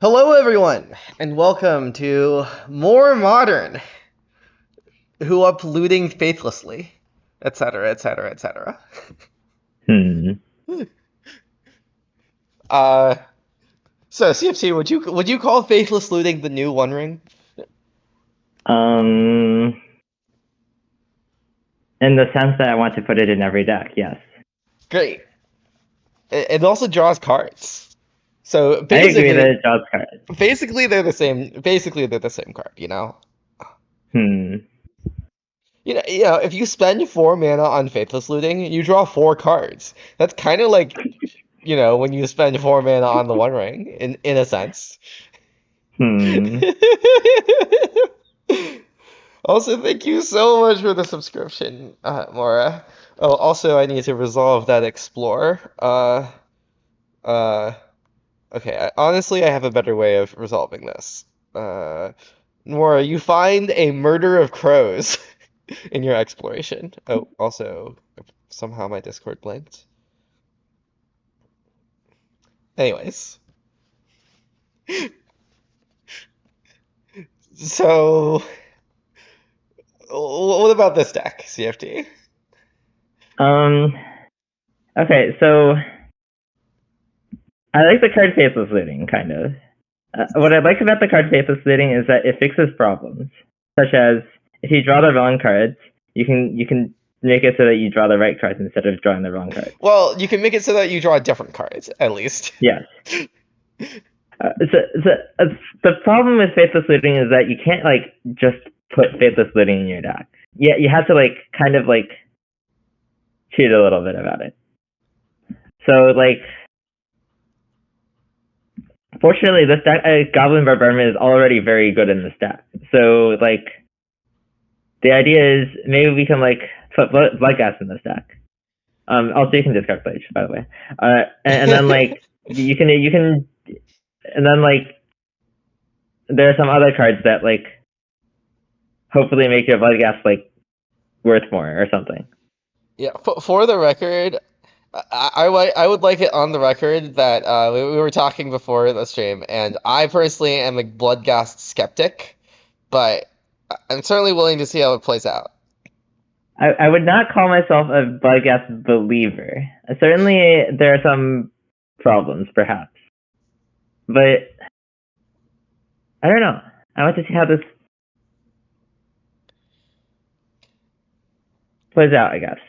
Hello, everyone, and welcome to More Modern, who are polluting faithlessly, etc., etc., etc. Hmm. Uh, so CFC, would you call faithless looting the new One Ring? Um, in the sense that I want to put it in every deck, yes. Great. It also draws cards. So I agree that it draws cards. basically they're the same. Basically, they're the same card. Hmm. If you spend 4 mana on faithless looting, you draw 4 cards. That's kind of like when you spend 4 mana on the One Ring, in a sense. Hmm. Also, thank you so much for the subscription, Mora. Oh, also, I need to resolve that Explore. Uh, okay. Honestly, I have a better way of resolving this. Uh, Mora, you find a murder of crows in your exploration. Oh, also, somehow my Discord blinked. Anyways, so what about this deck, CFT? Um. Okay, so I like the card Faithless Looting, kind of. What I like about the card Faithless Looting is that it fixes problems, such as if you draw the wrong cards, you can make it so that you draw the right cards instead of drawing the wrong cards. Well, you can make it so that you draw different cards, at least. Yes. So the problem with Faithless Looting is that you can't just put Faithless Looting in your deck. Yeah, you have to kind of cheat a little bit about it. So fortunately, this deck, Goblin Barbarian is already very good in this deck. So the idea is maybe we can put Bloodghast in this deck. Also you can discard Blade, by the way. And then you can and then there are some other cards that hopefully make your Bloodghast worth more or something. Yeah, for the record, I would like it on the record that we were talking before the stream, and I personally am a Bloodghast skeptic, but I'm certainly willing to see how it plays out. I would not call myself a Bloodghast believer. Certainly, there are some problems, perhaps, but I don't know. I want to see how this plays out. I guess.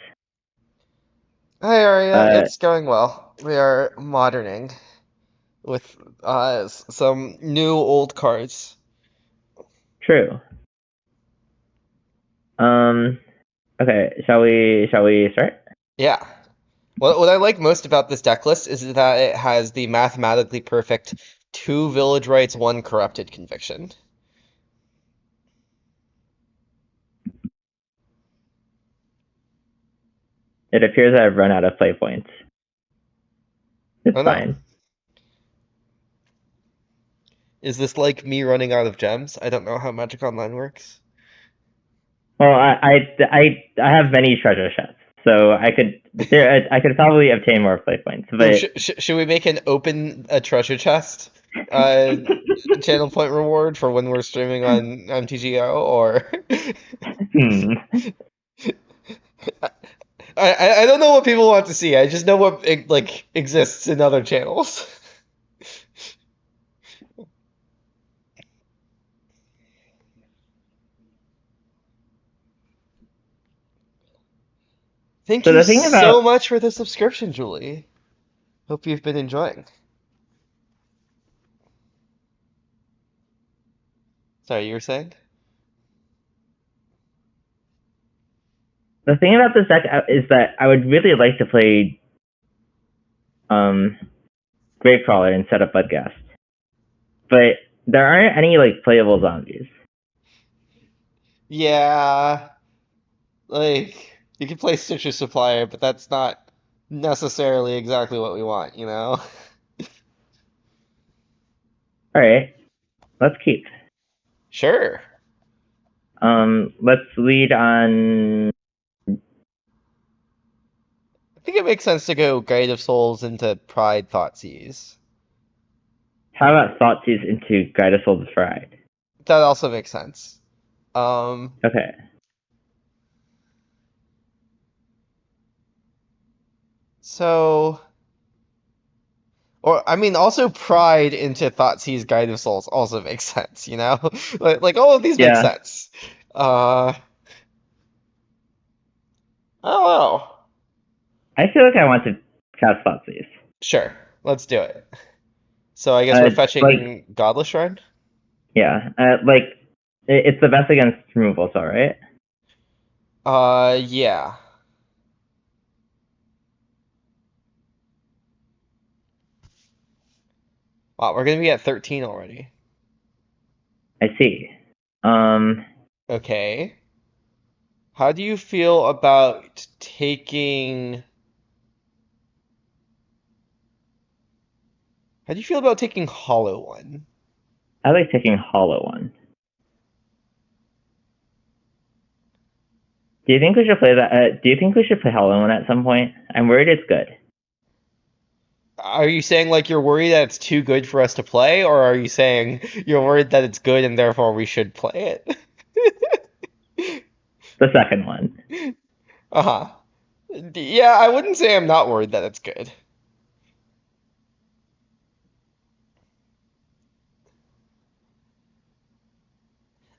Hi, Arya. Uh, It's going well. We are moderning with some new old cards. True. Um. Okay. Shall we start? Yeah. What I like most about this deck list is that it has the mathematically perfect 2 village rights, 1 corrupted conviction. It appears I've run out of play points. It's Oh no. fine. Is this like me running out of gems? I don't know how Magic Online works. Well, I have many treasure chests, so I could probably obtain more play points, Ooh, but should we make an open a treasure chest uh channel point reward for when we're streaming on MTGO or hmm. I don't know what people want to see. I just know what exists in other channels. Thank So you the thing so about much for the subscription, Julie. Hope you've been enjoying. Sorry, you were saying? the thing about this deck is that I would really like to play um Gravecrawler instead of Bloodghast, but there aren't any playable zombies. Yeah, you can play Stitcher Supplier, but that's not necessarily exactly what we want? All right, let's keep. Sure. Let's lead on. I think it makes sense to go Guide of Souls into Pride Thoughtseize. How about Thoughtseize into Guided Souls Fried? That also makes sense. Um, Okay. so, or I mean, also Pride into Thoughtseize Guide of Souls also makes sense, you know? Like all of these make Yeah. sense. I don't know. I feel like I want to cast Thoughtseize. Sure, let's do it. So I guess we're Uh, like, fetching Godless Shrine? yeah. Like, it's the best against removal spell, right? Yeah. Wow, we're gonna be at 13 already. I see. Um, Okay. How do you feel about taking... How do you feel about taking Hollow One? I like taking Hollow One. Do you think we should play that? Do you think we should play Hollow One at some point? I'm worried it's good. Are you saying like you're worried that it's too good for us to play, or are you saying you're worried that it's good and therefore we should play it? The second one. Uh-huh. Yeah, I wouldn't say I'm not worried that it's good.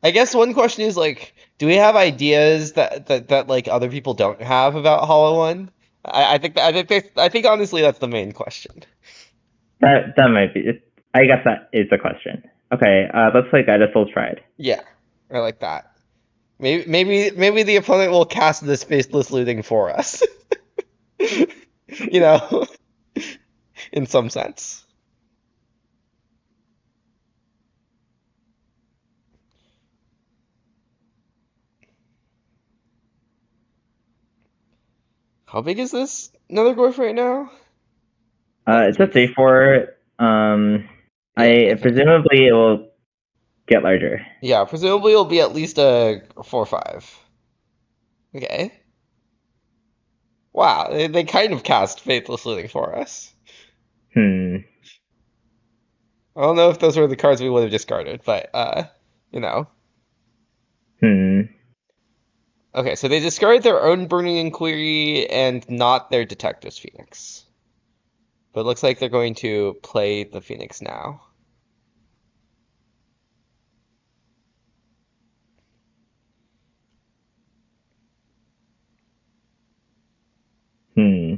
I guess one question is like, do we have ideas that like other people don't have about Hollow One? I think honestly that's the main question. That might be. I guess that is the question. Okay. Let's play Guided Souls Fried. Yeah, I like that. Maybe the opponent will cast this faceless looting for us. You know, in some sense. How big is this Nethergorf right now? Like It's a 3/4. yeah, I okay. presumably it will get larger. Yeah, presumably it'll be at least a 4/5. Okay. Wow, they kind of cast Faithless Looting for us. Hmm. I don't know if those were the cards we would have discarded, but you know. Hmm. Okay, so they discarded their own Burning Inquiry and not their Detective's Phoenix. But it looks like they're going to play the Phoenix now. Hmm.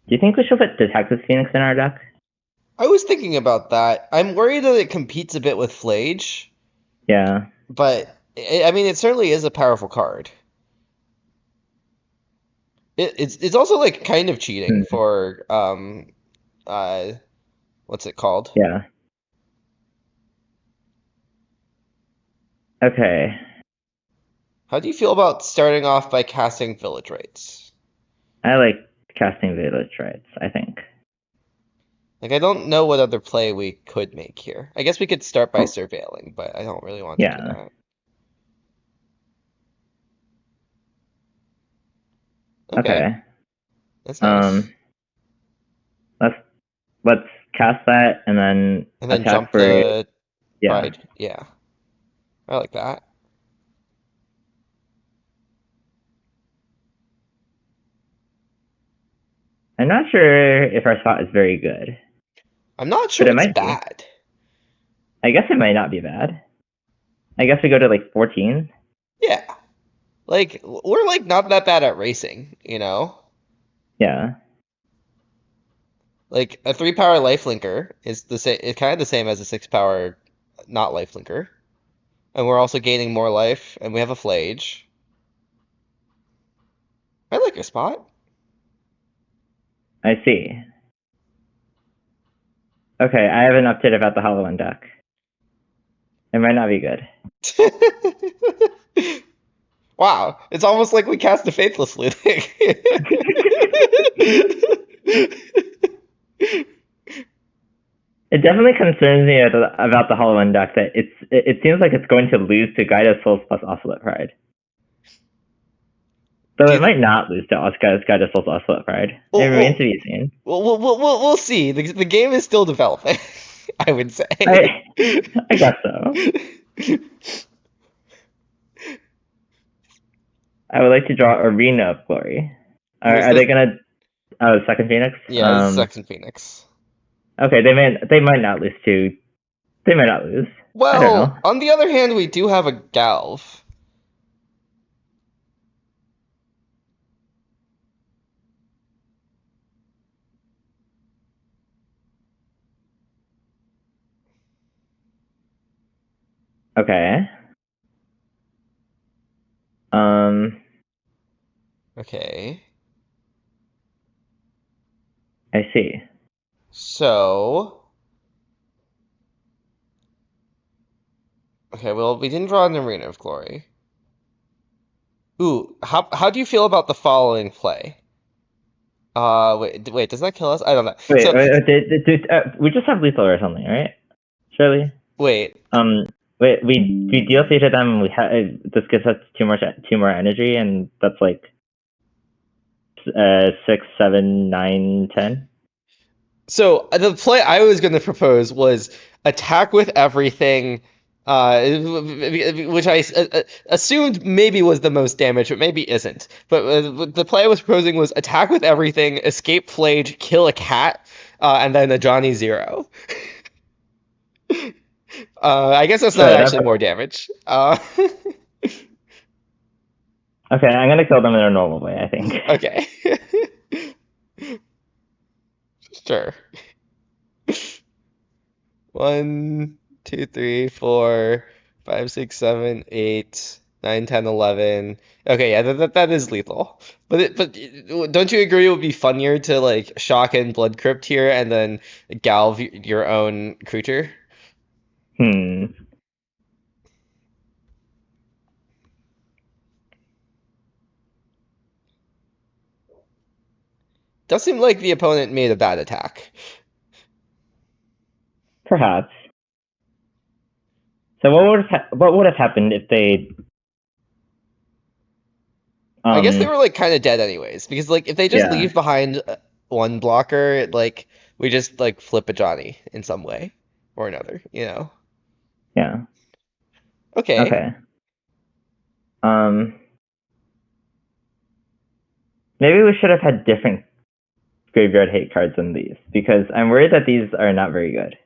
Do you think we should put Detective Phoenix in our deck? I was thinking about that. I'm worried that it competes a bit with Flage, Yeah. but I mean, it certainly is a powerful card. It's also like kind of cheating Hmm. for uh what's it called? Yeah. Okay. How do you feel about starting off by casting Village Rites? I like casting Village Rites, I think. Like I don't know what other play we could make here. I guess we could start by Oh, surveilling, but I don't really want to do yeah. that. Okay, Okay. that's nice. Um, let's let's cast that and then And then attack jump for the yeah. Pride. Yeah, I like that. I'm not sure if our spot is very good, I'm not but sure it it's might be. bad. I guess it might not be bad. I guess we go to like 14. Yeah, like we're like not that bad at racing, you know? Yeah. Like a 3 power lifelinker is the same. It's kind of the same as a 6 power not lifelinker, and we're also gaining more life, and we have a flage. I like your spot. I see. Okay, I have an update about the Halloween deck. It might not be good. Wow, it's almost like we cast a faithless looting. It definitely concerns me about the Halloween deck that it seems like it's going to lose to Guided Souls plus Oscillate Pride. So Do it you, might not lose to Oscar Split Pride. It well, remains to well, be seen. we'll see. The game is still developing, I would say. I guess so. I would like to draw Arena of Glory. This, Are this, they gonna? Oh, second Phoenix. yeah, this is Second Phoenix. Okay, they might not lose to. They might not lose. I don't know. Well, on the other hand, we do have a Galv. Okay. Okay. I see. So, okay, well, we didn't draw an Arena of Glory. Ooh, how do you feel about the following play? Wait, does that kill us? I don't know. Wait, So, we just have lethal or something, right? Surely. wait, Wait, we deal Theta them, and we have this gives us two more energy, and that's like 6, 7, 9, 10. so the play I was going to propose was attack with everything, which I assumed maybe was the most damage, but maybe isn't. But the play I was proposing was attack with everything, escape Flage, kill a cat, and then a Johnny Zero. I guess that's not Sure, actually more damage. okay, I'm gonna kill them in a normal way, I think. Okay. Sure. 1, 2, 3, 4, 5, 6, 7, 8, 9, 10, 11. Okay, yeah, that is lethal. But don't you agree it would be funnier to like shock and blood crypt here and then galv your own creature? Hmm. Does seem like the opponent made a bad attack. Perhaps. So what would have happened if they I guess they were like kind of dead anyways because like if they just yeah, leave behind one blocker, like we just like flip a Johnny in some way or another, you know? yeah. Okay. Okay. Um Maybe we should have had different graveyard hate cards than these because I'm worried that these are not very good.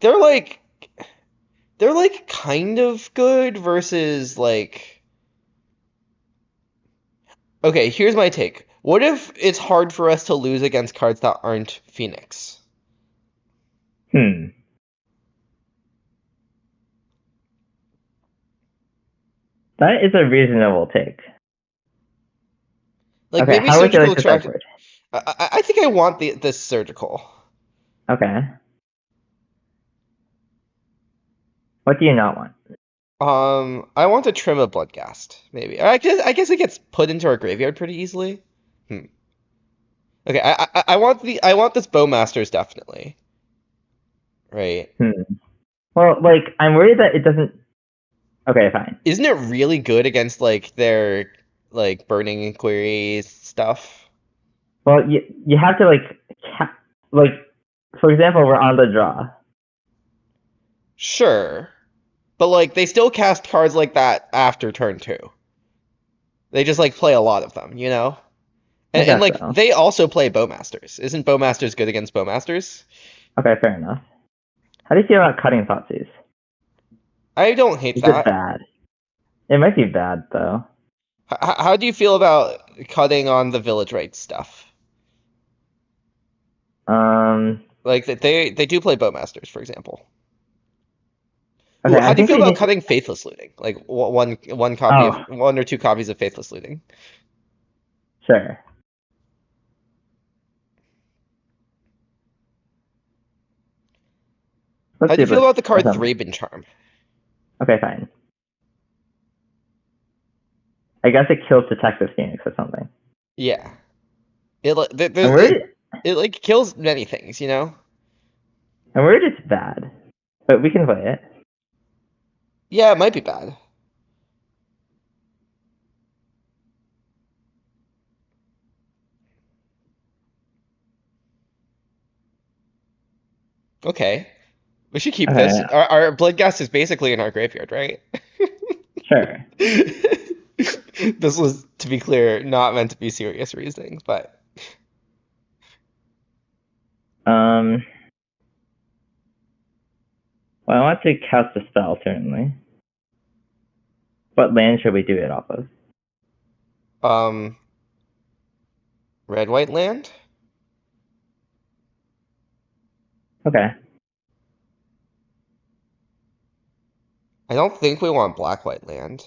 They're like they're like kind of good versus like okay, here's my take. What if it's hard for us to lose against cards that aren't Phoenix? Hmm. That is a reasonable take. Like Okay, maybe how would you surgical like this extraction. outward? I think I want this surgical. Okay. What do you not want? I want to trim a Bloodghast, maybe. I guess it gets put into our graveyard pretty easily. Hmm. Okay, I want this Bowmasters definitely. Right. Hmm. Well, like I'm worried that it doesn't. Okay, fine. Isn't it really good against like their like burning inquiries stuff? Well, you have to like for example, we're on the draw. Sure. But like they still cast cards like that after turn 2. They just like play a lot of them, you know? I And guess like so. they also play Bowmasters. Isn't Bowmasters good against Bowmasters? Okay, fair enough. How do you feel about cutting Thoughtseize? I don't hate Is it that. bad? It might be bad though. How do you feel about cutting on the village rights stuff? Um. Like they do play Bowmasters, for example. Ooh, Okay, how I do you think feel we about need. cutting Faithless looting? Like one copy of Oh, 1 or 2 copies of Faithless looting. sure. Let's How do do you feel this about the or card something. Thraben Charm? Okay, fine. I guess it kills Detective Phoenix or something. Yeah. It like I'm worried. it like kills many things, you know? I'm worried it's bad, but we can play it. Yeah, it might be bad. Okay. We should keep this. Okay, Our Bloodghast is basically in our graveyard, right? sure. This was, to be clear, not meant to be serious reasoning, but Um, well, I want to cast a spell, certainly. What land should we do it off of? um, red white land? Okay. I don't think we want black white land.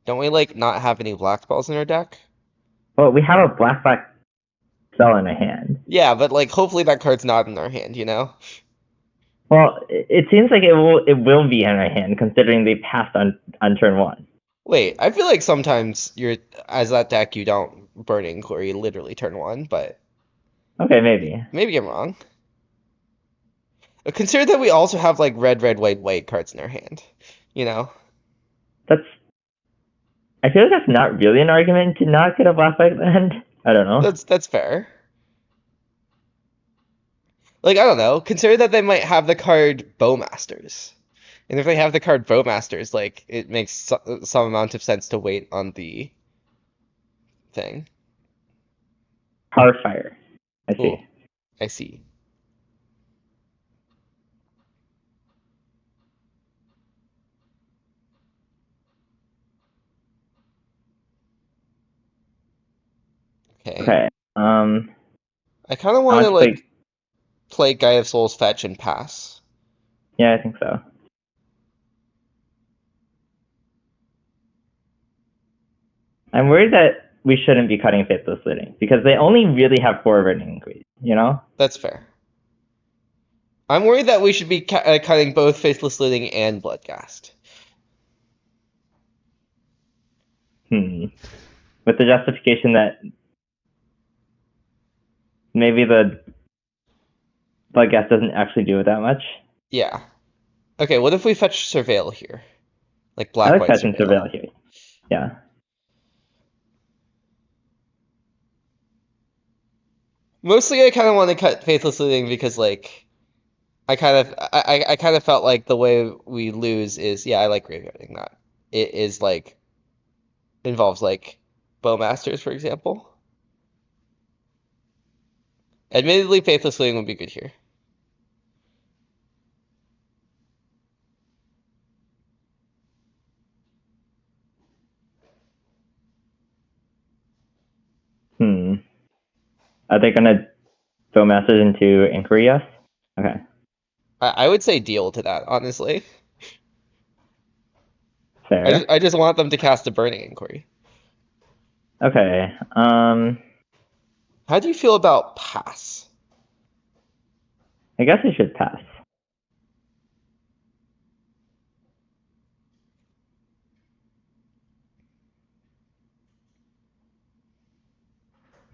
Don't we like not have any black spells in our deck? Well, we have a black spell in our hand. Yeah, but like hopefully that card's not in our hand, you know? Well, it seems like it will be in our hand considering they passed on turn one. Wait, I feel like sometimes you're as that deck you don't burn inquiry literally turn one, but Okay, maybe. maybe I'm wrong. But consider that we also have like red, white, white cards in our hand. You know? That's. I feel like that's not really an argument to not get a black white land. I don't know. That's fair. Like I don't know. Consider that they might have the card Bowmasters. And if they have the card Bowmasters, like it makes some amount of sense to wait on the thing. Powerfire. I see. Oh, I see. Okay. Okay. I kind of I want want to to play. like play Guy of Souls fetch and pass. Yeah, I think so. I'm worried that we shouldn't be cutting Faithless Looting because they only really have 4 burning increase. You know. That's fair. I'm worried that we should be cutting both Faithless Looting and Bloodghast. With the justification that maybe the Bloodghast doesn't actually do it that much. Yeah. Okay, what if we fetch Surveil here? Like I like black-white Fetch and Surveil. Surveil here. Yeah. Mostly I kind of want to cut Faithless Looting because like I kind of felt like the way we lose is yeah, I like graveyarding that. It is like involves like Bowmasters, for example. Admittedly, Faithless Looting would be good here. Hmm. Are they gonna throw masters into Inquiry? Yes. Okay. I would say deal to that, honestly. Fair. I just want them to cast a Burning Inquiry. Okay. How do you feel about pass? I guess I should pass.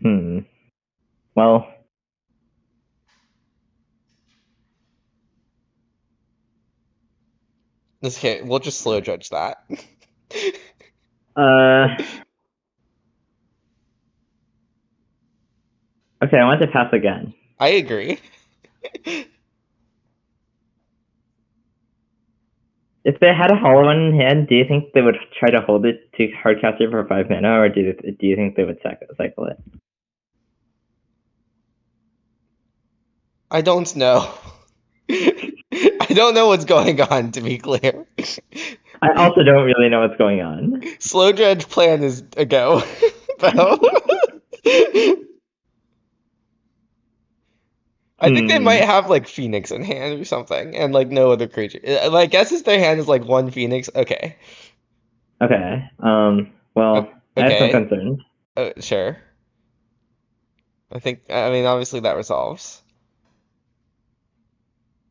Hmm. Well. Okay, we'll just slow judge that. Uh. Okay. I want to pass again. I agree. If they had a hollow one in hand, do you think they would try to hold it to hardcast it for 5 mana, or do you think they would cycle it? I don't know. I don't know what's going on, to be clear. I also don't really know what's going on. Slow dredge plan is a go. Though. I think they might Hmm. have like Phoenix in hand or something, and like no other creature. My guess is their hand is like one Phoenix. Okay. Okay. O- Well, I have some Okay. concerns. Sure. I mean, obviously that resolves.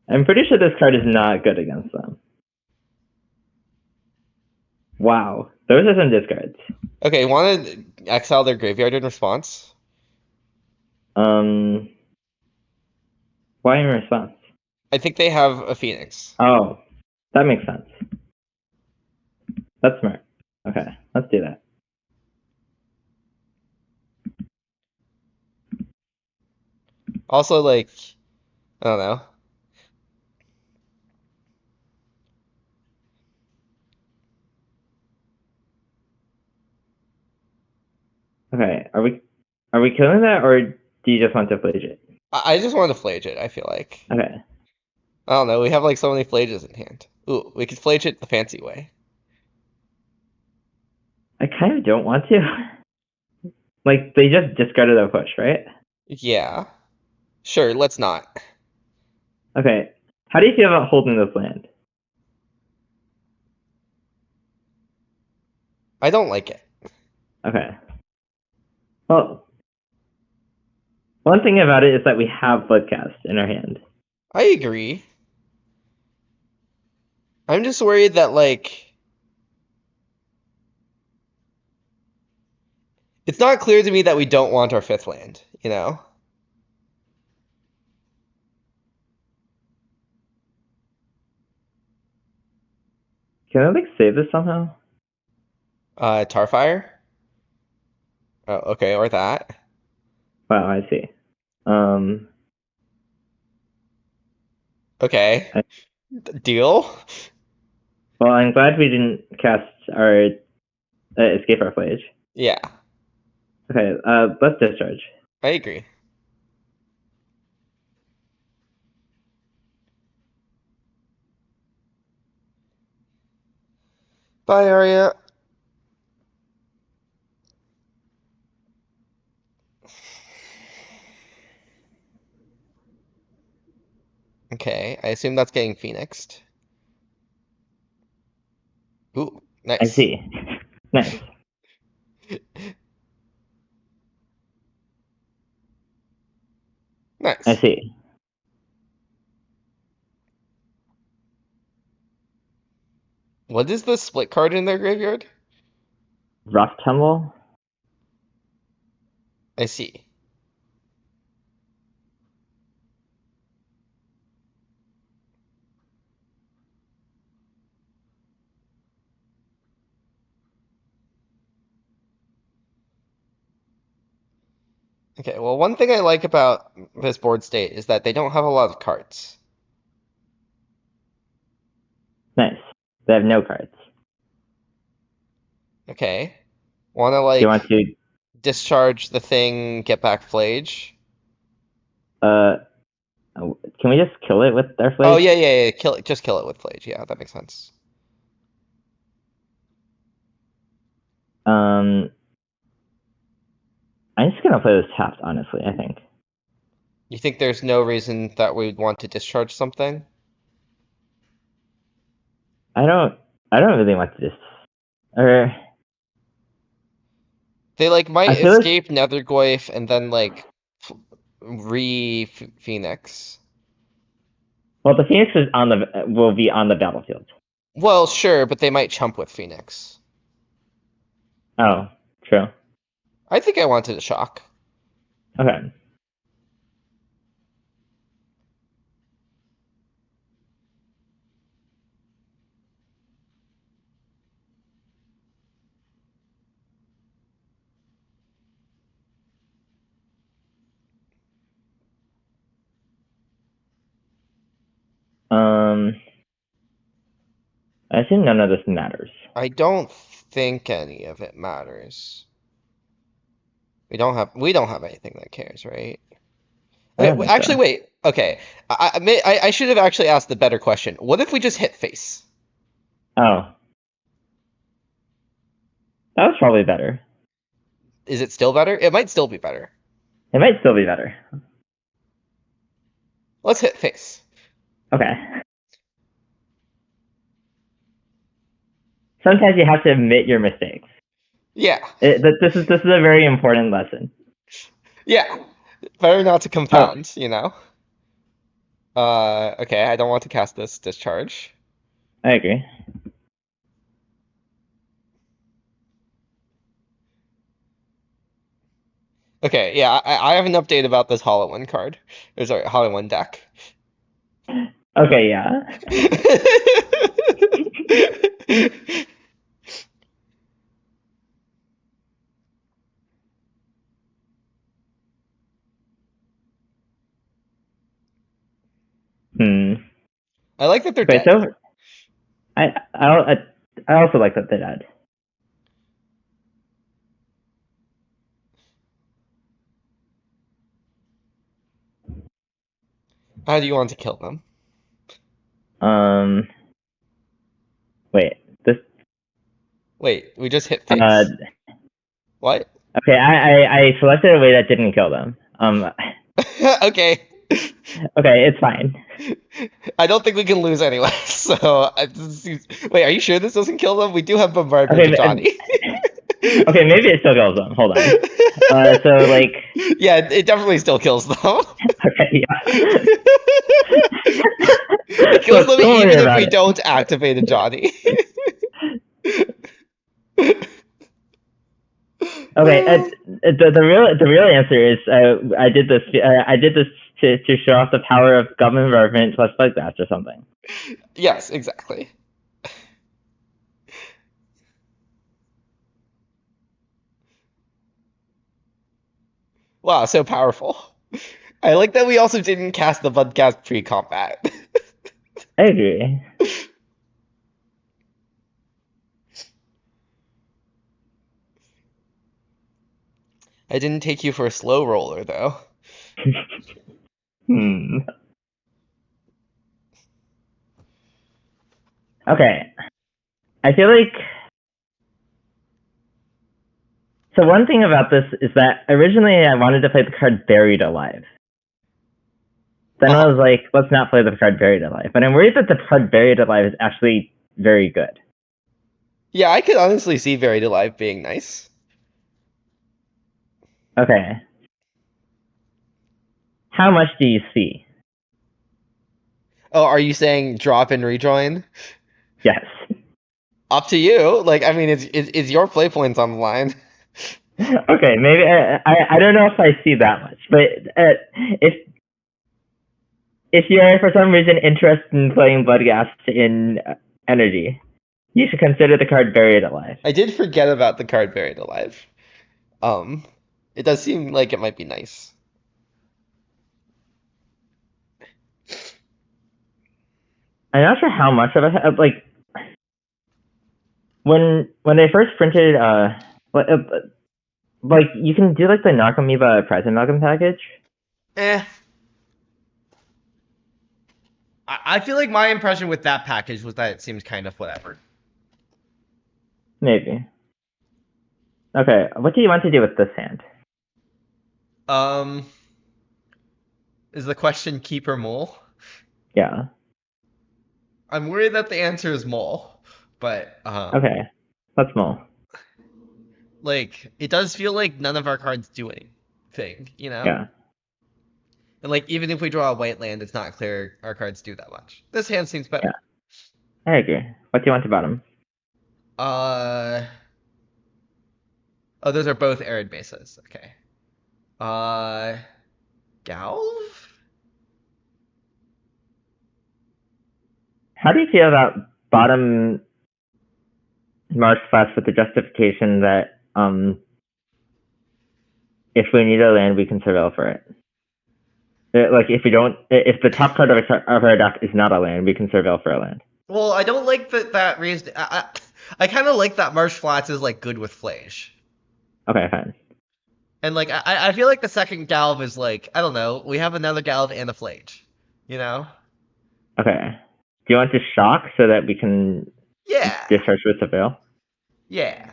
I'm pretty sure this card is not good against them. Wow. Those are some discards. Okay, want to exile their graveyard in response? Um, why in response? I think they have a Phoenix. Oh, that makes sense. That's smart. Okay, let's do that. Also, like, I don't know. Okay, are we killing that, or do you just want to flage it? I just want to flage it, I feel like. Okay, I don't know, we have like so many flages in hand. Ooh, we could flage it the fancy way. I kind of don't want to. Like, they just discarded a push, right? Yeah. Sure, let's not. Okay, how do you feel about holding this land? I don't like it. Okay. Well, one thing about it is that we have Bloodcast in our hand. I agree. I'm just worried that like it's not clear to me that we don't want our fifth land, you know? Can I, like, save this somehow? Tarfire? Oh, okay, or that. Wow, I see. Um, Okay. I, Deal? well, I'm glad we didn't cast our escape our flage. Yeah, Okay, let's discharge. I agree. Bye, Arya. Okay, I assume that's getting phoenixed. Ooh, I nice. see. Nice. I Nice. see. What is the split card in their graveyard? Rough tumble. I see. Okay, well, one thing I like about this board state is that they don't have a lot of cards. Nice. They have no cards. Okay. Wanna, Do you want like, to? discharge the thing, get back Flage? Uh, can we just kill it with our Oh, flage? yeah, kill it, just kill it with Flage. Yeah, that makes sense. Um, I'm just gonna play this tapped, honestly. I think. You think there's no reason that we'd want to discharge something? I don't. I don't really want to just. Or They, like, might I feel like. escape Nethergoyf and then, like, re-Phoenix. Well, the Phoenix is on the will be on the battlefield. Well, sure, but they might chump with Phoenix. Oh, true. I think I wanted a shock. Okay. Um, I assume none of this matters. I don't think any of it matters. We don't have anything that cares, right? I Okay, don't think actually, so. wait. Okay, I should have actually asked the better question. What if we just hit face? Oh, that was probably better. Is it still better? It might still be better. It might still be better. Let's hit face. Okay. Sometimes you have to admit your mistakes. Yeah, This is a very important lesson. yeah. Better not to Oh, compound, you know. Okay. I don't want to cast this discharge. I agree. Okay, yeah. I have an update about this Hollow One card. Or sorry, Hollow One deck. Okay, yeah. Hmm. I like that they're Okay, dead. so I also like that they died. How do you want to kill them? Um, wait. This. Wait, we just hit Uh, face. What? okay. I selected a way that didn't kill them. Okay. Okay, it's fine. I don't think we can lose anyway. So, wait, are you sure this doesn't kill them? We do have bombardment Okay. to Johnny. Okay, maybe it still kills them. Hold on. So like. Yeah, it definitely still kills them. Okay. Yeah. It kills Look, them don't worry even if about we it. don't activate a Johnny. Okay, the real answer is I did this to show off the power of government environment plus bug bats or something. Yes, exactly. Wow, so powerful. I like that we also didn't cast the Budcast pre-combat. I agree. I didn't take you for a slow roller, though. Hmm. Okay, I feel like so. One thing about this is that originally I wanted to play the card Buried Alive. Then I Uh-huh. was like, let's not play the card Buried Alive. But I'm worried that the card Buried Alive is actually very good. Yeah, I could honestly see Buried Alive being nice. Okay, how much do you see? Oh, are you saying drop and rejoin? Yes. Up to you. Like, I mean, it's your play points on the line. Okay, maybe I don't know if I see that much, but if you're for some reason interested in playing Bloodghast in Energy, you should consider the card Buried Alive. I did forget about the card Buried Alive. Um, it does seem like it might be nice. I'm not sure how much of it. Like when they first printed, like you can do like the Knock Amoeba Present Malcolm package. Eh. I feel like my impression with that package was that it seems kind of whatever. Maybe. Okay, what do you want to do with this hand? Um, is the question keep or mole? Yeah. I'm worried that the answer is mole, but Okay. Let's mull. like it does feel like none of our cards do anything, you know? Yeah. And like even if we draw a white land, it's not clear our cards do that much. This hand seems Yeah. better. I agree. What do you want to bottom? Uh oh, those are both arid bases. Okay. Uh Galv? How do you feel about bottom March Flash with the justification that if we need a land, we can surveil for it? Like if we don't, if the top card of our deck is not a land, we can surveil for a land. Well, I don't like that raised. I kind of like that Marsh Flats is like good with Flage. Okay, fine. And like I feel like the second Galv is like I don't know. We have another Galv and a Flage. You know? Okay. Do you want to shock so that we can Yeah. discharge with surveil? Yeah.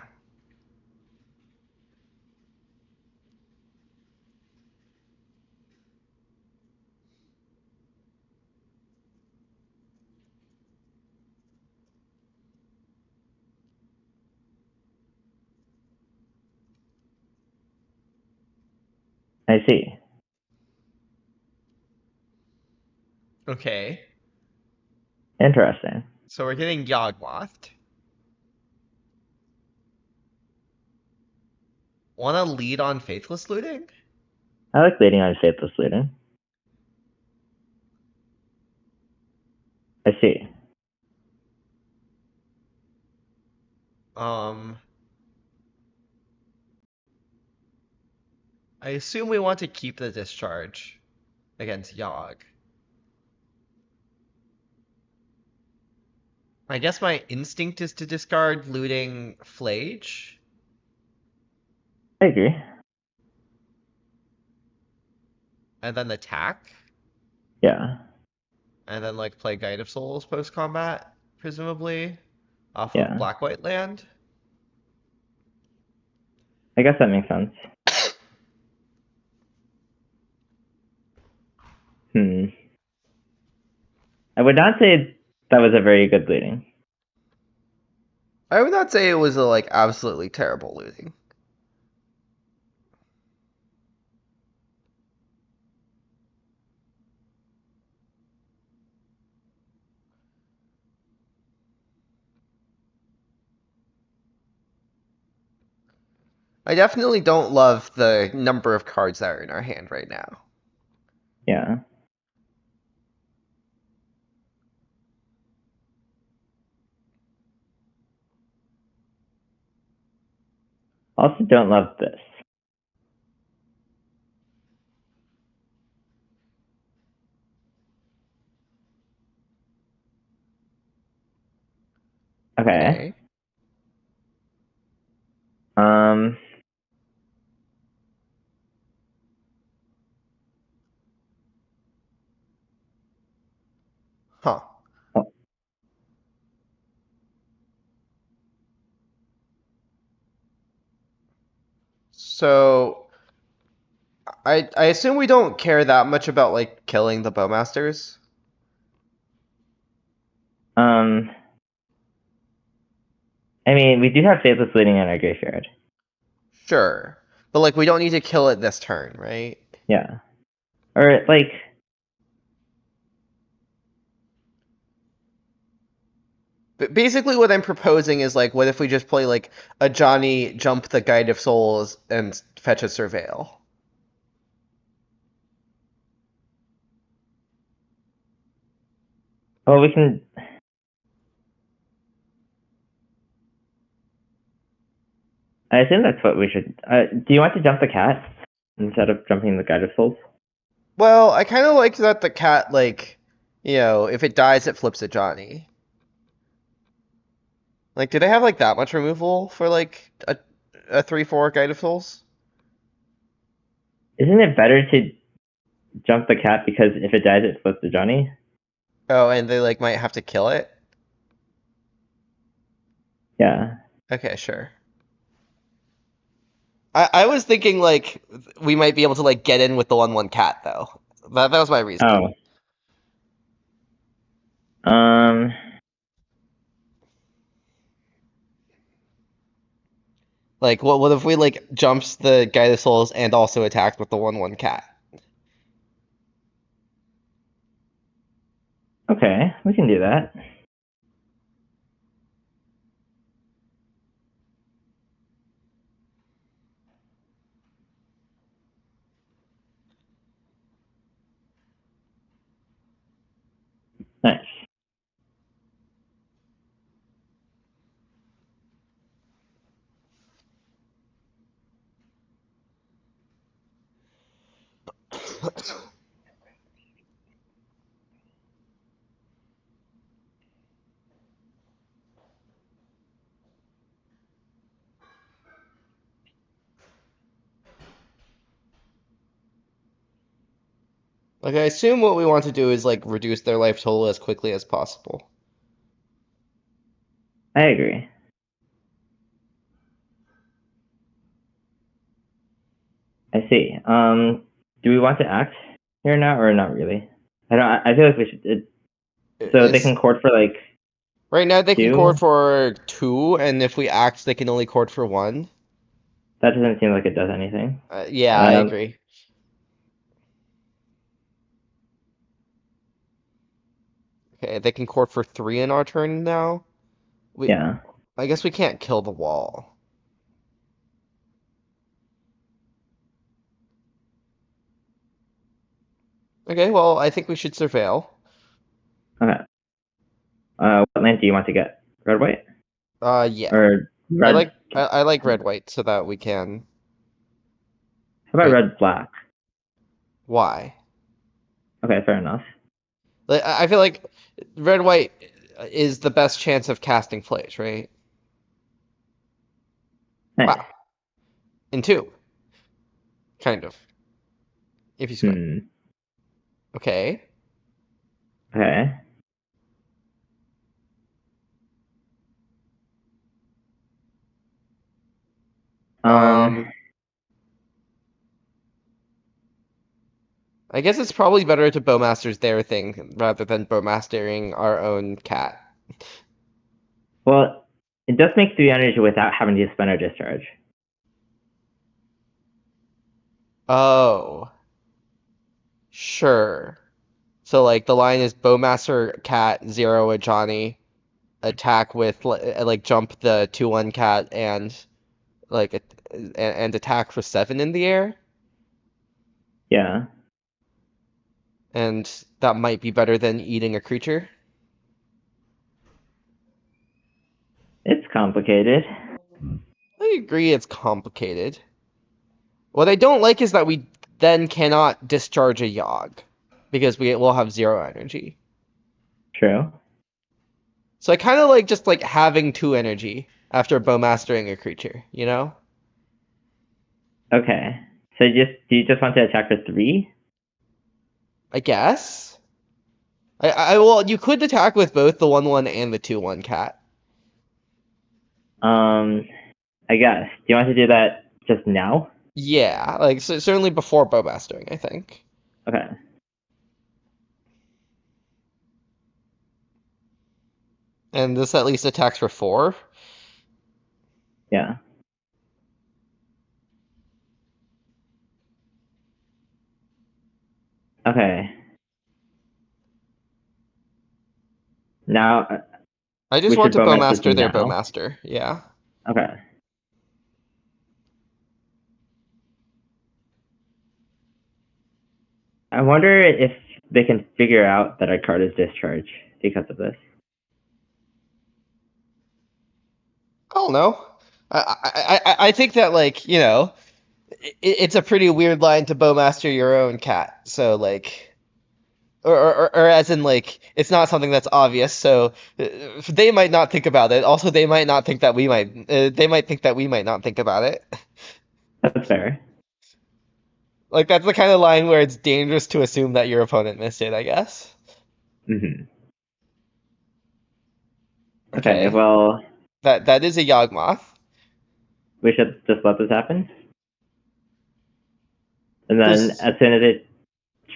I see. Okay. Interesting. So we're getting Yawgmoth. Want to lead on Faithless looting? I like leading on Faithless Looting. I see. Um. I assume we want to keep the discharge against Yogg. I guess my instinct is to discard looting Flage I agree. and then attack. Yeah. and then like play Guide of Souls post combat, presumably, off of Yeah, Black White land. I guess that makes sense. Hmm. I would not say that was a very good looting. I would not say it was a like absolutely terrible looting. I definitely don't love the number of cards that are in our hand right now. Yeah. Also, don't love this. Okay. Okay. Um. Huh. So I assume we don't care that much about like killing the bowmasters. Um. I mean, we do have Faithless looting in our graveyard. Sure. But like we don't need to kill it this turn, right? Yeah. Or like, But basically what I'm proposing is like what if we just play like a Johnny jump the Guide of Souls and fetch a Surveil? well, we can. I assume that's what we should. Do you want to jump the cat instead of jumping the Guide of Souls? Well, I kind of like that the cat like, if it dies it flips a Johnny. Like, do they have like that much removal for like a 3/4 Guide of Souls? Isn't it better to jump the cat because if it dies, it flips to Johnny? Oh, and they like might have to kill it? Yeah. Okay, sure. I was thinking like we might be able to like get in with the 1/1 cat though. That was my reasoning. Oh. Um. Like what if we like jumps the Guide of Souls and also attacked with the 1/1 cat? Okay, we can do that. Nice. Like I assume what we want to do is like reduce their life total as quickly as possible. I agree. I see. Do we want to act here now or not really? I don't. I feel like we should. So they Is can court for like right now they can two. court for 2, and if we act, they can only court for 1. That doesn't seem like it does anything. Yeah, I Um. agree. Okay, they can court for 3 in our turn now. We, Yeah. I guess we can't kill the wall. Okay, well, I think we should surveil. Okay. What land do you want to get? Red, white, Yeah. or I red? like I like red white so that we can. How about Wait, red, black? why? Okay, fair enough. Like I feel like red white is the best chance of casting plays, right? Nice. Wow. In 2, kind of. If you swing. Hmm. Okay. Okay. Um. Um, I guess it's probably better to bowmasters their thing rather than bowmastering our own cat. Well, it does make 3 energy without having to spend a discharge. Oh, sure. So like the line is bowmaster cat 0 a Johnny, attack with like jump the 2/1 cat and like and attack for 7 in the air, Yeah. and that might be better than eating a creature. It's complicated. I agree it's complicated. What I don't like is that we then cannot discharge a Yogg because we will have 0 energy. True. So I kind of like just like having 2 energy after bowmastering a creature, you know? Okay. So do you just want to attack for 3? I guess. Well, you could attack with both the 1/1 and the 2/1 cat. Um. I guess. Do you want to do that just now? Yeah, like certainly before bowmastering, I think. Okay. And this at least attacks for 4. Yeah. Okay. Now I just we want should to bowmaster this bowmaster their now. bowmaster. Yeah. Okay. I wonder if they can figure out that our card is discharged because of this. I don't know. I think that like it's a pretty weird line to bowmaster your own cat. So like, or as in like, it's not something that's obvious. So they might not think about it. Also, they might not think that we might. They might think that we might not think about it. That's fair. Like that's the kind of line where it's dangerous to assume that your opponent missed it, I guess. Hmm. Okay. Okay. Well, That is a Yawgmoth. we should just let this happen, and then There's as soon as it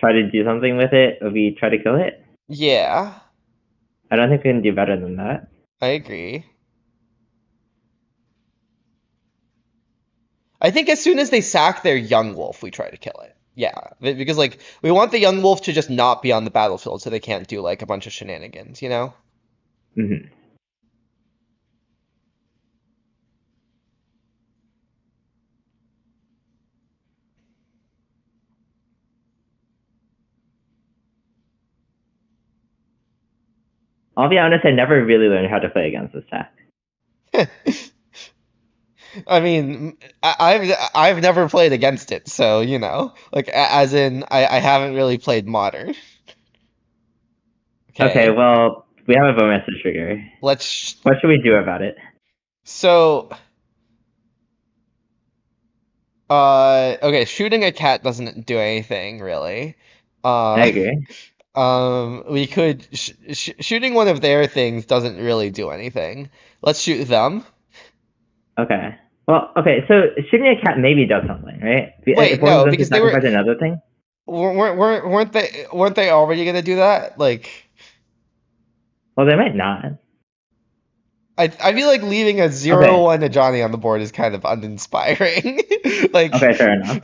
try to do something with it, we try to kill it. yeah, I don't think we can do better than that. I agree. I think as soon as they sack their young wolf, we try to kill it. Yeah, because like we want the young wolf to just not be on the battlefield so they can't do like a bunch of shenanigans, you know? Hmm. I'll be honest. I never really learned how to play against this stack. I mean, I've never played against it, so like as in I haven't really played modern. Okay. Okay, Well, we have a bowmaster trigger. let's What should we do about it? so okay, shooting a cat doesn't do anything really. I Uh agree. we could shooting one of their things doesn't really do anything. Let's shoot them. Okay. Well, okay. So shooting a cat maybe does something, right? Wait, If one of no, them to because they were sacrifice another thing. weren't they already gonna do that? Like Well, they might not. I feel like leaving a Okay. 0/1 to Johnny on the board is kind of uninspiring. Like Okay. Fair enough.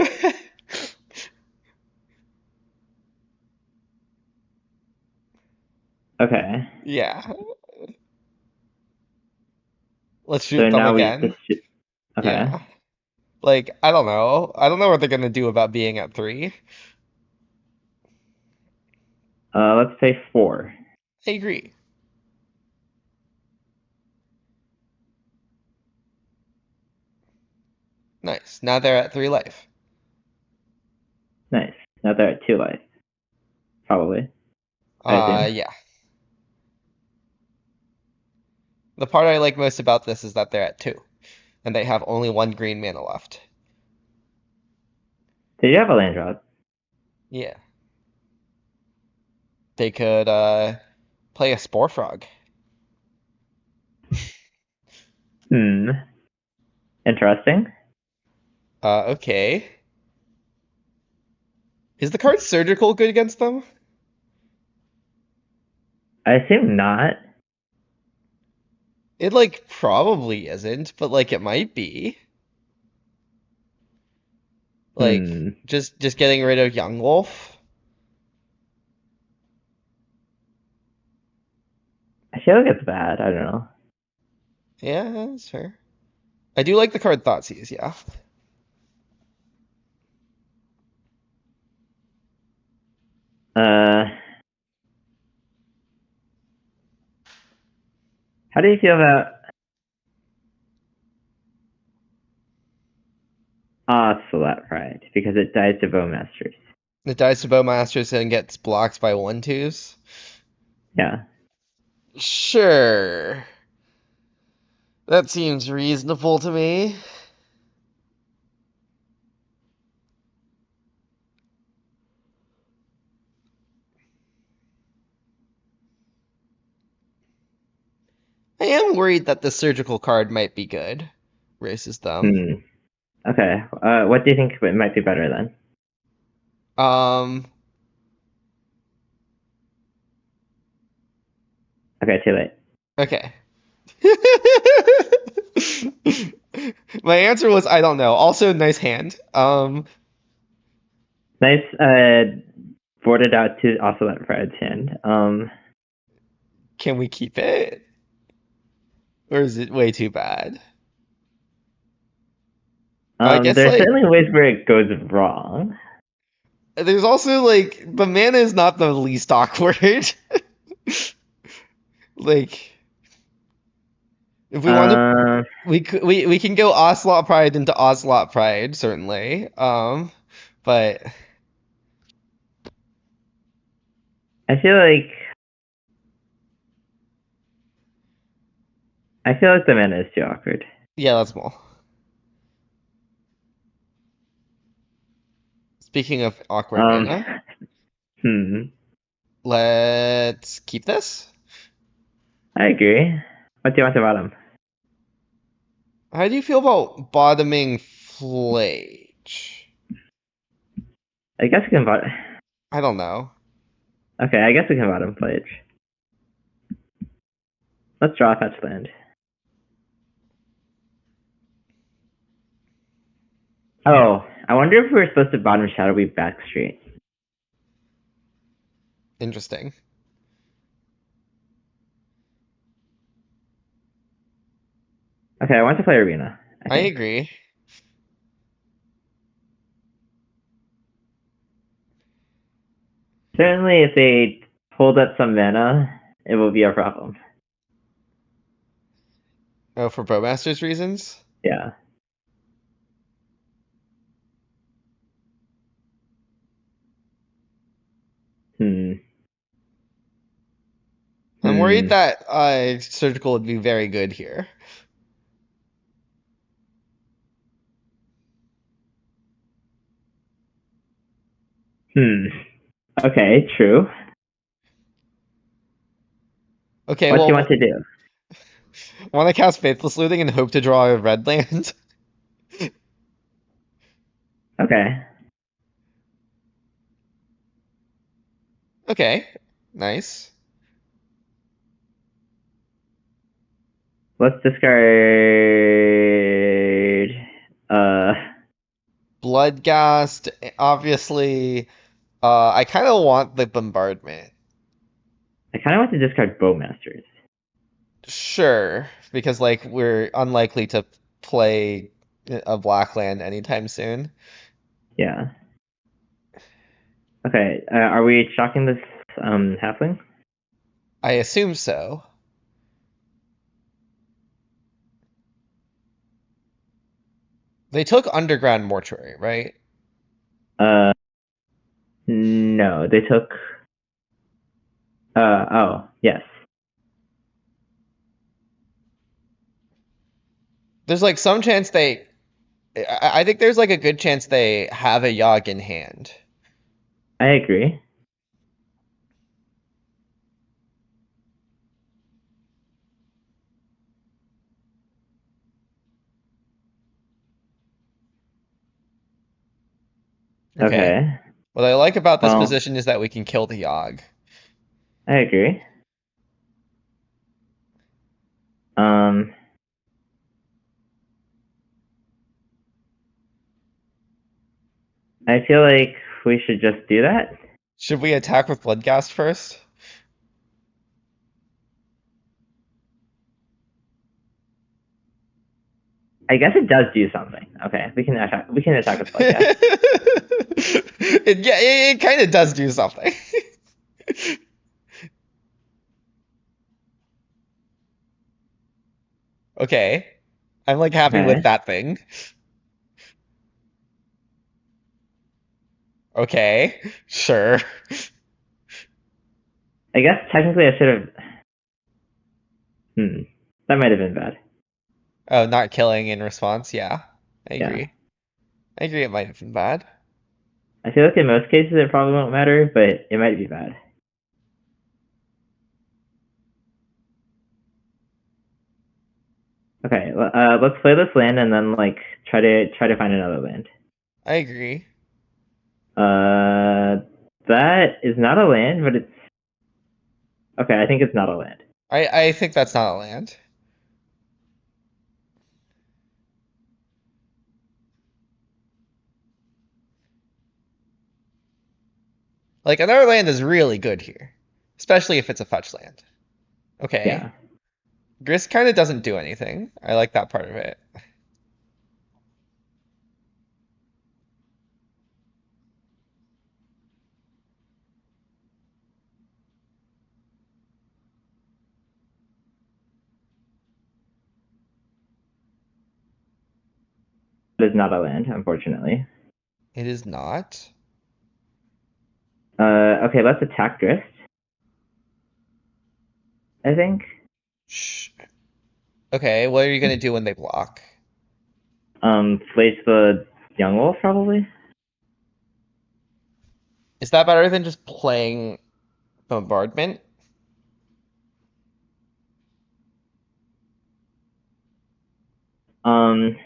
Okay. yeah, let's So shoot them now we just again. shoot. Okay. Yeah. Like I don't know. I don't know what they're gonna do about being at 3. Let's say 4. I agree. Nice. Now they're at 3 life. Nice. Now they're at 2 life, probably. I assume. Yeah. The part I like most about this is that they're at 2, and they have only 1 green mana left. Did you have a land drop? Yeah. They could play a Spore Frog. Hmm. Interesting. Okay. Is the card Surgical good against them? I assume not. It like probably isn't, but like it might be. Like Hmm. just getting rid of Young Wolf. I feel like it's bad. I don't know. Yeah, that's fair. I do like the card Thoughtseize, yeah. Uh, how do you feel about Ocelot Pride? Because it dies to Bowmasters. It dies to Bowmasters and gets blocked by 1/2s. Yeah. Sure. That seems reasonable to me. I am worried that the Surgical card might be good versus them. Hmm. Okay. What do you think it might be better then? Um, Okay, too late. okay. My answer was I don't know. Also, nice hand. Nice. Boarded out to Ocelot Pride's hand. Can we keep it? Or is it way too bad? I guess There's like certainly ways where it goes wrong. there's also like the mana is not the least awkward. Like if we want to Uh, we can go Ocelot Pride into Ocelot Pride certainly. But I feel like the mana is too awkward. yeah, that's small. Speaking of awkward Um, mana, hmm. let's keep this. I agree. What do you want to bottom? How do you feel about bottoming Flage? I guess we can bottom. I don't know. Okay, I guess we can bottom Plage. Let's draw a fetch land. Oh, I wonder if we were supposed to bottom Shadowy Backstreet. Interesting. Okay, I want to play Arena, I I think. agree. Certainly, if they hold up some mana, it will be a problem. Oh, for Bowmasters reasons? Yeah. Hmm. I'm worried Hmm. that Surgical would be very good here. Hmm. Okay, true. Okay, What do you want well, to do? want to cast Faithless Looting and hope to draw a red land? Okay. Okay, nice. Let's discard. Uh, Bloodgast, obviously. I kind of want the Bombardment. I kind of want to discard Bowmasters. Sure, because like we're unlikely to play a black land anytime soon. Yeah. Okay. Are we shocking this halfling? I assume so. They took Underground Mortuary, right? Uh, no, they took. Oh, yes. There's like some chance they. I think there's like a good chance they have a Yogg in hand. I agree. Okay. Okay. What I like about this Well, position is that we can kill the Yogg. I agree. Um, I feel like we should just do that. Should we attack with Bloodghast first? I guess it does do something. Okay, we can attack. We can attack with podcast. Yeah, it kind of does do something. Okay. I'm like happy with Okay. that thing. Okay. Sure. I guess technically I should have. That might have been bad. Oh, not killing in response. Yeah. I Yeah. agree. I agree it might have been bad. I feel like in most cases it probably won't matter, but it might be bad. Okay. Let's play this land and then like try to find another land. I agree. That is not a land, but it's okay. I think it's not a land. I think that's not a land. Like another land is really good here, especially if it's a fetch land. Okay. Yeah. Grist kind of doesn't do anything. I like that part of it. It is not a land, unfortunately. It is not. Okay, let's attack Drift, I think. Shh. Okay, what are you gonna do when they block? Place the Young Wolf, probably? Is that better than just playing bombardment? Um,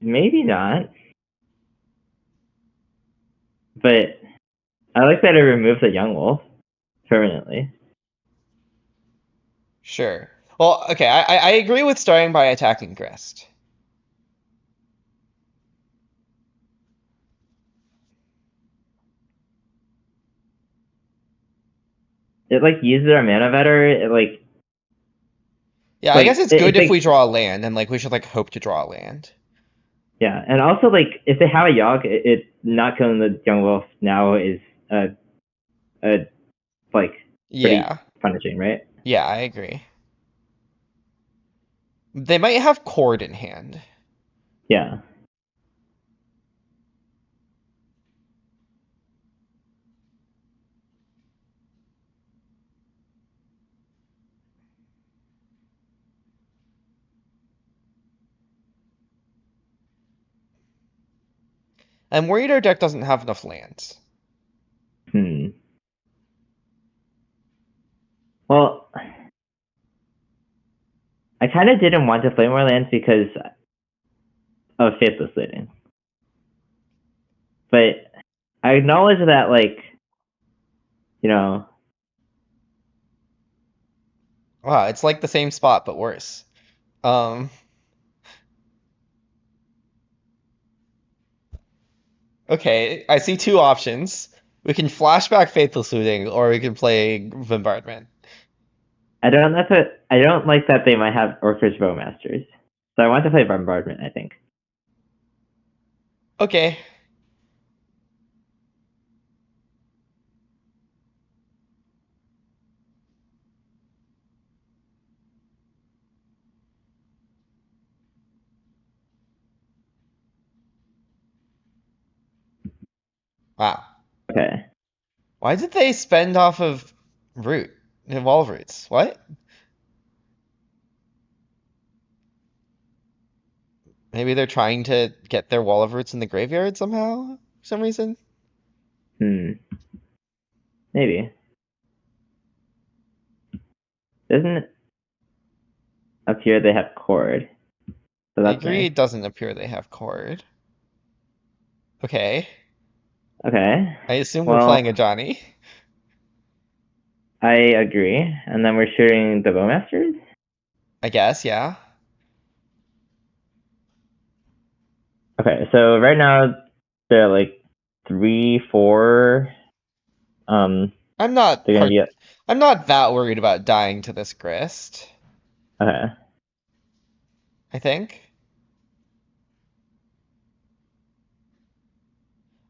Maybe not. But I like that it removes the Young Wolf permanently. Sure. Well, okay, I agree with starting by attacking Grist. It like uses our mana better. It Yeah, I guess like it's good if if we they draw a land, and like we should like hope to draw a land. yeah, and also like if they have a Yogg, it not killing the Young Wolf now is a like pretty Yeah, punishing, right? yeah, I agree. They might have Cord in hand. Yeah. I'm worried our deck doesn't have enough lands. Hmm. Well, I kind of didn't want to play more lands because of Faithless Leading, but I acknowledge that like you know Wow, it's like the same spot but worse. Um, okay, I see two options. We can flashback Faithless Looting, or we can play Bombardment. I don't like that they might have Orcish Bowmasters, so I want to play Bombardment. I think. Okay. Wow. Okay. Why did they spend off of Root? Wall of Roots? What? Maybe they're trying to get their Wall of Roots in the graveyard somehow? For some reason? Hmm. Maybe. Doesn't it? Up here they have cord, so I that's agree nice. it doesn't appear they have cord. Okay. Okay. I assume we're Well, playing a Johnny. I agree. And then we're shooting the Bowmasters? I guess, yeah. Okay, so right now they're like 3, 4. I'm not They're gonna part be I'm not that worried about dying to this grist, okay. I think.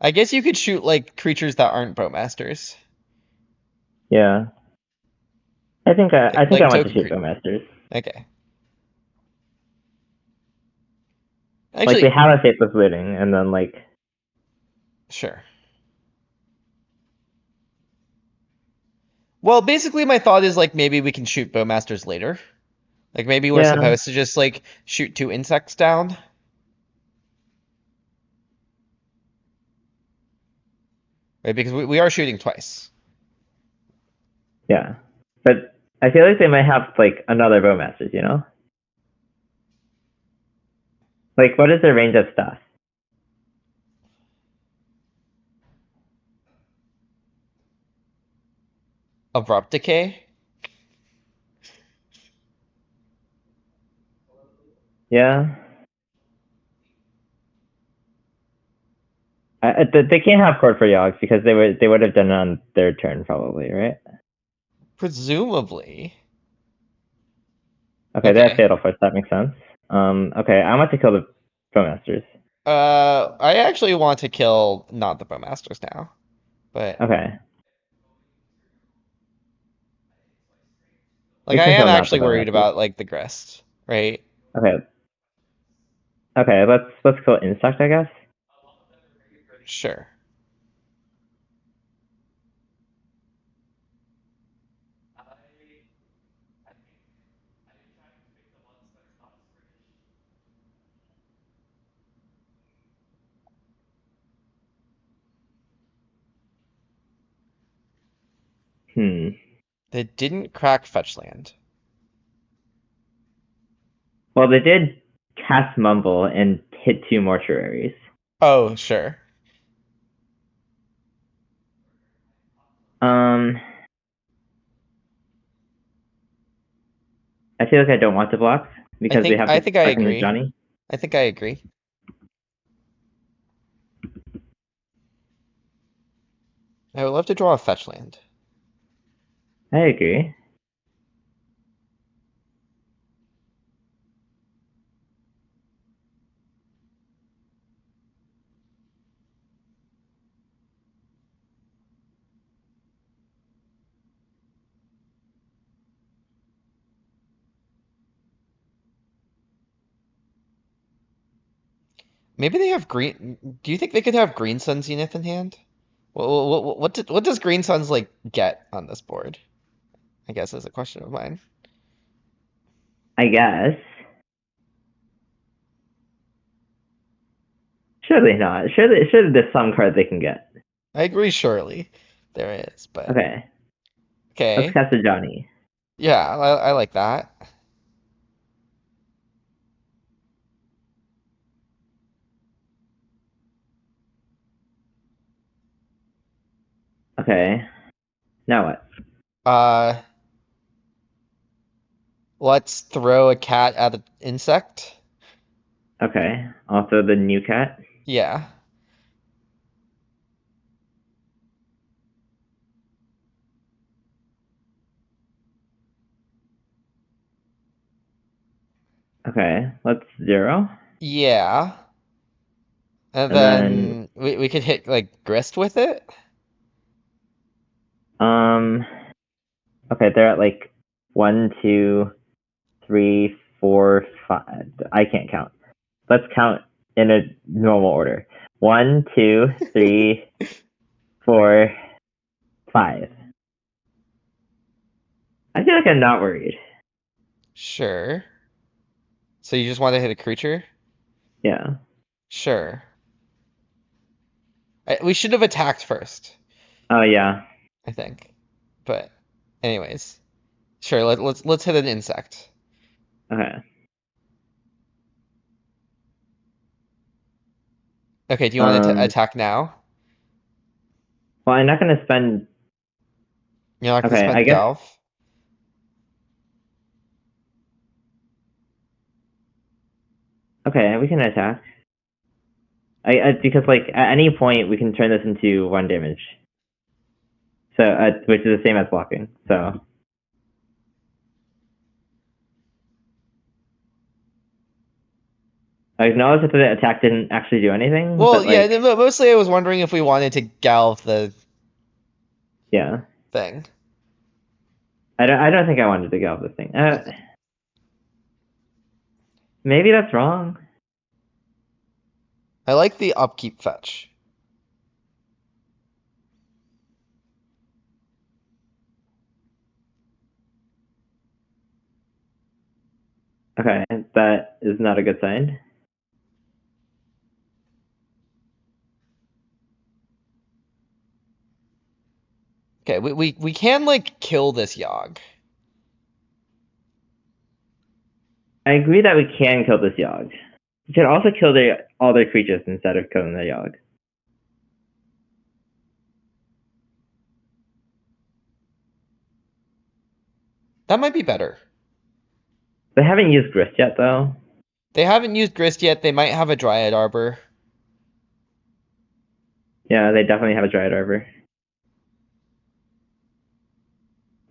I guess you could shoot like creatures that aren't bowmasters. Yeah. I think I Like want to token shoot creature. Bowmasters. Okay. Like we Actually, have a Faithless looting, and then like sure. Well, basically my thought is like maybe we can shoot bowmasters later. Like maybe we're yeah, supposed to just like shoot two insects down, right? Because we are shooting twice. yeah. But I feel like they might have like another Bowmasters, you know? Like what is their range of stuff? Abrupt decay? Yeah. They can't have Court for Yogs because they would have done it on their turn probably, right? Presumably. Okay, they have Okay. Fatal Force. That makes sense. Okay, I want to kill the Bowmasters. I actually want to kill not the bowmasters now, but Okay, like we I can am kill not the actually worried Bowmasters. about like the grist, right? Okay, okay. Let's kill Insect, I guess. Sure. Hmm. They didn't crack fetch land. Well, they did cast Mumble and hit 2 mortuaries. Oh, sure. Um, I feel like I don't want to block because they have I this think I Arcane agree. Johnny. I think I agree. I would love to draw a fetch land. I agree. Maybe they have green. Do you think they could have Green Sun Zenith in hand? What does Green Suns like get on this board? I guess is a question of mine. I guess. Surely not. Surely there's some card they can get. I agree, surely there is, but Okay, let's okay. cast a Johnny. Yeah, I like that. Okay, now what? Uh, let's throw a cat at an insect. Okay, also the new cat. Yeah. Okay, let's 0. Yeah. And And then, then we could hit like grist with it. um, okay, they're at like 1, 2, 3, 4, 5. I can't count. Let's count in a normal order. 1, 2, 3, 4, 5. I feel like I'm not worried. Sure. So you just want to hit a creature? Yeah. Sure. We should have attacked first, Oh yeah. I think. But anyways, sure. Let's hit an insect. Okay. Okay, do you want to attack now? Well, I'm not gonna spend. You're not going to Okay, I spend guess. Galv? Okay, we can attack. Because like at any point we can turn this into 1 damage. So which is the same as blocking. So I acknowledge that the attack didn't actually do anything, Well, but yeah, like mostly I was wondering if we wanted to Galv the yeah, thing. I don't think I wanted to get off this thing. Maybe that's wrong. I like the upkeep fetch. Okay, that is not a good sign. Okay, we can like kill this Yogg. I agree that we can kill this Yogg. We can also kill all their creatures instead of killing the Yogg. That might be better. They haven't used Grist yet, though. They haven't used Grist yet. They might have a Dryad Arbor. Yeah, they definitely have a Dryad Arbor.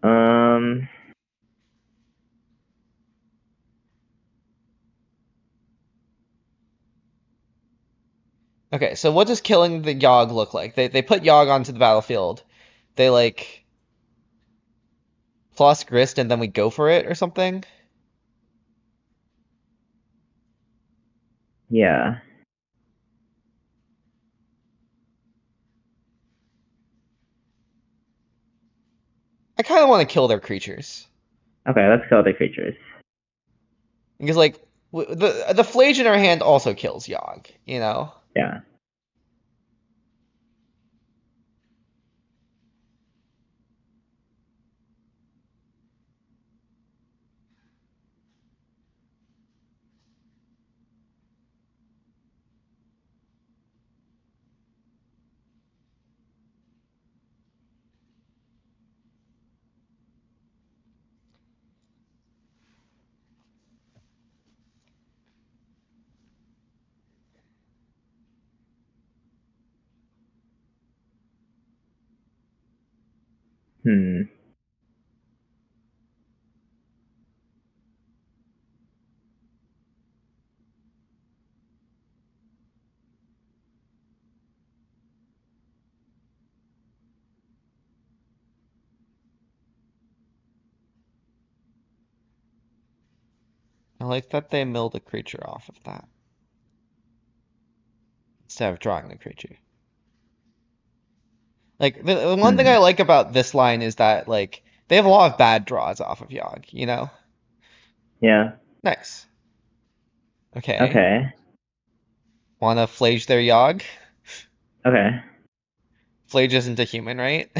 Um. Okay, so what does killing the Yogg look like? They put Yogg onto the battlefield. They like floss Grist and then we go for it or something. Yeah. I kind of want to kill their creatures Okay, let's kill the creatures. because like the Flage in our hand also kills Yogg. You know. Yeah. Hmm. I like that they milled a creature off of that instead of drawing the creature. Like the one thing Hmm. I like about this line is that like they have a lot of bad draws off of Yogg, you know? Yeah. Nice. Okay. Okay. Wanna flage their Yogg? Okay. Flage isn't a human, right?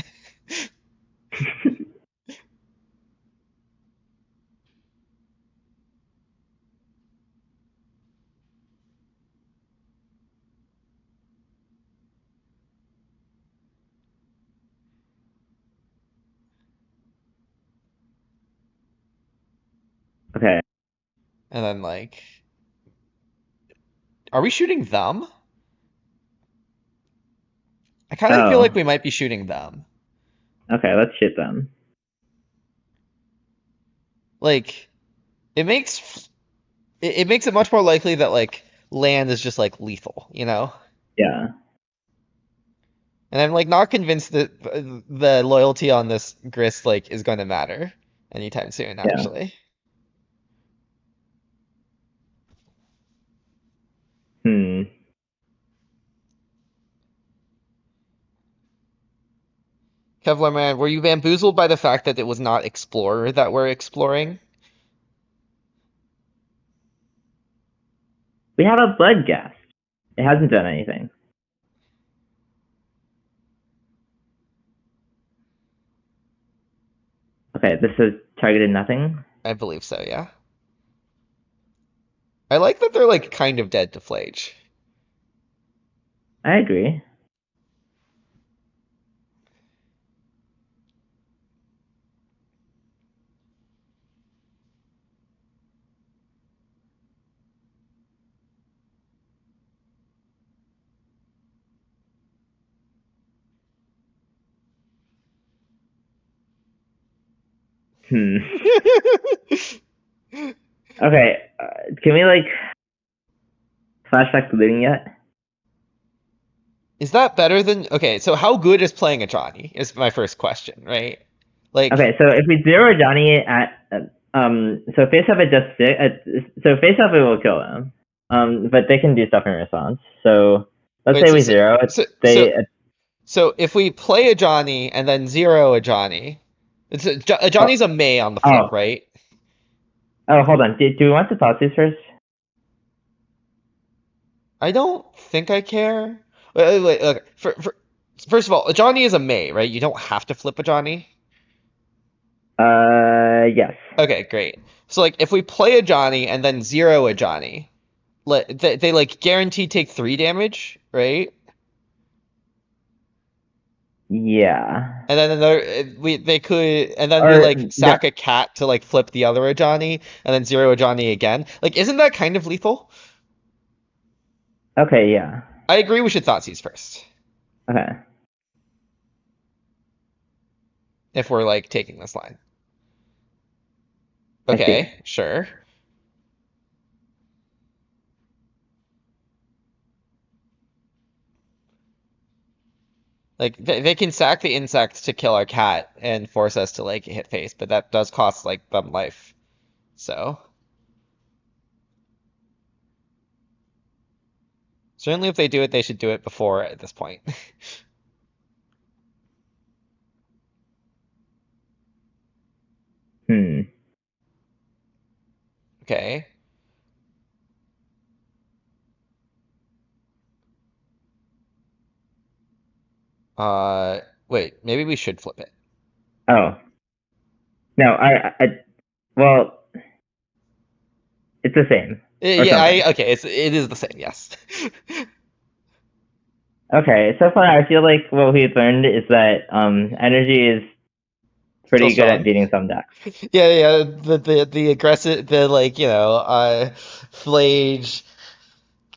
Okay. And then like are we shooting them? I kind of feel like Oh. we might be shooting them. Okay. Let's shoot them. Like it makes it much more likely that like land is just like lethal, you know? Yeah. And I'm like not convinced that the loyalty on this grist like is going to matter anytime soon, Yeah. actually. Hmm. Kevlar man, were you bamboozled by the fact that it was not Explorer that we're exploring? We have a blood gas. It hasn't done anything. Okay, this has targeted nothing. I believe so, yeah. I like that they're like kind of dead to Flage. I agree. Hmm. Okay. Can we like flashback to looting yet? Is that better than okay, so how good is playing a Johnny is my first question, right? Like Okay, so if we zero Johnny at so face up at just six, so face up it will kill them. But they can do stuff in response. So let's wait, say we zero it. so, so, They so if we play a Johnny and then zero a Johnny, a oh Johnny's a May on the flip, oh right? oh hold on. Do we want to toss these first? I don't think I care. Wait, look. First of all, a Johnny is a May, right? You don't have to flip a Johnny. Yes. Okay, great. So like if we play a Johnny and then zero a Johnny, they like guaranteed take 3 damage, right? Yeah. And then another we they could and then we Or like no. sack a cat to like flip the other Ajani and then zero Ajani again. Like isn't that kind of lethal? Okay. Yeah. I agree we should Thoughtseize first Okay. if we're like taking this line. I see. Okay, sure. Like they can sack the insect to kill our cat and force us to like hit face, but that does cost like them life. So certainly if they do it, they should do it before at this point. Hmm. Okay. Wait, maybe we should flip it. Oh no. Well, it's the same or Yeah, something. okay, it is the same, yes. Okay. So far, I feel like what we've learned is that energy is Still pretty good at strong. beating some decks. Yeah, the aggressive the like, Flage,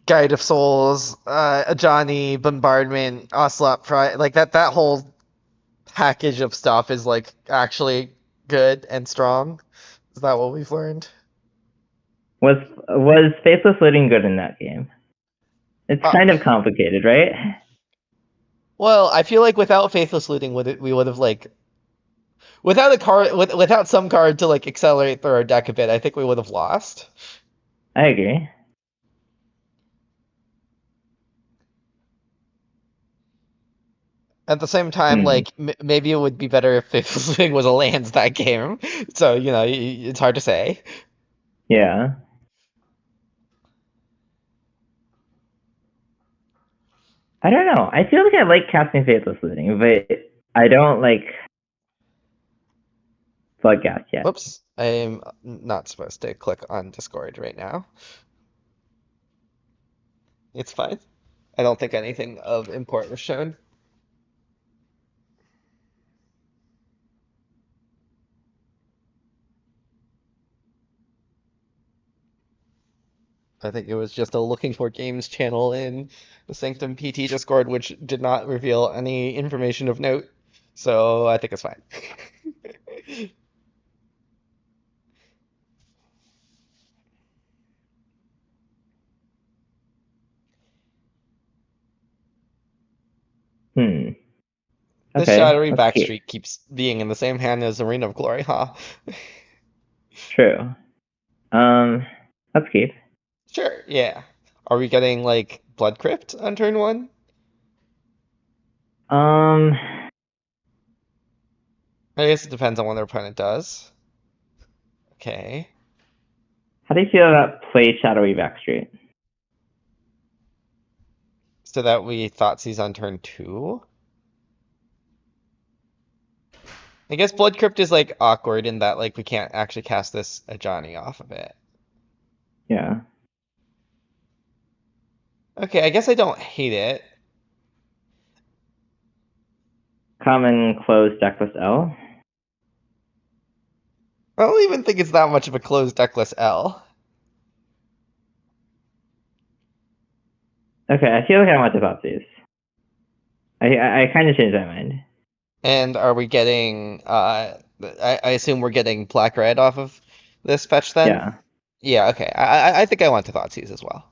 Guide of Souls, Ajani, Bombardment, Ocelot Pride, like that whole package of stuff is like actually good and strong. Is that what we've learned? Was Faithless looting good in that game? It's Uh, kind of complicated, right? well, I feel like without Faithless Looting, we would have like without a card without some card to like accelerate through our deck a bit, I think we would have lost. I agree. At the same time, Hmm. like maybe it would be better if Faithless Looting was a lands that game. So it's hard to say. Yeah. I don't know. I feel like I like casting Faithless looting, but I don't like Bloodghast yet. Whoops, I'm not supposed to click on Discord right now. It's fine. I don't think anything of import was shown. I think it was just a looking for games channel in the Sanctum PT Discord, which did not reveal any information of note. So I think it's fine. Hmm. This Okay. shadowy Let's keep. backstreet keeps being in the same hand as Arena of Glory, huh? True. Um. Let's keep. Sure, yeah. Are we getting like Blood Crypt on turn one? Um. I guess it depends on what their opponent does. Okay. How do you feel about play Shadowy Backstreet? So that we Thoughtseize on turn two. I guess Blood Crypt is like awkward in that like we can't actually cast this Ajani off of it. Yeah. Okay, I guess I don't hate it. Common closed deckless L. I don't even think it's that much of a closed deckless L. Okay, I feel like I want the Thoughtseize. I kind of changed my mind. And are we getting, I assume we're getting black red off of this fetch then? Yeah. Yeah, okay. I think I want to Thoughtseize as well.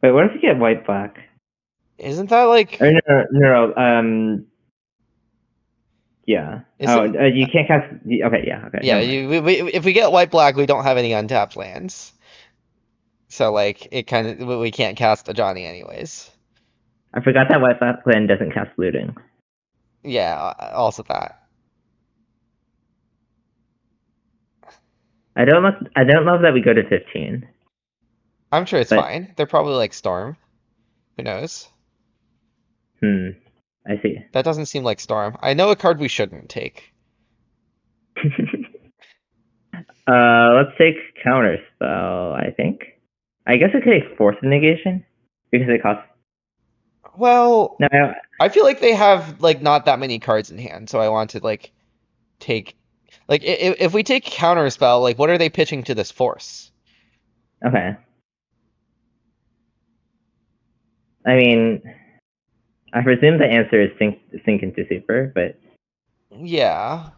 Wait, what if we get white black? Isn't that like, Or no. Yeah. Oh, isn't, you can't cast. Okay, yeah. Okay, yeah, never mind. if we get white black, we don't have any untapped lands. So like, it kind of, we can't cast a Johnny anyways. I forgot that white black land doesn't cast looting. Yeah, also that. I don't love that we go to 15, I'm sure it's but fine. They're probably like Storm. Who knows? I see. That doesn't seem like Storm. I know a card we shouldn't take. Let's take counter spell. I think. I guess I could take force of negation because it costs. Well, No, I feel like they have like not that many cards in hand, so I want to like take like if we take counterspell, like what are they pitching to this force? okay. I mean, I presume the answer is sink into super, but Yeah.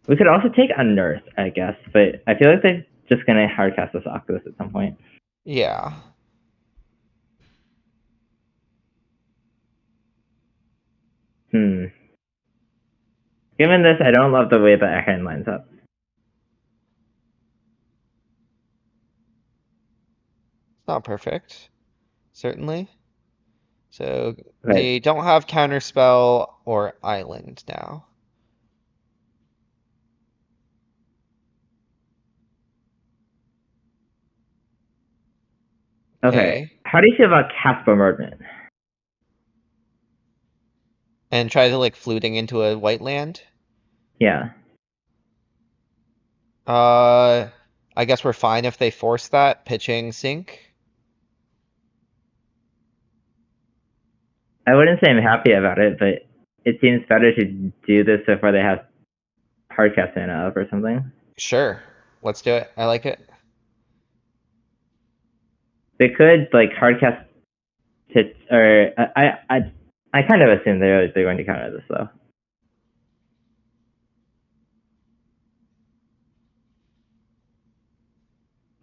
we could also take unearth, I guess. But I feel like they're just gonna hardcast this Oculus at some point. Yeah. Hmm. Given this, I don't love the way that our hand lines up. It's not perfect, certainly. So Okay. they don't have counterspell or island now. Okay. Okay. How do you feel about cast bombardment? And try to like fluting into a white land. Yeah. Uh I guess we're fine if they force that pitching sink. I wouldn't say I'm happy about it, but it seems better to do this before they have hardcast mana up or something. Sure. Let's do it. I like it. They could like hardcast hit, or I kind of assume they're going to counter this though.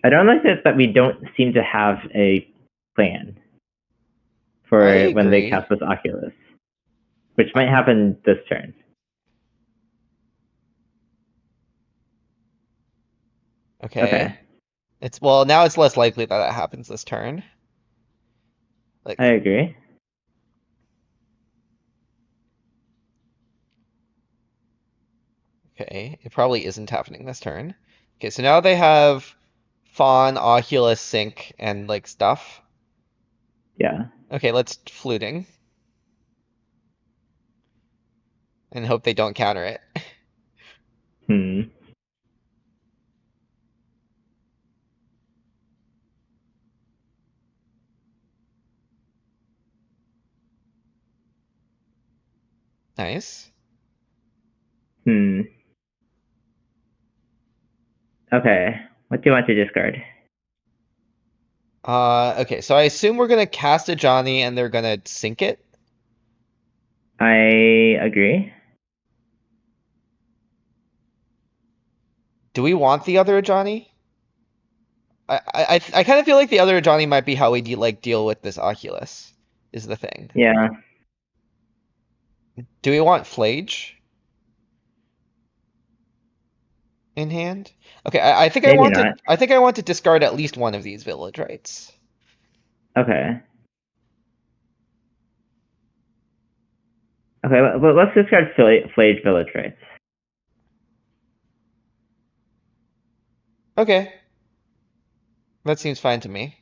I don't like this that we don't seem to have a plan I for when they agree. cast this Oculus, which might happen this turn. Okay. Okay, It's well, now it's less likely that it happens this turn. I Like, agree. okay, it probably isn't happening this turn. Okay, so now they have Fawn, Oculus, Sync, and like stuff. Yeah. Okay, let's fluting and hope they don't counter it. Hmm. Nice. Hmm. Okay. What do you want to discard? Okay, so I assume we're gonna cast a Johnny and they're gonna sink it. I agree. Do we want the other Johnny? I kind of feel like the other Johnny might be how we deal with this Oculus, is the thing. Yeah. Do we want Flage in hand? Okay, Maybe not. I think I want to discard at least one of these village rights. Okay. Okay. Let's discard Flage Village Rights. Okay, that seems fine to me.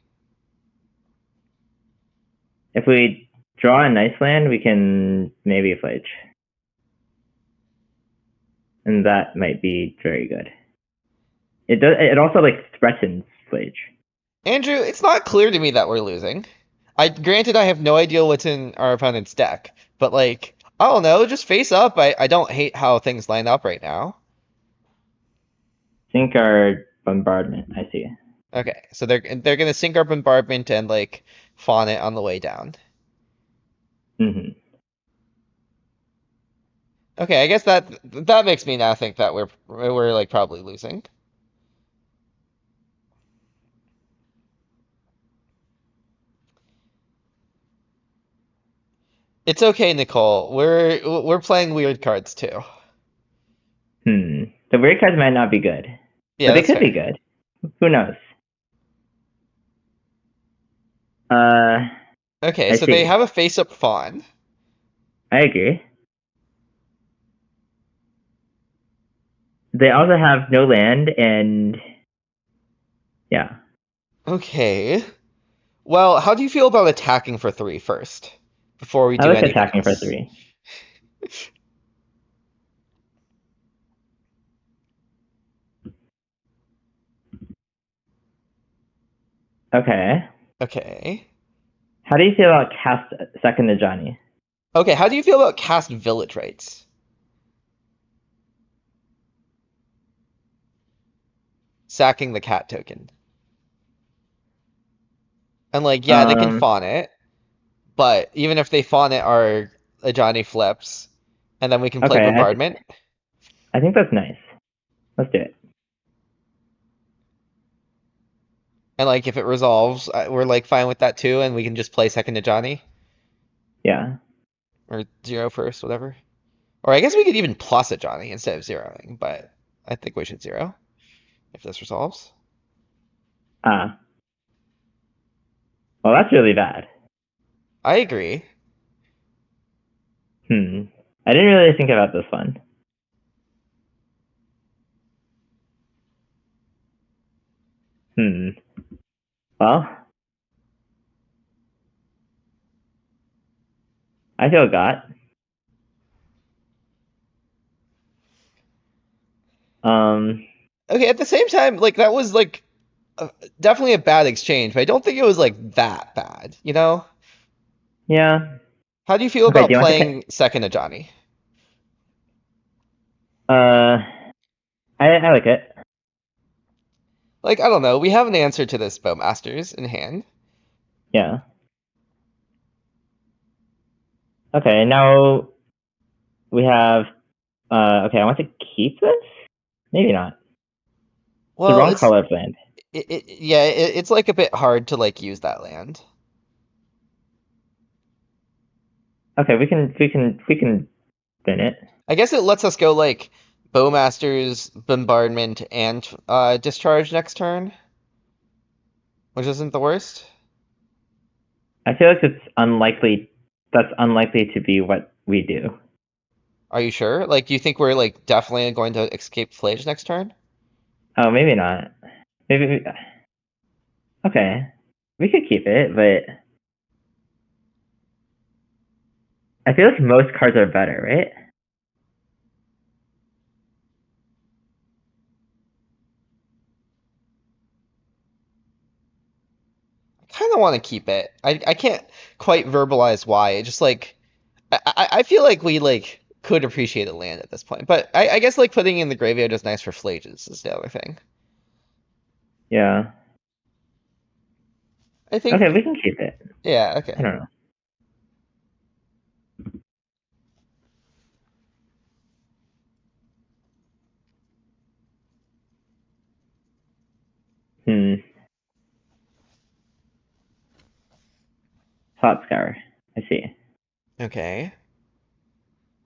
If we draw a nice land, we can maybe Flage, and that might be very good. It does. It also like threatens Flage. Andrew, it's not clear to me that we're losing. Granted I have no idea what's in our opponent's deck, but like I don't know, just face up. I don't hate how things line up right now. Sink our bombardment. I see. Okay, so they're gonna sink our bombardment and like fawn it on the way down. Hmm. Okay, I guess that makes me now think that we're like probably losing. It's okay, Nicole. We're playing weird cards too. The weird cards might not be good, Yeah, but they that's could be fair. good. Who knows? Uh, Okay, I so they see. have a face-up fawn. I agree. They also have no land, and yeah, Okay. Well, how do you feel about attacking for three first, before we I do like anything attacking for else? 3. Okay. Okay. How do you feel about cast second to Johnny? Okay, how do you feel about cast village rights? Sacking the cat token. And like, yeah, they can Um, fawn it, but even if they fawn it, our Ajani flips, and then we can play okay, bombardment. I think that's nice. Let's do it. And like, if it resolves, we're like fine with that too, and we can just play second Ajani Yeah. or zero first, whatever. Or I guess we could even plus Ajani instead of zeroing, but I think we should zero if this resolves. Ah, well, that's really bad. I agree. I didn't really think about this one. Hmm. Well, I feel got. Um, Okay, at the same time, like that was like definitely a bad exchange, but I don't think it was like that bad, you know? yeah. How do you feel Okay, do about you want to? playing second Ajani? Uh, I like it. Like, I don't know, we have an answer to this Bowmasters in hand. Yeah. Okay, now we have. Okay, I want to keep this. Maybe not. It's the Well, wrong color of land. yeah, it's like a bit hard to like use that land. Okay, we can spin it. I guess it lets us go like Bowmasters, Bombardment, and Discharge next turn, which isn't the worst. I feel like it's unlikely. That's unlikely to be what we do. Are you sure? Like, do you think we're like definitely going to escape Flage next turn? Oh, maybe not. Maybe. Okay, we could keep it, but I feel like most cards are better, right? I kind of want to keep it. I can't quite verbalize why. It just like I feel like we like could appreciate a land at this point, but I guess like putting it in the graveyard is nice for Flages is the other thing. Yeah. I Okay, think we can keep it. yeah, I okay. don't know. Hmm. Hot scour. I see. Okay.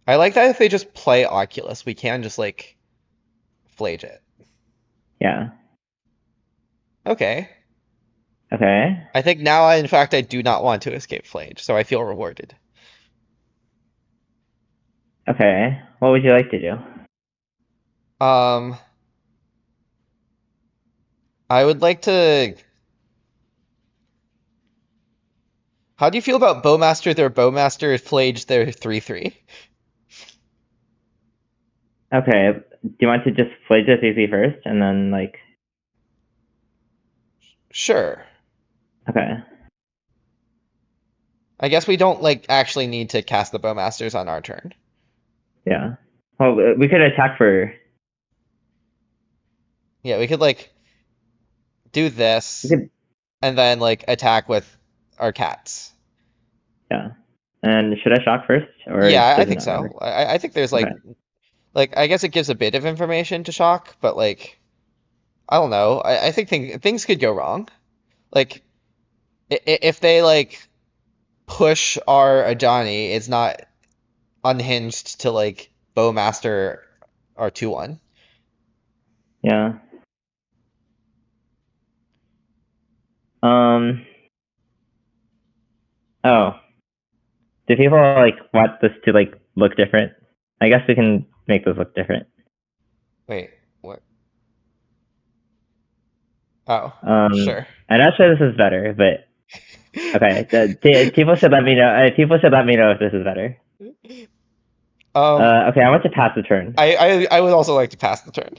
I like that if they just play Oculus, we can just like Flage it. Yeah. Okay. Okay. I think now, in fact, I do not want to escape Flage, so I feel rewarded. Okay. What would you like to do? Um, I would like to. How do you feel about Bowmaster? Their Bowmaster, Flage, their 3/3. Okay. Do you want to just play this easy first and then like Sure. Okay. I guess we don't like actually need to cast the Bowmasters on our turn. Yeah. Well, we could attack for. Yeah, we could like do We this could. and then like attack with our cats. Yeah. And should I shock first, or Yeah, I does it think not matter? so. I think there's Okay. like I guess it gives a bit of information to shock, but like I don't know. I think things could go wrong. Like if they like push our Ajani, it's not unhinged to like Bowmaster our 2/1. Yeah. Um. Oh. Do people like want this to like look different? I guess we can make this look different. Wait, what? Oh, Um. sure. I'm not sure this is better, but okay. People should let me know. People should let me know if this is better. Um, Okay. I want to pass the turn. I would also like to pass the turn.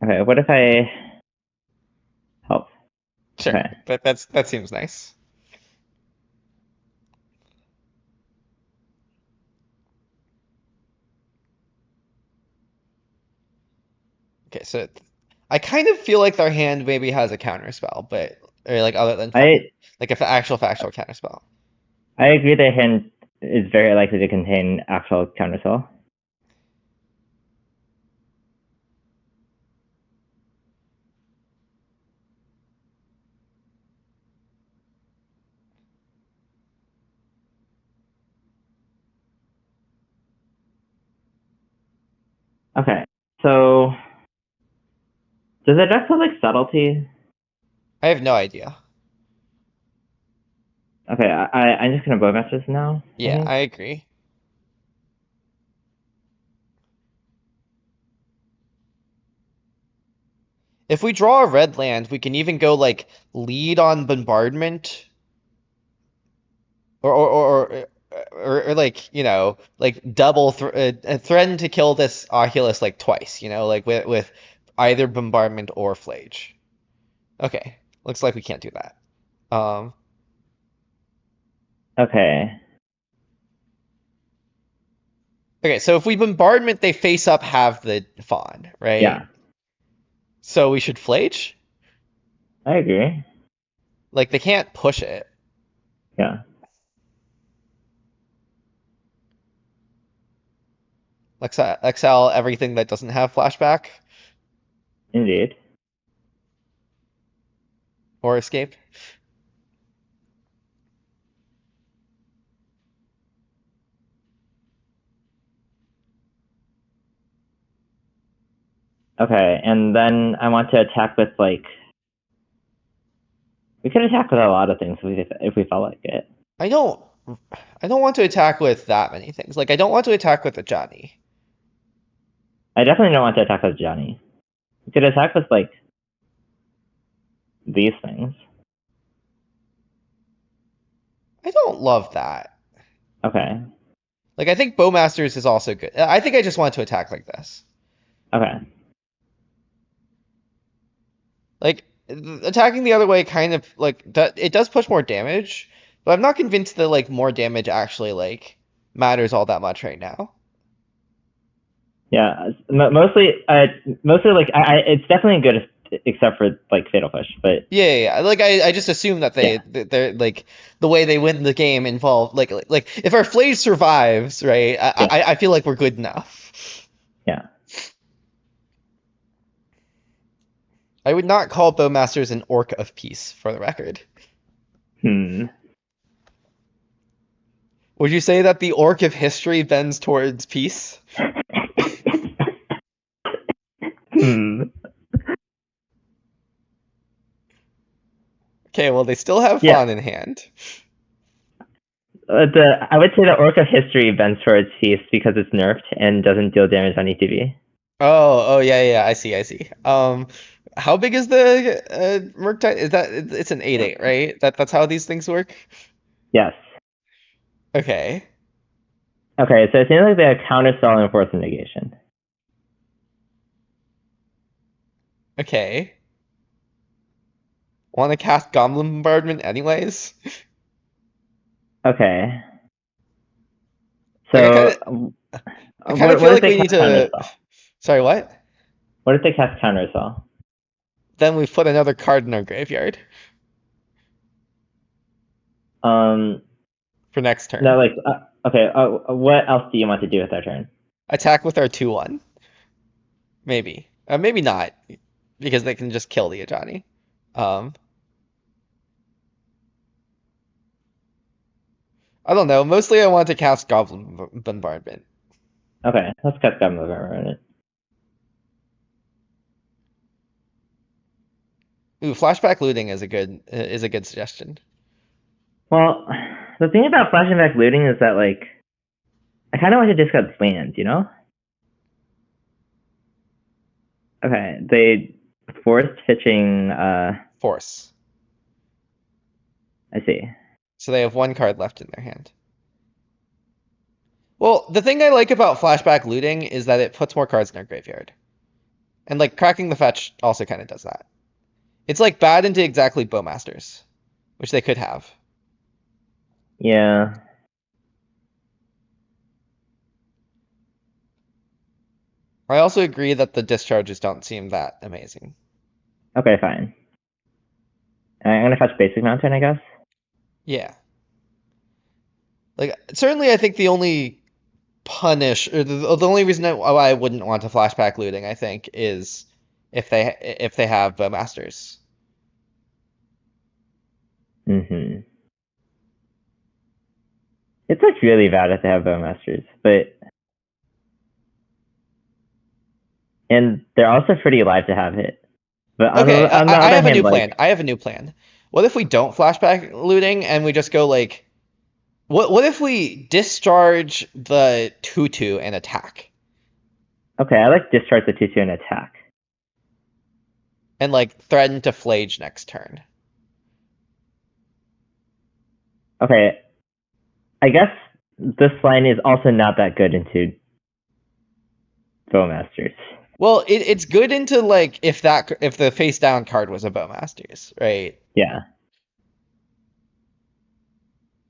Okay. What if I help? Sure, Okay. that seems nice. Okay, so I kind of feel like their hand maybe has a counter spell, but or like other than fun, I like a actual factual counter spell. I agree that hand is very likely to contain actual counterspell. Okay. So does it deck have like subtlety? I have no idea. Okay. I'm just gonna bowmaster this now. I Yeah, think. I agree. If we draw a red land, we can even go like lead on bombardment or like like double threaten to kill this Oculus like twice, like with either bombardment or flage. Okay, looks like we can't do that. Um, Okay. okay, so if we bombardment, they face up have the fawn, right? Yeah. So we should flage. I agree. Like they can't push it. Yeah. Excel everything that doesn't have flashback Indeed. or escape. Okay. And then I want to attack with like. We could attack with a lot of things if we felt like it. I don't I don't want to attack with that many things. Like I don't want to attack with the Johnny. I definitely don't want to attack with Johnny. We could attack with like these things. I don't love that. Okay. Like I think Bowmasters is also good. I think I just want to attack like this. Okay. Like attacking the other way kind of like it does push more damage, but I'm not convinced that like more damage actually like matters all that much right now. Yeah. Mostly like it's definitely good except for like fatal push, but Yeah. Like I just assume that yeah. they're like the way they win the game involved like if our Flage survives, right? Yeah. I feel like we're good enough. Yeah. I would not call Bowmasters an orc of peace, for the record. Hmm. Would you say that the orc of history bends towards peace? Hmm. Okay, well they still have Yeah. Fawn in hand. I would say the Orc of History bends towards peace because it's nerfed and doesn't deal damage on ETB. Oh, yeah, I see. How big is the Murktide? Is that it's an 8/8, right? That's how these things work? Yes. Okay. Okay, so it seems like they have counterspell and force of negation. Okay. Want to cast Goblin Bombardment anyways? Okay. Like So I kind of feel what if like they we need cast to. counterspell? Sorry, what? What if they cast counterspell? Then we put another card in our graveyard Um, for next turn. no, like okay. What else do you want to do with our turn? Attack with our 2/1. Maybe. Maybe not, because they can just kill the Ajani. Um, I don't know. Mostly I want to cast Goblin Bombardment. Okay, let's cast Goblin Bombardment. Ooh, Flashback Looting is a good suggestion. Well, the thing about flashing back looting is that like I kind of want to discard lands, you know? Okay, they forced pitching. Force. I see. So they have one card left in their hand. Well, the thing I like about Flashback Looting is that it puts more cards in our graveyard. And like cracking the fetch also kind of does that. It's like bad into exactly Bowmasters, which they could have. Yeah. I also agree that the discharges don't seem that amazing. Okay, fine. I'm gonna fetch basic mountain, I guess. Yeah. Like certainly I think the only punish or the only reason why I wouldn't want to flashback looting, I think, is if they have Bowmasters. Mm-hmm. It's like really bad if they have Bowmasters, but and they're also pretty alive to have hit. But Okay, on the I other have a hand, new like plan. I have a new plan. What if we don't flashback looting and we just go like what if we discharge the tutu and attack? okay, I like discharge the 2/2 and attack. And like threaten to flage next turn. Okay, I guess this line is also not that good into Bowmasters. Well, it's good into like if the face down card was a Bowmasters, right? Yeah.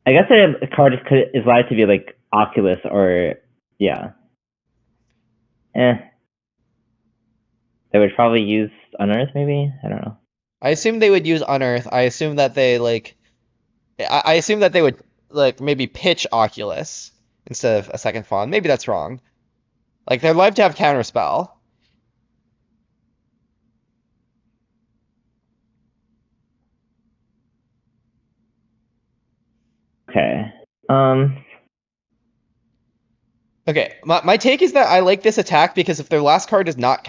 I guess a card is allowed to be like Oculus or yeah. Eh. They would probably use Unearth maybe? I don't know. I assume they would use Unearth. I assume that they like I assume that they would like maybe pitch Oculus instead of a second Fawn. Maybe that's wrong. Like they're live to have Counterspell. Okay. Okay, my take is that I like this attack because if their last card is not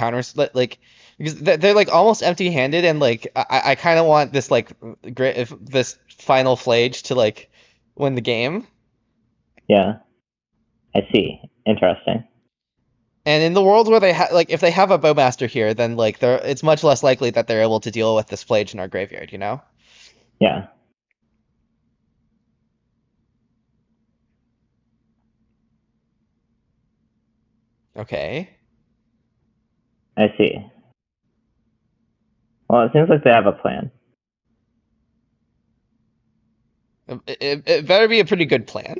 like because they're like almost empty-handed and like I kind of want this like if this final flage to like win the game. Yeah. I see. Interesting. And in the world where they like if they have a Bowmaster here, then like it's much less likely that they're able to deal with this flage in our graveyard, you know? Yeah. Okay. I see. Well, it seems like they have a plan. It better be a pretty good plan.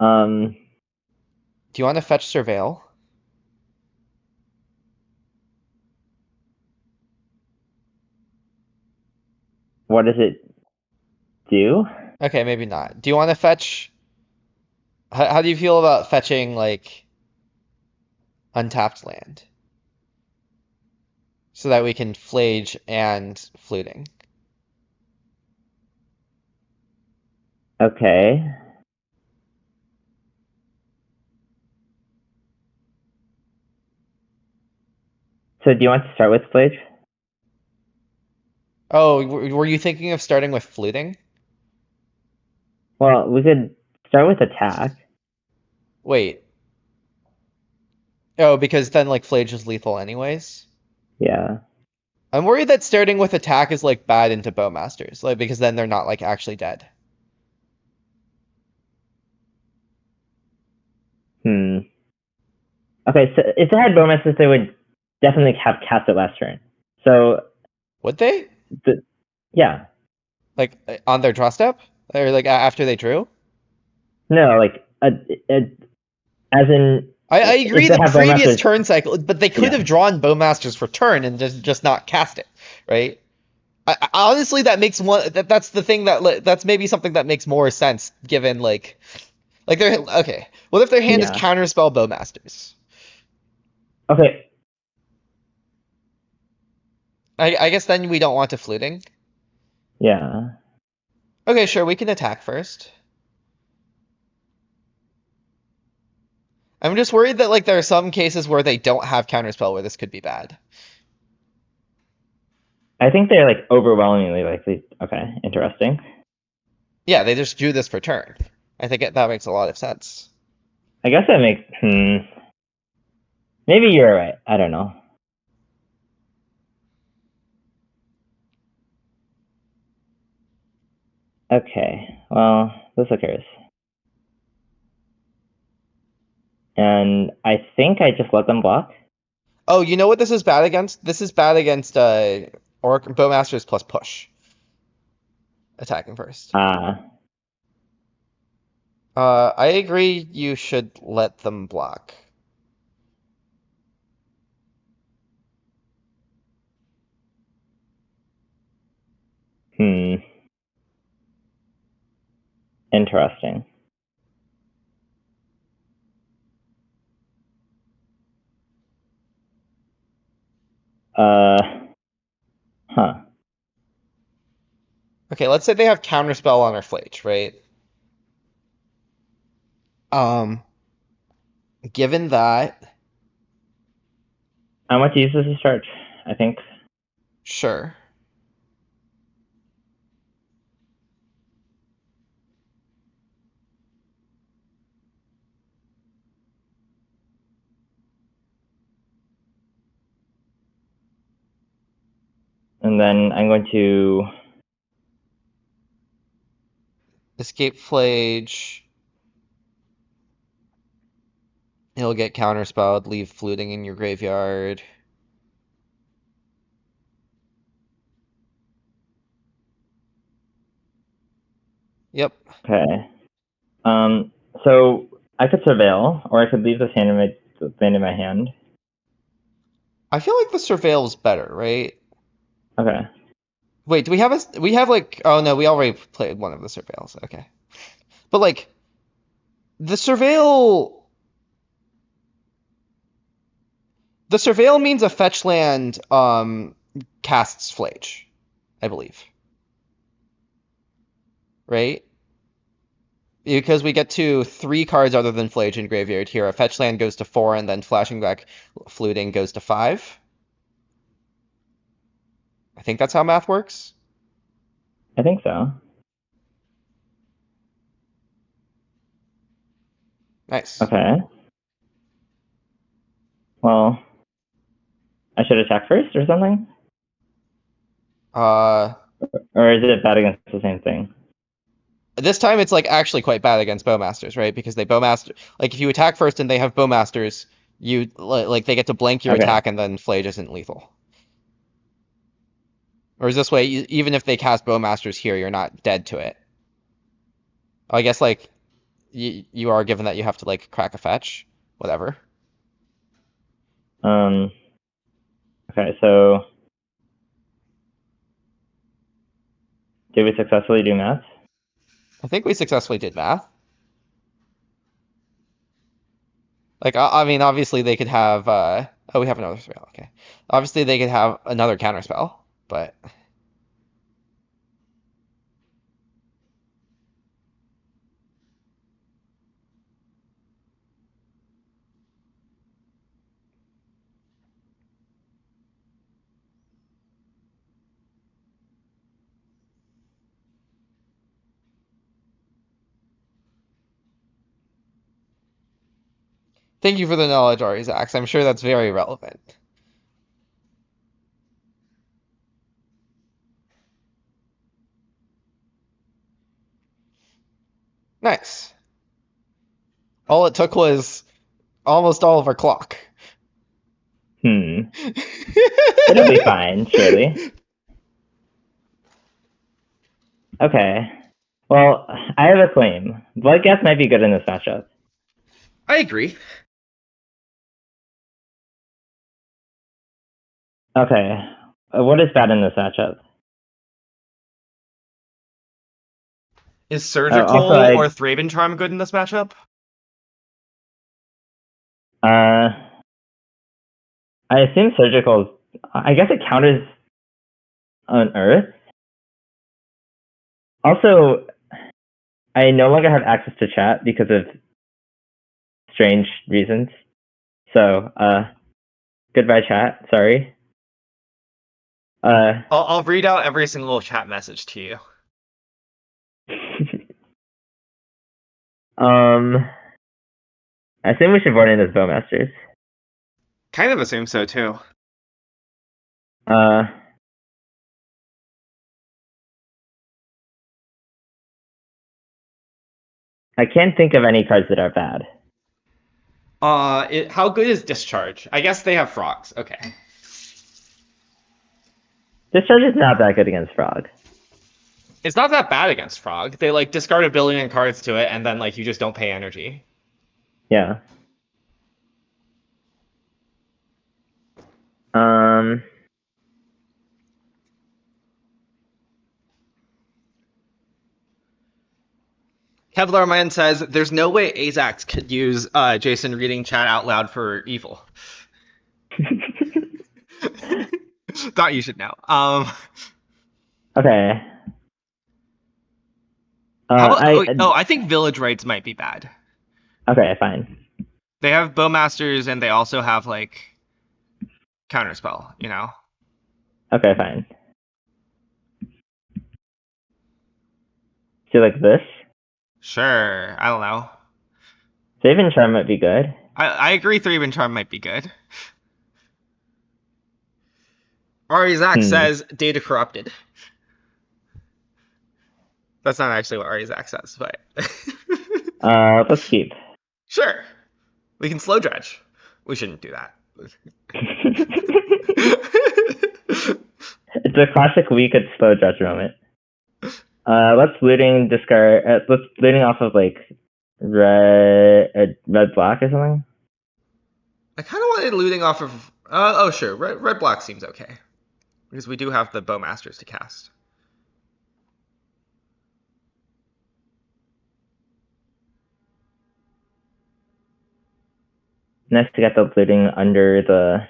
Um, Do you want to fetch Surveil? what does it do? Okay, maybe not. Do you want to fetch? How do you feel about fetching like untapped land so that we can flage and fluting? Okay. So do you want to start with Flage? Oh, were you thinking of starting with fluting? Well, we could start with attack. Wait. Oh, because then like flage is lethal anyways. Yeah. I'm worried that starting with attack is like bad into Bowmasters, like because then they're not like actually dead. Hmm. Okay, so if they had Bowmasters, they would definitely have cast it last turn. So, Would they? yeah. Like on their draw step? Or like after they drew? No, like, as in, I if agree they the have previous Bowmasters, turn cycle, but they could yeah. have drawn Bowmasters for turn and just not cast it, right? Honestly, that makes that's the thing that's maybe something that makes more sense given like they're okay. What if their hand is Yeah. counterspell Bowmasters? Okay, I guess then we don't want to fluting. yeah. Okay, sure, we can attack first. I'm just worried that like there are some cases where they don't have counterspell where this could be bad. I think they're, like, overwhelmingly likely. Okay, interesting. Yeah, they just drew this for turn. I think that makes a lot of sense. I guess that makes, maybe you're right. I don't know. Okay, well, this occurs. And I think I just let them block. Oh, you know what this is bad against? This is bad against Orc Bowmasters plus push. Attacking first. I agree you should let them block. Hmm. Interesting. Uh, huh. Okay, let's say they have counterspell on our Flage, right? Um, given that, How much use does this charge? I think. sure. And then I'm going to. Escape Flage. He'll get counterspelled, leave fluting in your graveyard. Yep. Okay. Um. So I could surveil, or I could leave this land in my hand. I feel like the Surveil is better, right? Okay. Wait, do we have we have like oh no, we already played one of the Surveils. Okay. But like the Surveil the Surveil means a fetch land casts Flage, I believe. Right? Because we get to 3 cards other than Flage in graveyard here. A fetch land goes to 4, and then flashing back fluting goes to 5. I think that's how math works. I think so. Nice. Okay. Well, I should attack first or something? Uh, Or is it bad against the same thing? this time it's like actually quite bad against Bowmasters, right? Because they Bowmaster like if you attack first and they have Bowmasters, you like they get to blank your Okay. attack and then Flage isn't lethal. Or is this way even if they cast Bowmasters here, you're not dead to it. I guess like you are given that you have to like crack a fetch, whatever. Um. Okay. So did we successfully do math? I think we successfully did math. Like I mean, obviously they could have. Oh, we have another spell. Okay, obviously they could have another counter spell, but thank you for the knowledge, Arizax. I'm sure that's very relevant. Nice. All it took was almost all of our clock. Hmm. It'll be fine, surely. Okay. Well, I have a claim. Blood gas might be good in this matchup. I agree. Okay. What is bad in this matchup? Is Also, Surgical or Thraben Charm good in this matchup? uh, I assume surgical. I guess it counters on Earth. Also, I no longer have access to chat because of strange reasons. So, goodbye chat. Sorry. Uh, I'll read out every single chat message to you. um, I think we should vote in as Bowmasters. Kind of assume so too. Uh, I can't think of any cards that are bad. How good is Discharge? I guess they have frogs. Okay. Discharge is not that good against Frog. It's not that bad against Frog. They like discard a billion cards to it, and then like you just don't pay energy. Yeah. Um, Kevlar Man says there's no way Azax could use Jason reading chat out loud for evil. Thought you should know. okay. How about I I think Village Rites might be bad. okay, fine. They have Bowmasters and they also have like Counterspell, you know? Okay, fine. Do you like this? Sure. I don't know. Save and Charm might be good. I agree Thraben Charm might be good. Ari Zach Hmm. says data corrupted. That's not actually what Ari Zach says, but Let's keep. sure. We can slow dredge. We shouldn't do that. It's a classic we could slow judge moment. Let's looting discard. Let's looting off of like red black or something. I kind of wanted looting off of. Oh, sure. Red black seems okay because we do have the Bowmasters to cast. Next, to get the looting under the.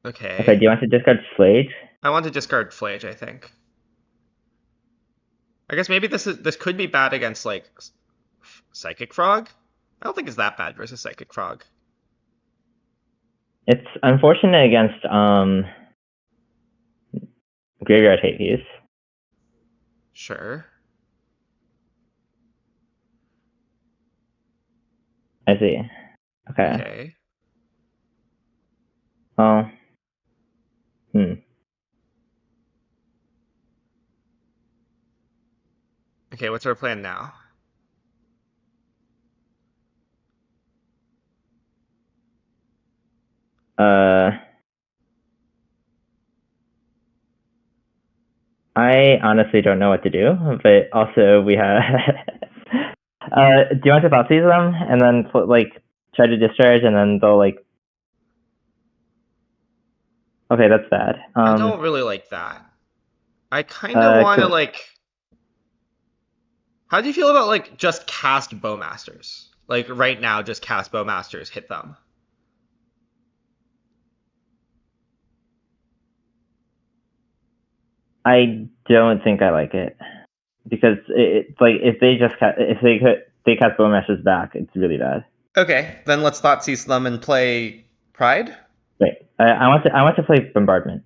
Okay. Okay, do you want to discard Slade? I want to discard Flage. I think. I guess maybe this could be bad against like Psychic Frog. I don't think it's that bad versus Psychic Frog. It's unfortunate against graveyard hate use. Sure. I see. Okay. Okay. Well. Okay. What's our plan now? I honestly don't know what to do, but also we have. Do you want to bounce them and then like try to discharge and then they'll like. Okay, that's bad. I don't really like that. I kind of want to like. How do you feel about like just cast Bowmasters? Like right now, just cast Bowmasters, hit them. I don't think I like it because it's like if they just if they cast Bowmasters back, it's really bad. Okay, then let's Thoughtseize them and play Pride. Wait, I want to play Bombardment.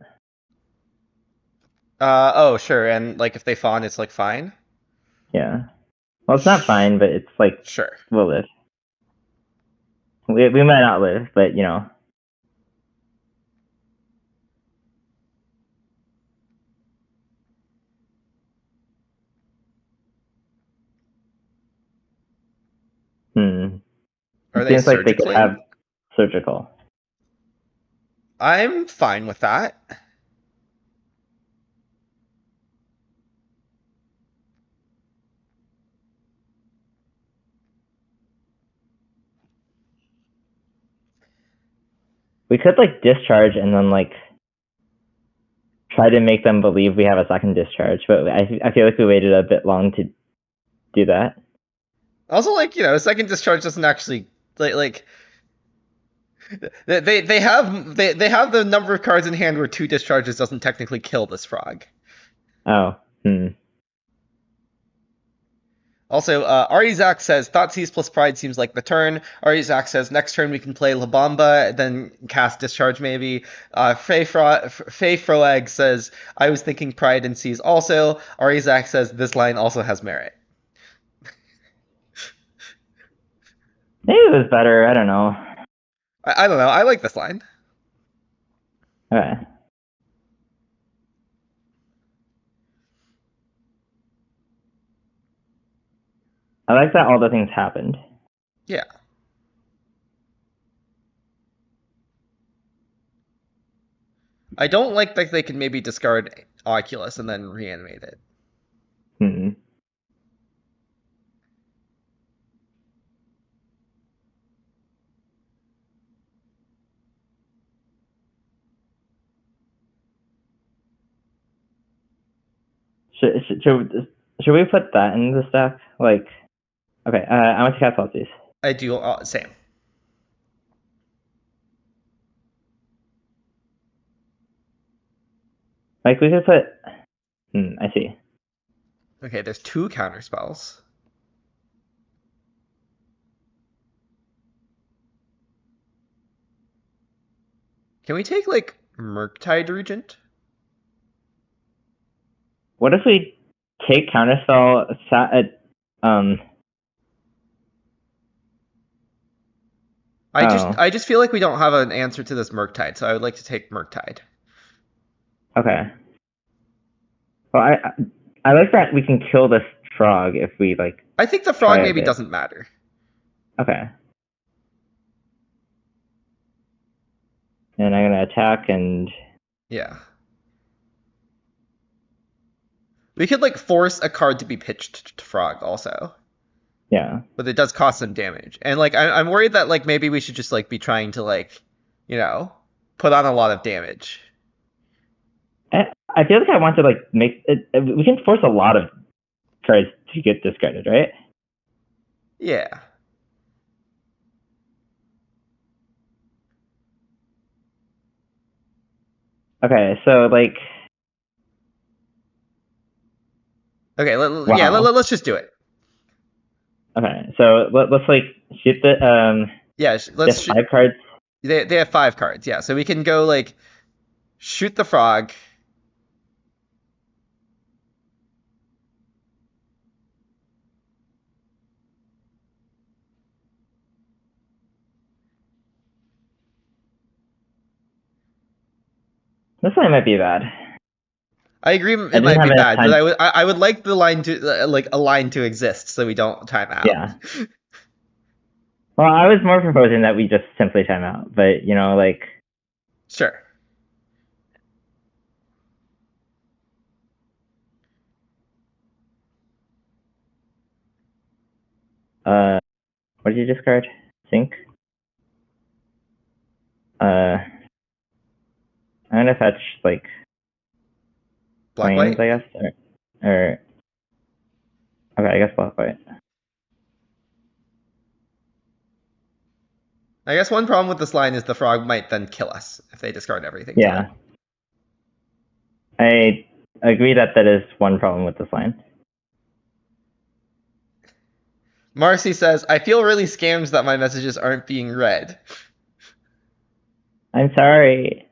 Oh sure, and like if they fawn, it's like fine. Yeah. Well, it's not fine, but it's like Sure. we'll live. We might not live, but you know. Hmm. Are It they seems like they could surgically? have surgical. I'm fine with that. We could like discharge and then like try to make them believe we have a second discharge, but I feel like we waited a bit long to do that. Also, like, a second discharge doesn't actually like they have the number of cards in hand where two discharges doesn't technically kill this frog. Oh, Also, Arizak says Thoughtseize plus Pride seems like the turn. Arizak says next turn we can play La Bamba, then cast Discharge maybe. Faye Froeg says I was thinking Pride and Seize also. Arizak says this line also has merit. maybe it was better. I don't know. I don't know. I like this line. Okay. I like that all the things happened. Yeah. I don't like that they can maybe discard Oculus and then reanimate it. Should we put that in the stack? Like, okay, I want to cast all these. I do same. Like, we could put. I see. Okay, there's two counter spells. Can we take like Murktide Regent? What if we take counterspell I just feel like we don't have an answer to this Murktide, so I would like to take Murktide. Okay. Well, I like that we can kill this frog if we like. I think the frog try a maybe bit. doesn't matter. Okay. And I'm gonna attack and. Yeah. We could like force a card to be pitched to frog also. Yeah. But it does cost some damage. And like I'm worried that like maybe we should just like be trying to like, put on a lot of damage. I feel like I want to like make it. We can force a lot of cards to get discarded, right? Yeah. Okay, so like. Okay, Wow. yeah, let's just do it. Okay, so let's like shoot the Yeah, let's just 5 cards. They have 5 cards. Yeah, so we can go like shoot the frog. This line might be bad. I agree it might be bad, but I would like the line to like a line to exist so we don't time out. Yeah. Well, I was more proposing that we just simply time out, but like. Sure. What did you discard? Sync. I'm gonna fetch like. Black Plains, white. I guess, or. Okay, I guess black white. I guess one problem with this line is the frog might then kill us if they discard everything. Yeah. I agree that is one problem with this line. Marcy says, I feel really scammed that my messages aren't being read. I'm sorry.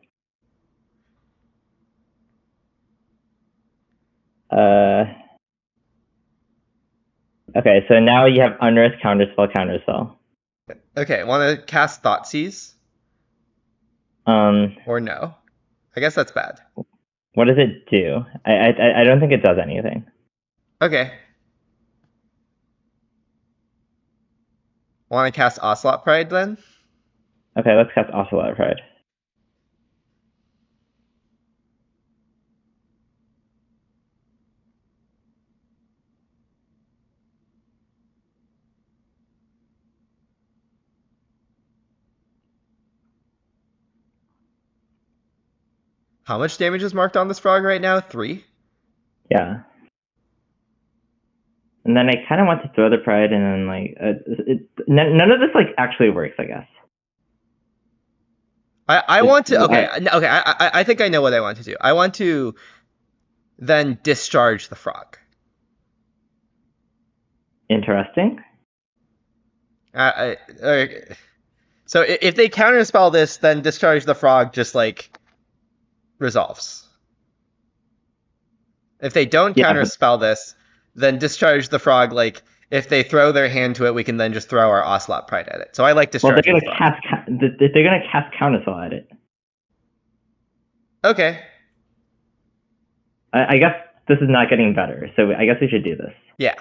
Okay, so now you have Unearth, Counterspell. Okay, want to cast Thoughtseize? Or no? I guess that's bad. What does it do? I don't think it does anything. Okay. Want to cast Ocelot Pride then? Okay, let's cast Ocelot Pride. How much damage is marked on this frog right now? 3? Yeah. And then I kind of want to throw the Pride, and then like none of this like actually works, I guess. I want to. Okay, okay. I think I know what I want to do. I want to then discharge the frog. Interesting. So if they counterspell this, then discharge the frog just like resolves. If they don't Yeah, counterspell this, then discharge the frog. Like if they throw their hand to it, we can then just throw our Ocelot Pride at it. So I like well, discharging they're the gonna frog. they're gonna cast counterspell at it. Okay. I guess this is not getting better, so I guess we should do this. Yeah.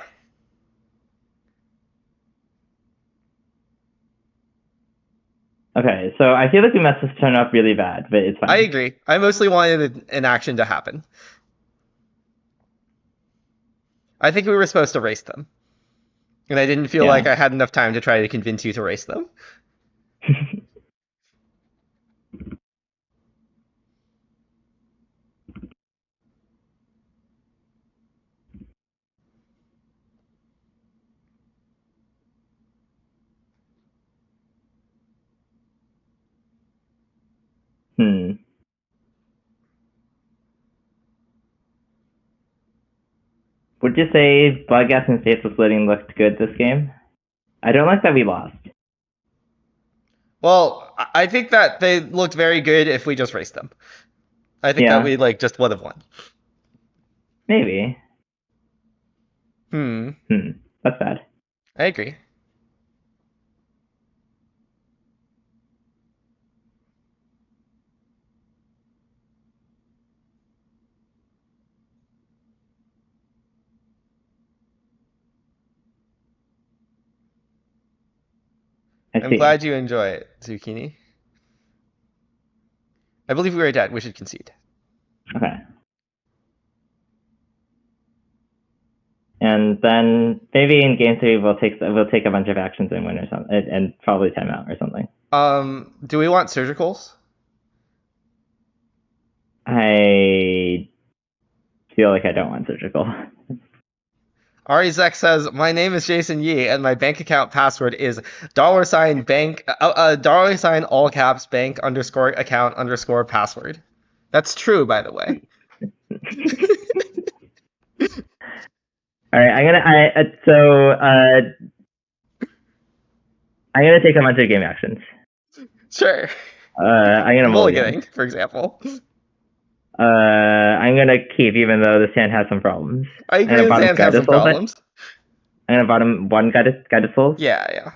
Okay, so I feel like we messed this turn up really bad, but it's fine. I agree. I mostly wanted an action to happen. I think we were supposed to race them. And I didn't feel like I had enough time to try to convince you to race them. Would you say Bloodgas and Faithless Living looked good this game? I don't like that we lost. Well, I think that they looked very good if we just raced them. I think that we like just would have won. Maybe. That's bad. I agree. I'm glad you enjoy it, Zucchini. I believe we are dead. We should concede. Okay. And then maybe in game 3 we'll take a bunch of actions and win or something, and probably timeout or something. Do we want surgicals? I feel like I don't want surgical. Arizek says, my name is Jason Yee, and my bank account password is $bank, $, all caps, bank, _ account, _ password. That's true, by the way. All right, I'm gonna take a bunch of game actions. Sure. I'm gonna mulliganing, for example. I'm gonna keep, even though this hand has some problems. I agree this hand has some problems. I'm gonna bottom one guided souls. Yeah.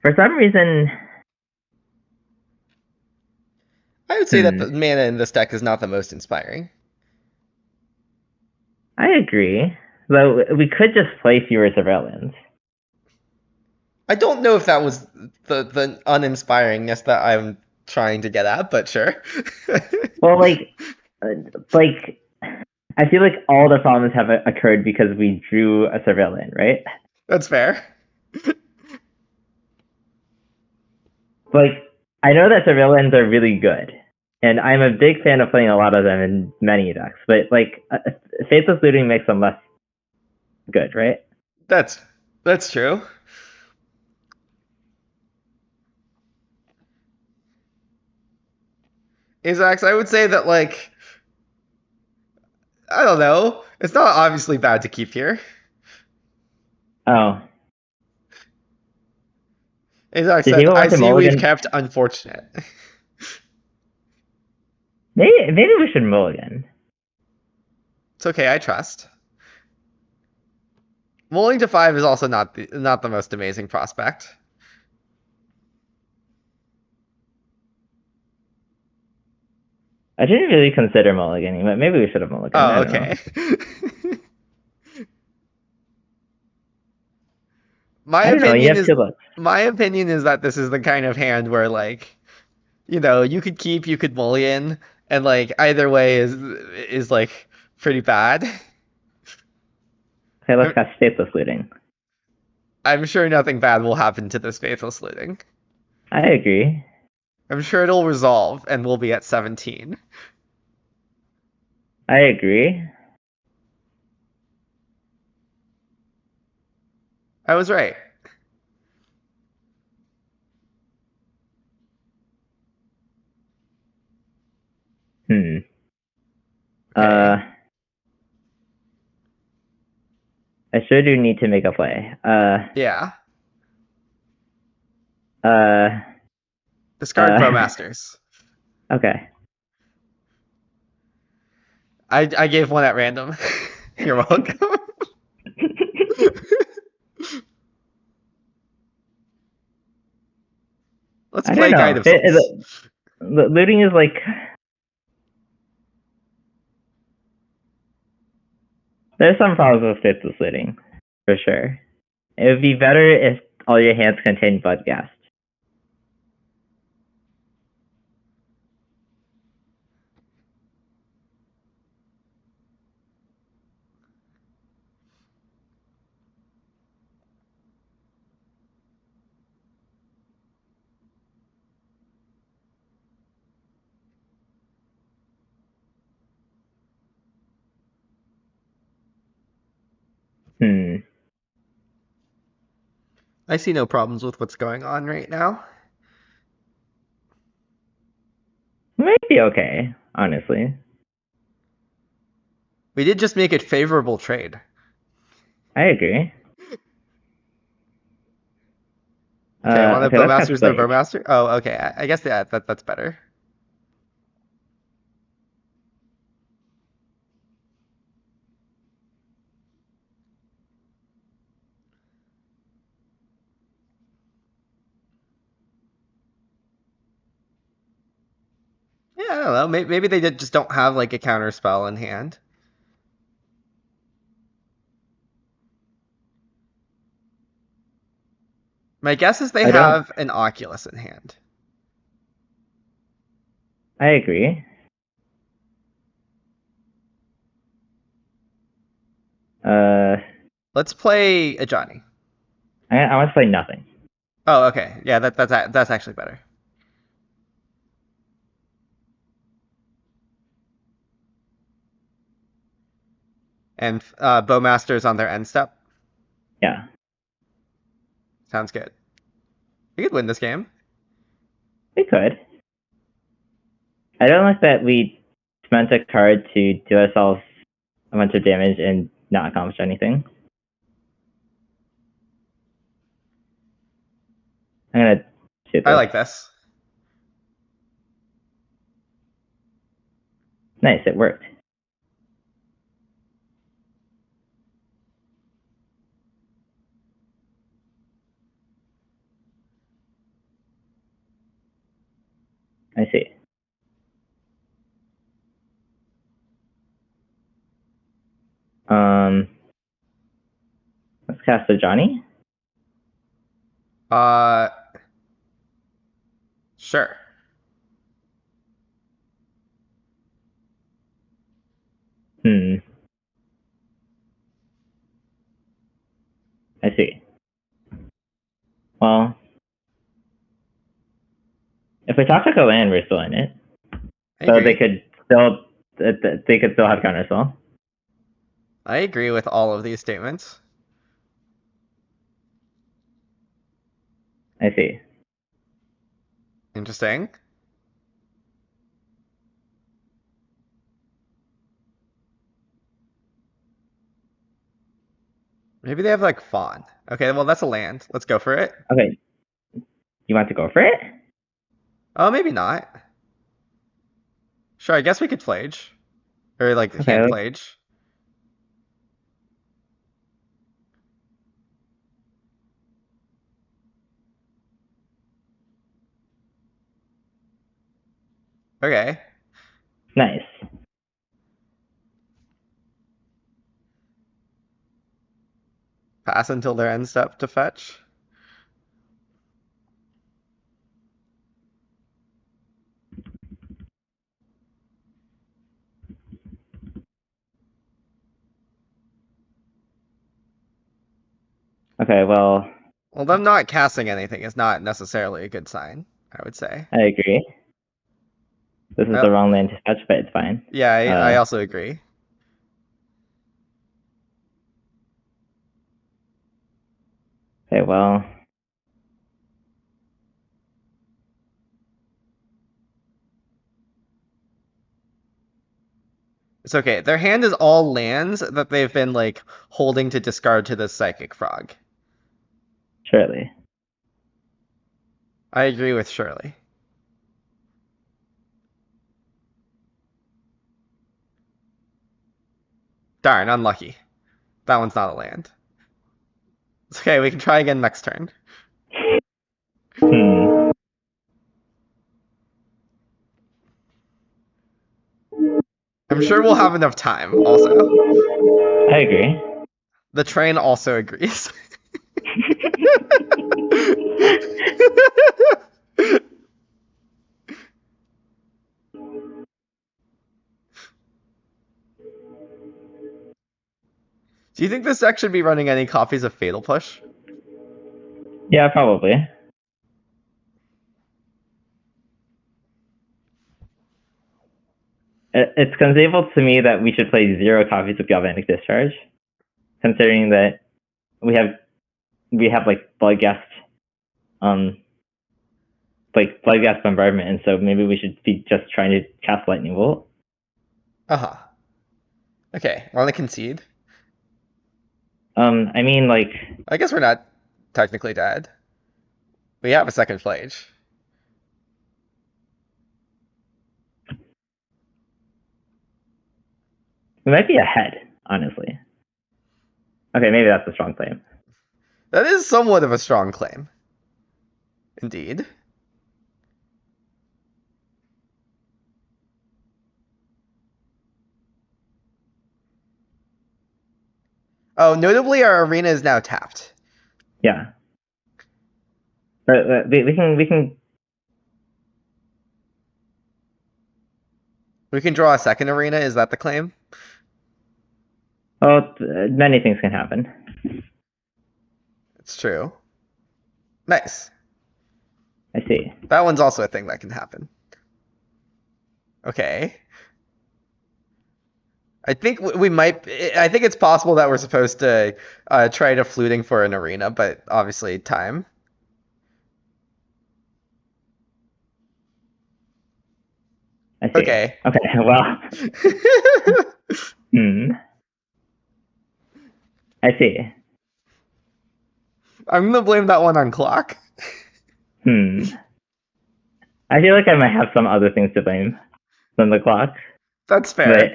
For some reason, I would say that the mana in this deck is not the most inspiring. I agree. Though we could just play fewer Surveillance. I don't know if that was the uninspiringness that I'm trying to get at, but sure. Well, like I feel like all the problems have occurred because we drew a Surveillance, right? That's fair. Like, I know that Surveillance are really good, and I'm a big fan of playing a lot of them in many decks, but like, Faithless Looting makes them less good, right? That's true. Azax, I would say that, like, I don't know. It's not obviously bad to keep here. Oh. Azax said, I see we've kept unfortunate. Maybe we should mulligan. It's okay, I trust. Mulling to 5 is also not the most amazing prospect. I didn't really consider mulliganing, but maybe we should have mulliganed. I Oh, don't know. okay. My I don't know. You opinion have is two looks. my opinion is that this is the kind of hand where like, you could keep, you could mulligan, and like either way is like pretty bad. Okay, let's I'm, cast Faithless Looting. I'm sure nothing bad will happen to this Faithless Looting. I agree. I'm sure it'll resolve and we'll be at 17. I agree. I was right. Hmm. Okay. I sure do need to make a play. Yeah. Uh, Discard Bowmasters. okay. I gave one at random. You're welcome. Let's I don't play Guide know. of Souls. Looting is like, there's some problems with Faithless Looting, for sure. It would be better if all your hands contained Bloodghast. Hmm. I see no problems with what's going on right now. Might be okay, honestly. We did just make it favorable trade. I agree. Okay, one of the Okay, let's cast Bowmasters, no Blade. Bowmaster. Oh, okay. I guess that's better. Yeah, I don't know. Maybe they just don't have like a counter spell in hand. My guess is they I don't. have an Oculus in hand. I agree. Uh, Let's play a Johnny. I want to play nothing. Oh, okay. Yeah, that's actually better. And Bowmasters on their end step. Yeah, Sounds good. We could win this game. we could. I don't like that we spent a card to do ourselves a bunch of damage and not accomplish anything. I'm gonna shoot I this. like this. Nice, it worked. I see. Um, let's cast a Johnny. Uh, sure. Hmm. I see. Well, if we toxic a land, we're still in it. I So they agree. could still have counterspell. I agree with all of these statements. I see. Interesting. Maybe they have like Fawn. Okay, well that's a land. Let's go for it. Okay, you want to go for it? Oh, maybe not. Sure, I guess we could Flage. Or like Okay, hand Flage. Okay. Nice. Pass until their end step to fetch. Okay, well, Well, them not casting anything is not necessarily a good sign, I would say. I agree. This is the wrong land to fetch, but it's fine. Yeah, I also agree. Okay, well, It's okay. Their hand is all lands that they've been like holding to discard to this psychic frog. surely. I agree with Shirley. Darn, unlucky. That one's not a land. It's okay, we can try again next turn. Hmm. I'm sure we'll have enough time also. I agree. The train also agrees. Do you think this deck should be running any copies of Fatal Push? Yeah, probably. It's conceivable to me that we should play 0 copies of Galvanic Discharge, considering that we have like Bloodghast, like Bloodghast Bombardment, and so maybe we should be just trying to cast Lightning Bolt. Uh-huh. Okay, want to concede? I mean, like, I guess we're not technically dead. We have a second Flage. we might be ahead, honestly. Okay, maybe that's a strong claim. That is somewhat of a strong claim. Indeed. Oh, notably, our arena is now tapped. Yeah, but we can We can draw a second arena. Is that the claim? well, many things can happen. It's true. Nice. I see. That one's also a thing that can happen. Okay. I think we might. I think it's possible that we're supposed to try to fluting for an arena, but obviously time. I see. Okay. Okay. Well. I see. I'm gonna blame that one on clock. I feel like I might have some other things to blame than the clock. That's fair. But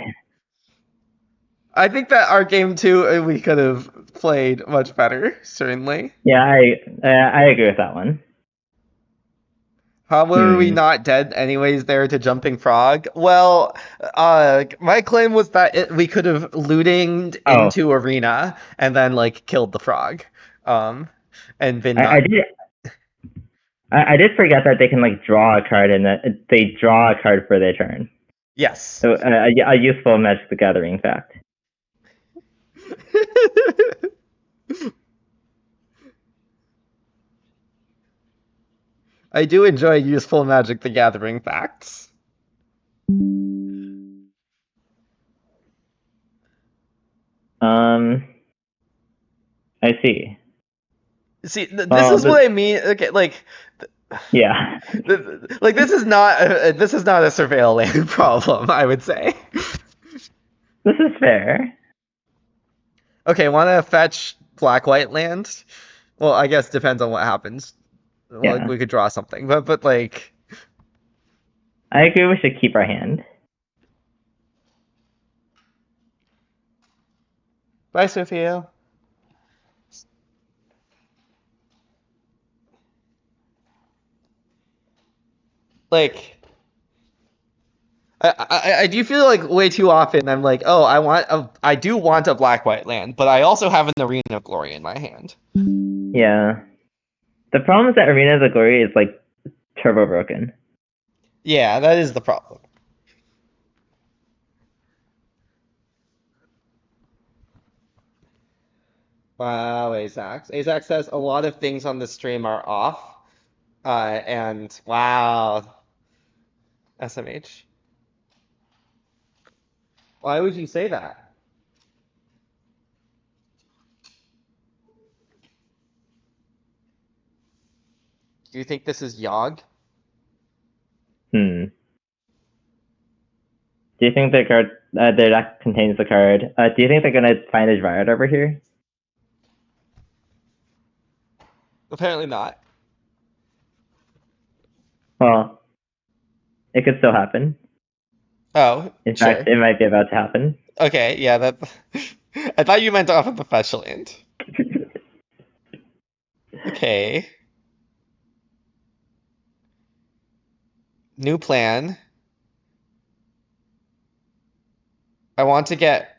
I think that our game 2 we could have played much better. Certainly. yeah, I agree with that one. How were we not dead anyways there to Jumping Frog? Well, my claim was that we could have looting into arena and then like killed the frog, and been. I did forget that they can like draw a card and that they draw a card for their turn. Yes. So a useful Magic the Gathering fact. I do enjoy useful Magic the Gathering facts. I see. See, this is what I mean. Okay, like. Yeah. Like this is not a surveil land problem, I would say. This is fair. Okay, want to fetch black-white land? Well, I guess depends on what happens. Yeah. Like we could draw something, but like. I agree. We should keep our hand. Bye, Sophia. Like, I do feel like way too often I'm like, oh, I do want a black-white land, but I also have an Arena of Glory in my hand. Yeah. The problem is that Arena of the Glory is like turbo broken. Yeah, that is the problem. Wow, Azax. Azax says a lot of things on the stream are off. And wow, SMH. Why would you say that? Do you think this is Yogg? Hmm. Do you think the card their deck contains the card? Do you think they're gonna find his riot over here? Apparently not. Well, it could still happen. Oh, In fact, sure. it might be about to happen. Okay, yeah, that. I thought you meant off of the fetch land. Okay. New plan. I want to get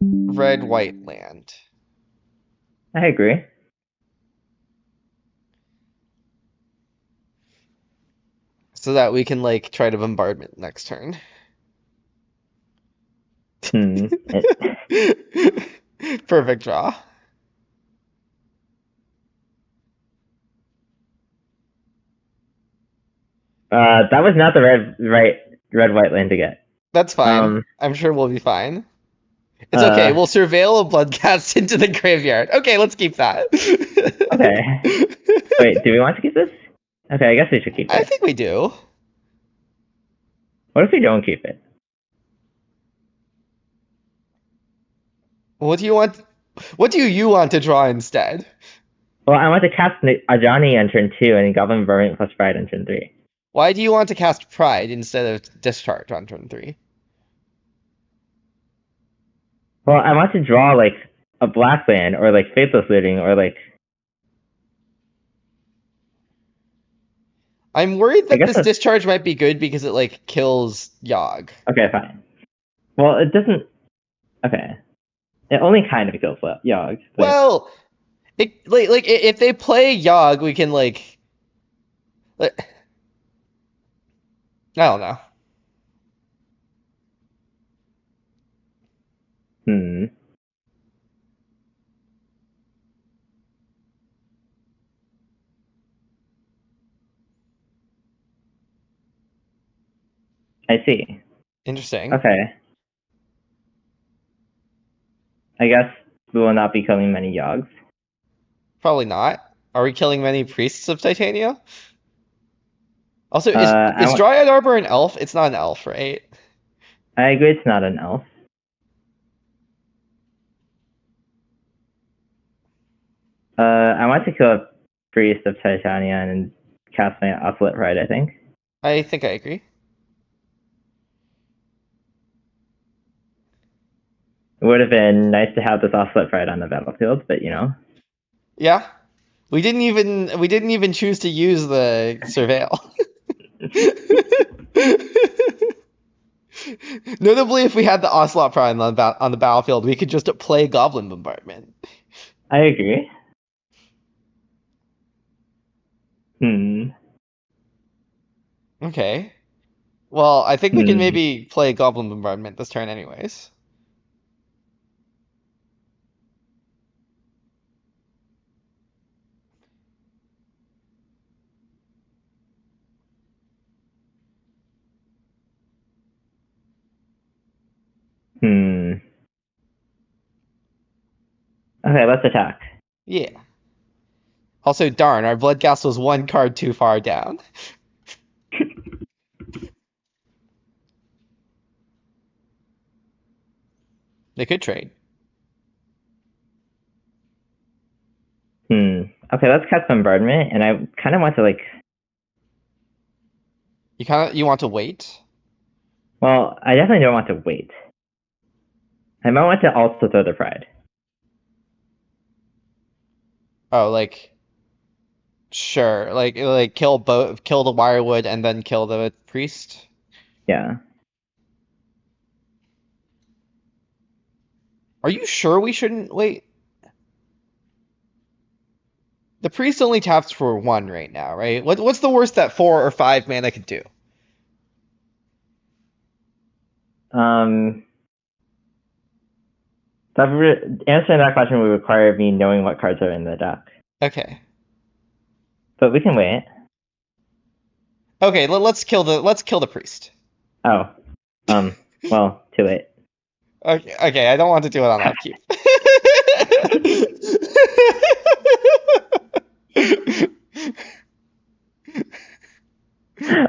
red-white land. I agree. So that we can, like, try to bombardment next turn. Hmm. Perfect draw. That was not the red white land to get. That's fine. Um. I'm sure we'll be fine. It's okay. We'll surveil a bloodcast into the graveyard. Okay, let's keep that. Okay. Wait, do we want to keep this? Okay, I guess we should keep I it. think we do. What if we don't keep it? What do you want? What do you want to draw instead? Well, I want to cast Ajani on turn 2 and Goblin Varmint plus Pride on turn 3. Why do you want to cast Pride instead of Discharge on turn 3? Well, I want to draw like a black land or like Faithless Looting or like. I'm worried I that guess this Discharge might be good because it like kills Yogg. Okay, fine. Well, it doesn't. Okay. It only kind of kills Yogg. But... Well, if they play Yogg, we can like I don't know. Hmm. I see. Interesting. Okay. I guess we will not be killing many Yogs. Probably not. Are we killing many priests of Titania? Also, is Dryad Arbor an elf? It's not an elf, right? I agree it's not an elf. I want to kill a priest of Titania and cast my Oscillate Pride, I think. I think I agree. It would have been nice to have this Oscillate Pride on the battlefield, but you know. Yeah. We didn't even choose to use the surveil. Notably, if we had the Ocelot Prime on the battlefield, we could just play Goblin Bombardment. I agree. Okay. Well, I think we can maybe play Goblin Bombardment this turn anyways. Okay, let's attack. Yeah. Also, darn, our Bloodghast was one card too far down. They could trade. Okay, let's cast Bombardment, and I kind of want to like. You want to wait? Well, I definitely don't want to wait. I might want to also throw the Pride. Oh, like sure, like kill the Wirewood and then kill the priest. Yeah. Are you sure we shouldn't wait? The priest only taps for 1 right now, right? What's the worst that 4 or 5 mana could do? Answering that question would require me knowing what cards are in the deck. Okay. But we can wait. Okay, let's kill the priest. Oh. Well, too late. Okay, I don't want to do it on upkeep.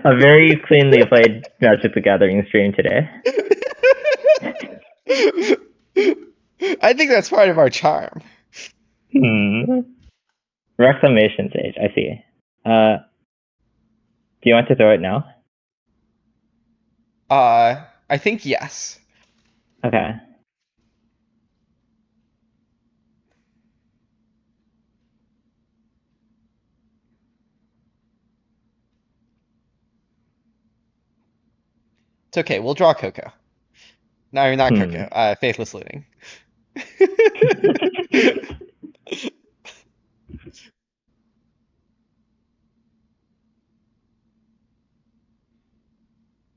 A very cleanly played Magic the Gathering stream today. I think that's part of our charm. Reclamation Sage, I see. Do you want to throw it now? I think yes. Okay. It's okay. We'll draw Coco. No, you're not Coco. Faithless Looting.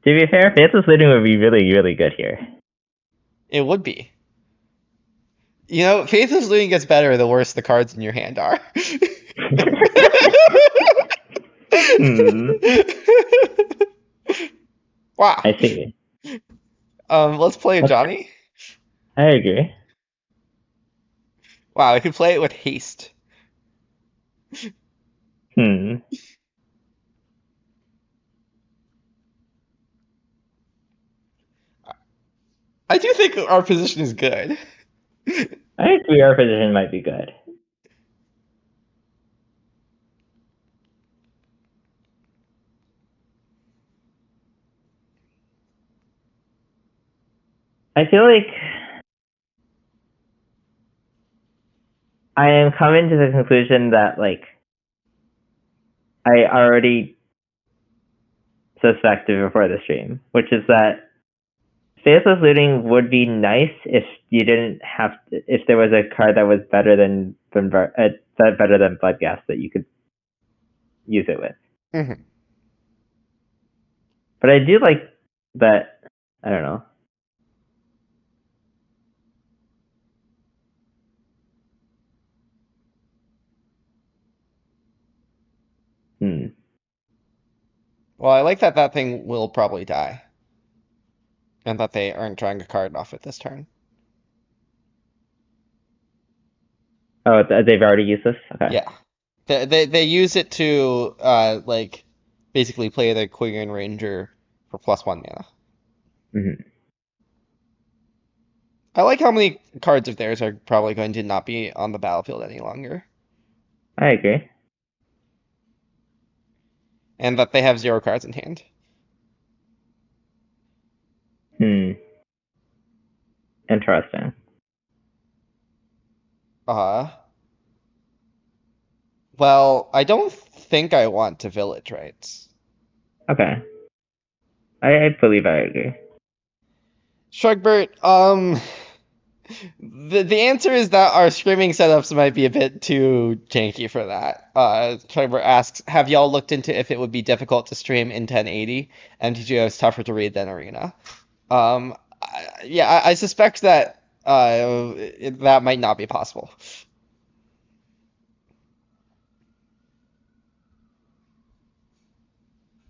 To be fair, Faithless Looting would be really, really good here. It would be. You know, Faithless Looting gets better the worse the cards in your hand are. Wow. I see. Let's play Johnny. I agree. Wow, I could play it with haste. I do think our position is good. I agree our position might be good. I feel like I am coming to the conclusion that, like, I already suspected before the stream, which is that Faithless Looting would be nice if you didn't have to, if there was a card that was better than Bloodghast that you could use it with. Mm-hmm. But I do like that. I don't know. Well, I like that thing will probably die. And that they aren't drawing a card off it this turn. Oh, they've already used this? Okay. Yeah. They use it to like basically play the Quirion Ranger for +1 mana. Mm-hmm. I like how many cards of theirs are probably going to not be on the battlefield any longer. I agree. And that they have 0 cards in hand. Interesting. Well, I don't think I want to village rights. Okay. I believe I agree. Shrugbert, the answer is that our screaming setups might be a bit too janky for that. Shrugbert asks, have y'all looked into if it would be difficult to stream in 1080? MTGO is tougher to read than Arena. I suspect that that might not be possible.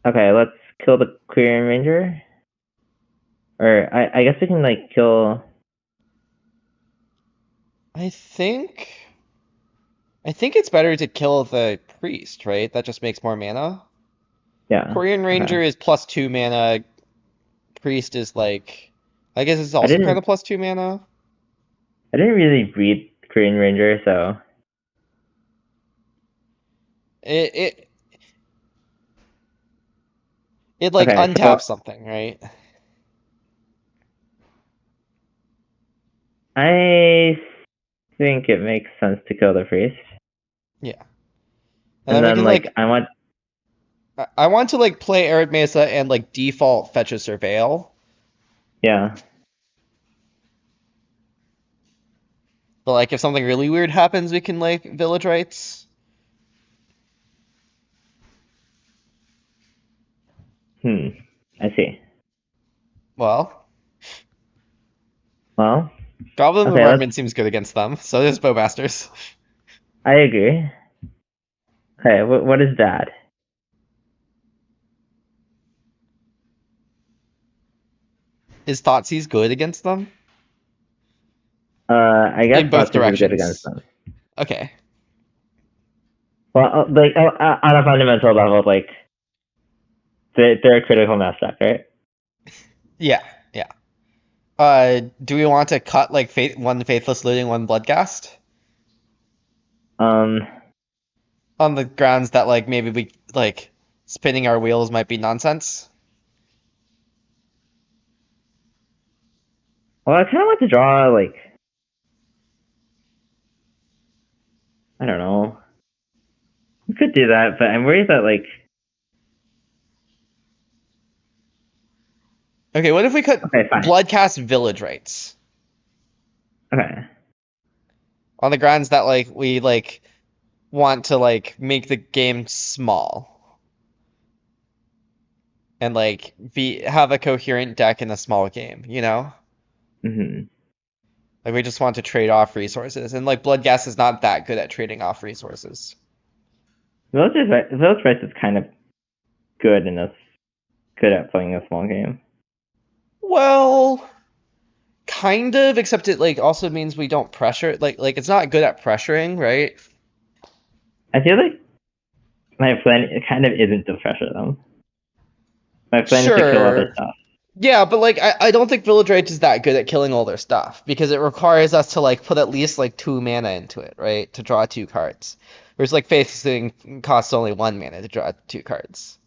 Okay, let's kill the Quirion Ranger. Or I guess we can like kill. I think it's better to kill the priest, right? That just makes more mana. Yeah. Quirion Ranger is +2 mana. Priest is like, I guess it's also kind of +2 mana. I didn't really read Quirion Ranger, so It like okay, untaps something, right? I think it makes sense to kill the priest. Yeah. And then we then can like I want to like play Arid Mesa and like default fetch a Surveil. Yeah. But like if something really weird happens, we can like village rights. I see. Well, Well, Goblin okay, Bombardment seems good against them. So does Bowbasters. I agree. Okay, what is bad? Is Thoughtseize good against them? I guess In both Thoughtseize is good against directions. them. Okay. Well, like on a fundamental level, like they're a critical mass deck, right? Yeah, yeah. Do we want to cut like one Faithless Looting, one Bloodghast? Um, On the grounds that like maybe we like spinning our wheels might be nonsense? well, I kind of want to draw like I don't know. We could do that, but I'm worried that like Okay, what if we cut okay, fine. Bloodcast Village Rights? Okay. On the grounds that like we like want to like make the game small and like be have a coherent deck in a small game, you know? Mm-hmm. Like we just want to trade off resources, and like Bloodghast is not that good at trading off resources. Village Rights is kind of good and it's good at playing a small game. Well, kind of, except it like also means we don't pressure like it's not good at pressuring, right? I feel like my plan kind of isn't to pressure them. My plan is to kill other Sure. stuff. Yeah, but like I don't think Village Rage is that good at killing all their stuff because it requires us to like put at least like 2 mana into it, right? To draw 2 cards. Whereas like Faith costs only 1 mana to draw 2 cards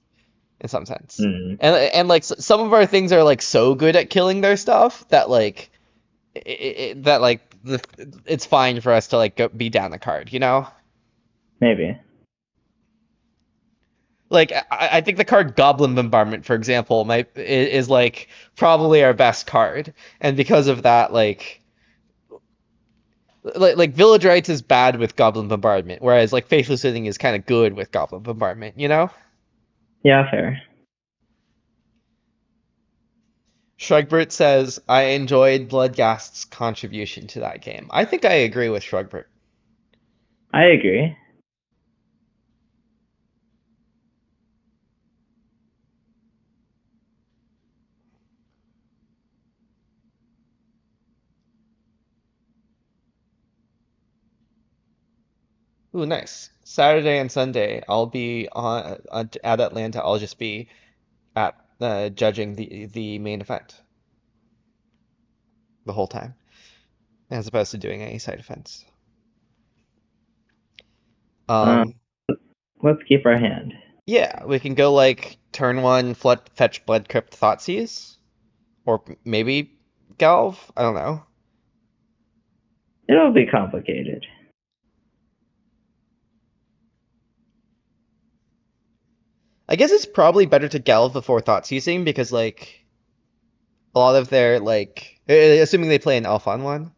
in some sense. Mm. And like some of our things are like so good at killing their stuff that like that like it's fine for us to like be down the card, you know? Maybe. Like I think the card Goblin Bombardment, for example, is like probably our best card, and because of that, like Village Rights is bad with Goblin Bombardment, whereas like Faithless Looting is kind of good with Goblin Bombardment, you know? Yeah, fair. Shrugbert says I enjoyed Bloodghast's contribution to that game. I think I agree with Shrugbert. I agree. Ooh, nice. Saturday and Sunday, I'll be at Atlanta. I'll just be at judging the main event the whole time, as opposed to doing any side events. Um, Um, let's keep our hand. yeah, we can go like turn one, fetch Blood Crypt Thoughtseize, or maybe Galv. I don't know. It'll be complicated. I guess it's probably better to Galv before Thoughtseizing because like a lot of their like, assuming they play an elf on one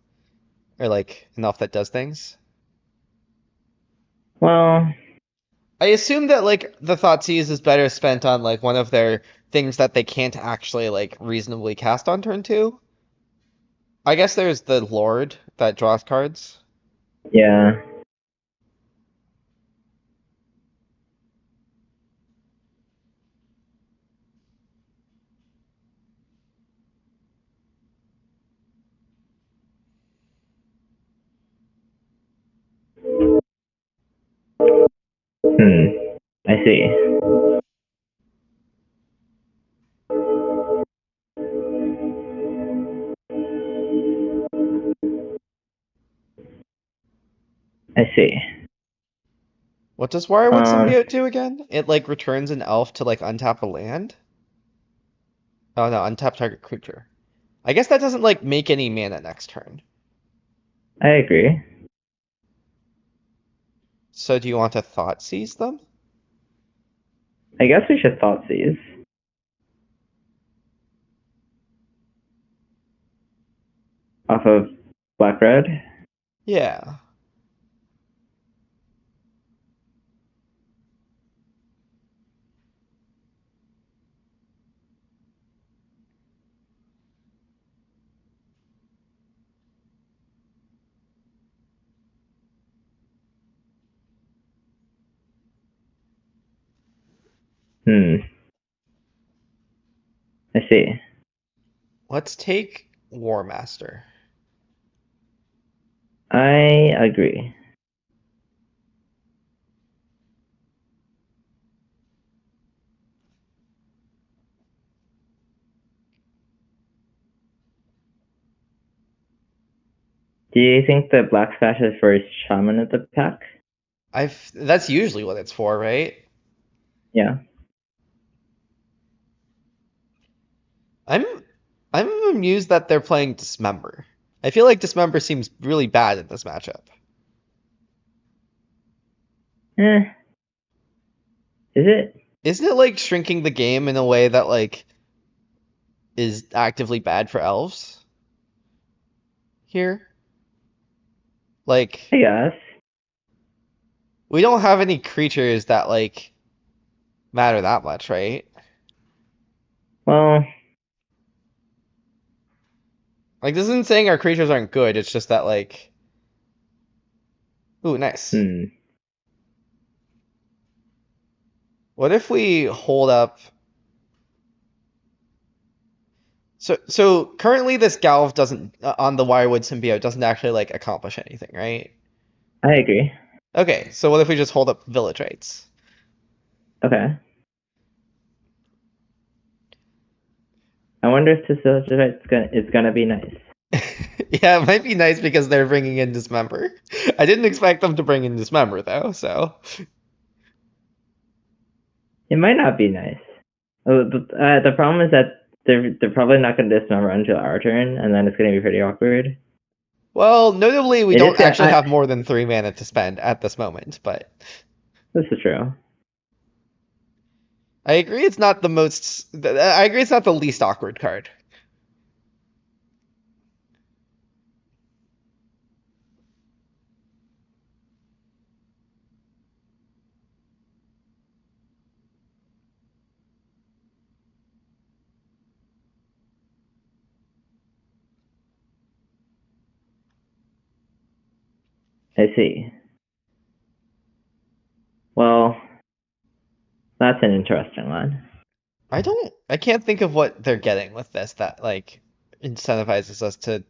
or like an elf that does things. Well, I assume that like the Thoughtseize is better spent on like one of their things that they can't actually like reasonably cast on turn two. I guess there's the Lord that draws cards. yeah. Hmm. I see. I see. What does Wirewood Um. Symbiote do again? It like returns an elf to like untap a land? Oh no, untap target creature. I guess that doesn't like make any mana next turn. I agree. So do you want to Thoughtseize them? I guess we should Thoughtseize off of Black Red. Yeah. Hmm. I see. Let's take War Master. I agree. Do you think the Black Splash is for Shaman of the pack? That's usually what it's for, right? Yeah. I'm I'm amused that they're playing Dismember. I feel like Dismember seems really bad in this matchup. Eh. Is it? Isn't it like shrinking the game in a way that like is actively bad for elves here? Like I guess. we don't have any creatures that like matter that much, right? Well, Like this isn't saying our creatures aren't good, it's just that like ooh, nice. hmm. What if we hold up so currently this Galv doesn't on the Wirewood symbiote doesn't actually like accomplish anything, right? I agree. Okay, so what if we just hold up village rights? Okay. I wonder if this is gonna be nice. Yeah, it might be nice because they're bringing in Dismember. I didn't expect them to bring in Dismember though, so It might not be nice. The problem is that they're probably not gonna dismember until our turn, and then it's gonna be pretty awkward. well, notably we It is don't gonna. actually have more than 3 mana to spend at this moment, but This is true. I agree it's not the most I agree it's not the least awkward card. I see. Well, that's an interesting one. I can't think of what they're getting with this that like incentivizes us to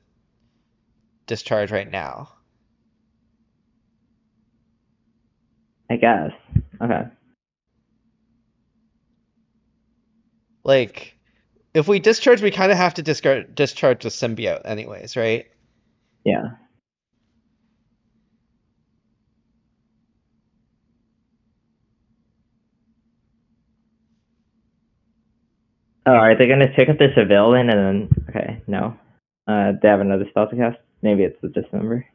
discharge right now. I guess. Okay. Like if we discharge we kind of have to discharge the symbiote anyways, right? Yeah. Oh, are they gonna pick up the civilian and then? Okay, no. They have another spell to cast. Maybe it's the dismember.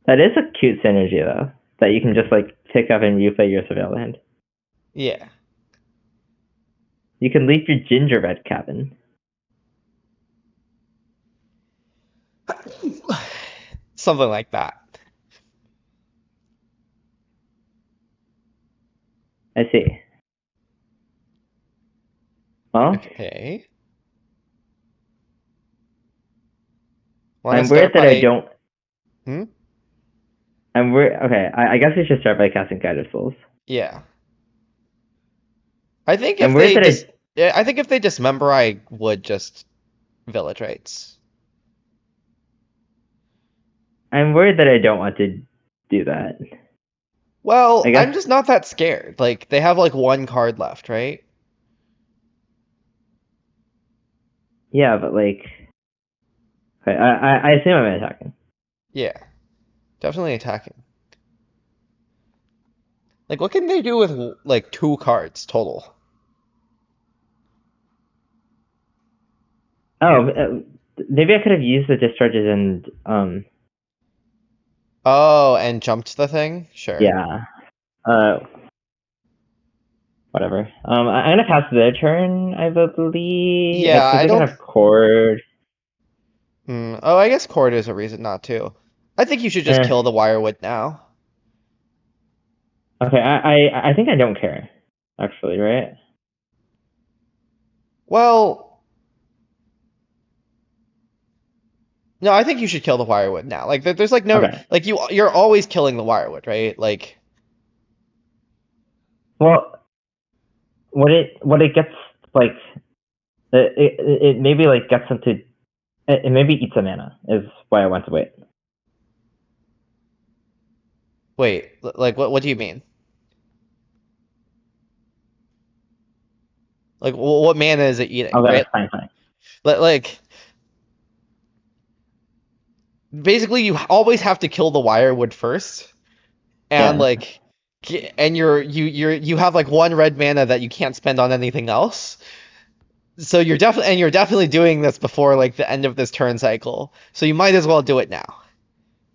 That is a cute synergy though. That you can just like pick up and replay your civilian. Yeah. You can leave your gingerbread cabin. Something like that. I see. Well, Okay. Want to I'm weird start that I by don't. hmm? I'm weird. Okay, I guess we should start by casting guided souls. Yeah. I think I'm if weird they that dis yeah, I think if they dismember I would just village rights. I'm worried that I don't want to do that. Well, I guess. I'm just not that scared. Like they have like one card left, right? Yeah, but like. Okay, I assume I'm attacking. Yeah. Definitely attacking. Like what can they do with like 2 cards total? Oh, maybe I could have used the discharges and Oh, and jumped the thing? Sure. yeah. Uh, whatever. I'm gonna pass their turn, I believe. Yeah, Because I they can don't. have cord. Oh, I guess cord is a reason not to. I think you should just Eh. kill the wirewood now. Okay, I think I don't care, actually, right? Well, no, I think you should kill the wirewood now. Like, there's like no, Okay. like you're always killing the wirewood, right? Like, Well, what it gets like it maybe like gets them to it maybe eats a mana is why I want to wait. wait, like what do you mean? Like, what mana is it eating, Okay, right? fine. Like, basically, you always have to kill the wirewood first, and Yeah. like, and you have like one red mana that you can't spend on anything else. So you're definitely doing this before like the end of this turn cycle. So you might as well do it now,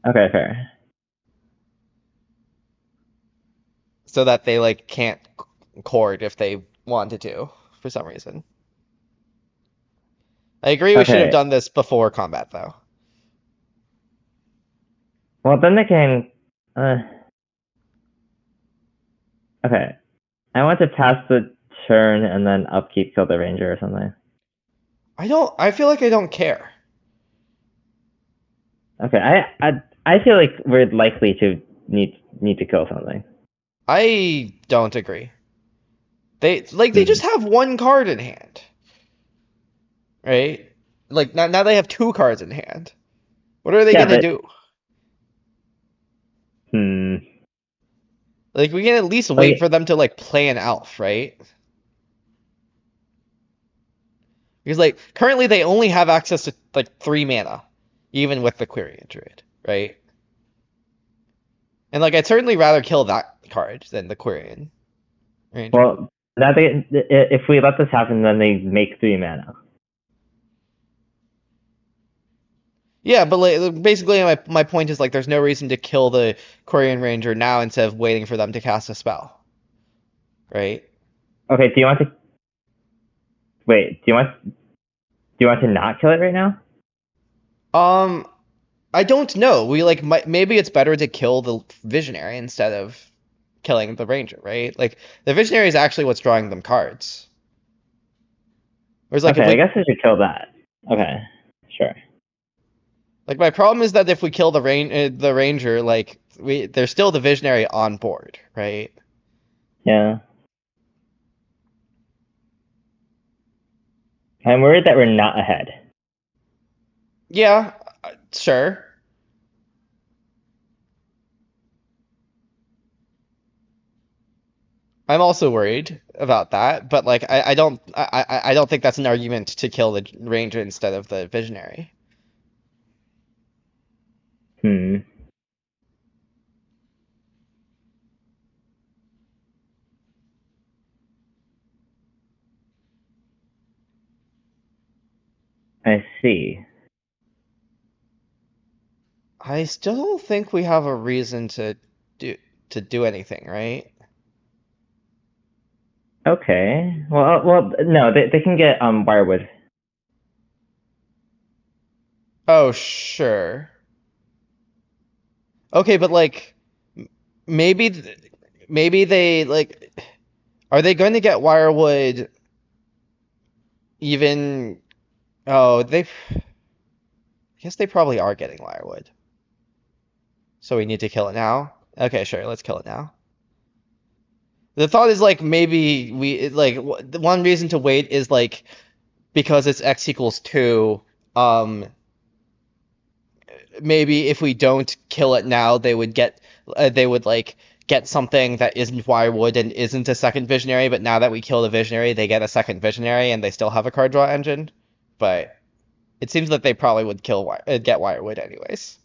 Okay, fair. so that they like can't cord if they wanted to for some reason. I agree we should have Okay. done this before combat though. Well, then they can. Uh, okay. I want to pass the turn and then upkeep kill the ranger or something. I feel like I don't care. Okay. I feel like we're likely to need to kill something. I don't agree. They Hmm. just have one card in hand, right? Like now they have two cards in hand. What are they Yeah, gonna but do? hmm. Like we can at least wait Like for them to like play an elf, right? Because like currently they only have access to like 3 mana, even with the Quirion Druid, right? And like I'd certainly rather kill that card than the Quirion Ranger. well, that they if we let this happen, then they make 3 mana. Yeah, but like basically my point is like there's no reason to kill the Quirion Ranger now instead of waiting for them to cast a spell, right? Okay. Do you want to wait? Do you want to not kill it right now? Um, I don't know. We like maybe it's better to kill the Visionary instead of killing the Ranger, right? Like the Visionary is actually what's drawing them cards. Whereas like Okay, if I we guess we should kill that. Okay, sure. like my problem is that if we kill the Ranger, like there's still the Visionary on board, right? Yeah. I'm worried that we're not ahead. Yeah, sure. I'm also worried about that, but like I don't think that's an argument to kill the Ranger instead of the Visionary. Hmm. I see. I still don't think we have a reason do do anything, right? Okay. Well, no, they can get wirewood. Oh, sure. Okay, but like maybe maybe they like are they going to get Wirewood even oh, I guess they probably are getting Wirewood. So we need to kill it now. Okay, sure, let's kill it now. The thought is like maybe we like the one reason to wait is like because it's x equals 2 um maybe if we don't kill it now, they would like get something that isn't Wirewood and isn't a second Visionary. But now that we kill the Visionary, they get a second Visionary and they still have a card draw engine. But it seems that they probably would get Wirewood anyways.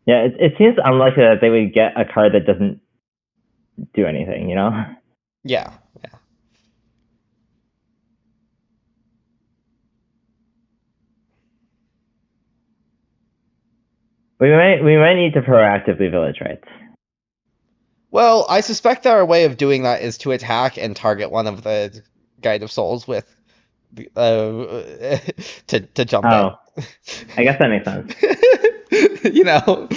Yeah, it seems unlikely that they would get a card that doesn't do anything. Yeah, yeah. We might need to proactively village rights. Well, I suspect that our way of doing that is to attack and target one of the Guide of Souls with to jump in. Oh, I guess that makes sense. You know,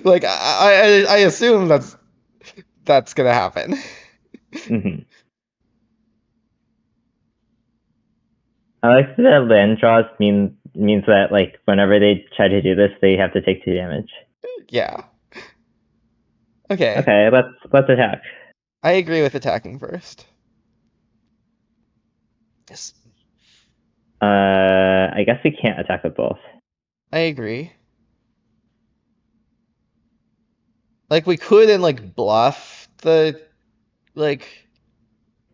like I assume that's gonna happen. Hmm. I like that land draws means that like whenever they try to do this, they have to take 2 damage. Yeah. Okay. Okay, let's attack. I agree with attacking first. Yes. I guess we can't attack with both. I agree. Like we could and like bluff the like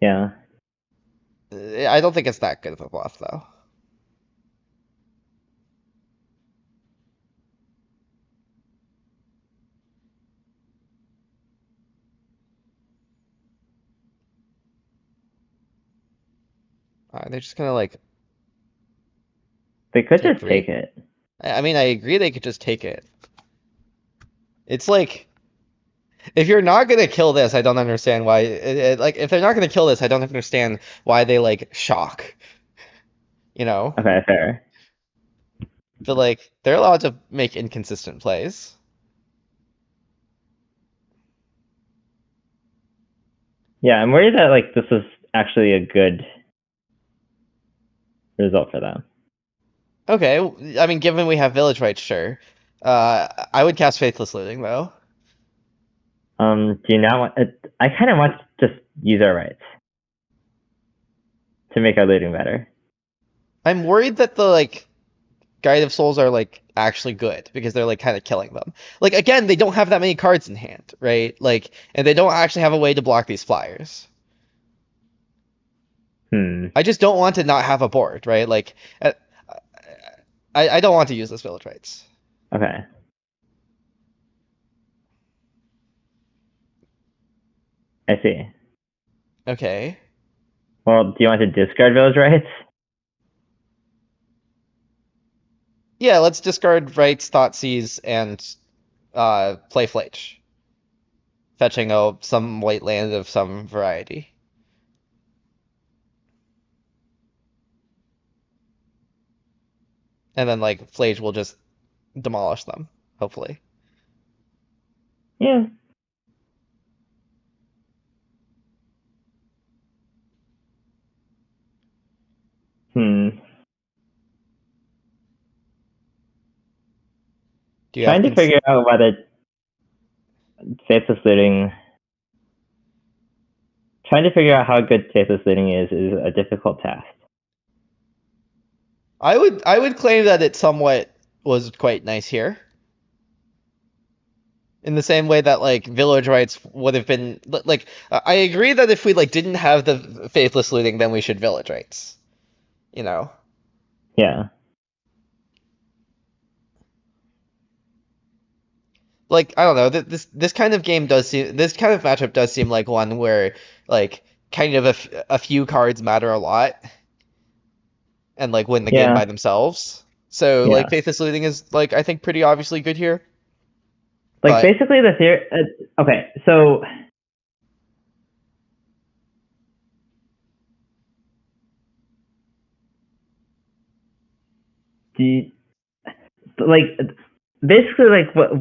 Yeah. I don't think it's that good of a bluff though. They're just gonna like They could take just take three. it. I mean, I agree they could just take it. It's like if you're not gonna kill this, I don't understand why. Like if they're not gonna kill this, I don't understand why they like shock. You know, Okay, fair. but like they're allowed to make inconsistent plays. Yeah, I'm worried that like this is actually a good result for them. Okay, I mean, given we have village rights, sure. I would cast Faithless Looting though. Do you not want? I kind of want to just use our rights to make our looting better. I'm worried that the like Guide of Souls are like actually good because they're like kind of killing them. Like again, they don't have that many cards in hand, right? Like, and they don't actually have a way to block these flyers. Hmm. I just don't want to not have a board, right? Like, I don't want to use this village rights. Okay. I see. Okay. Well, do you want to discard village rights? Yeah, let's discard rights, Thoughtseize, and play Fletch, fetching some white land of some variety. And then like Flage will just demolish them, hopefully. Yeah. Hmm. Do you have Trying to figure out whether faithless looting. Trying to figure out how good faithless looting is a difficult task. I would claim that it somewhat was quite nice here. In the same way that like village rights would have been like I agree that if we like didn't have the faithless looting, then we should village rights. You know. Yeah. Like I don't know, this kind of game does seem this kind of matchup does seem like one where like kind of a few cards matter a lot and like win the game Yeah. by themselves. So like Yeah. faithless looting is like I think pretty obviously good here. Like But basically the theory. Okay, so do you, like basically like what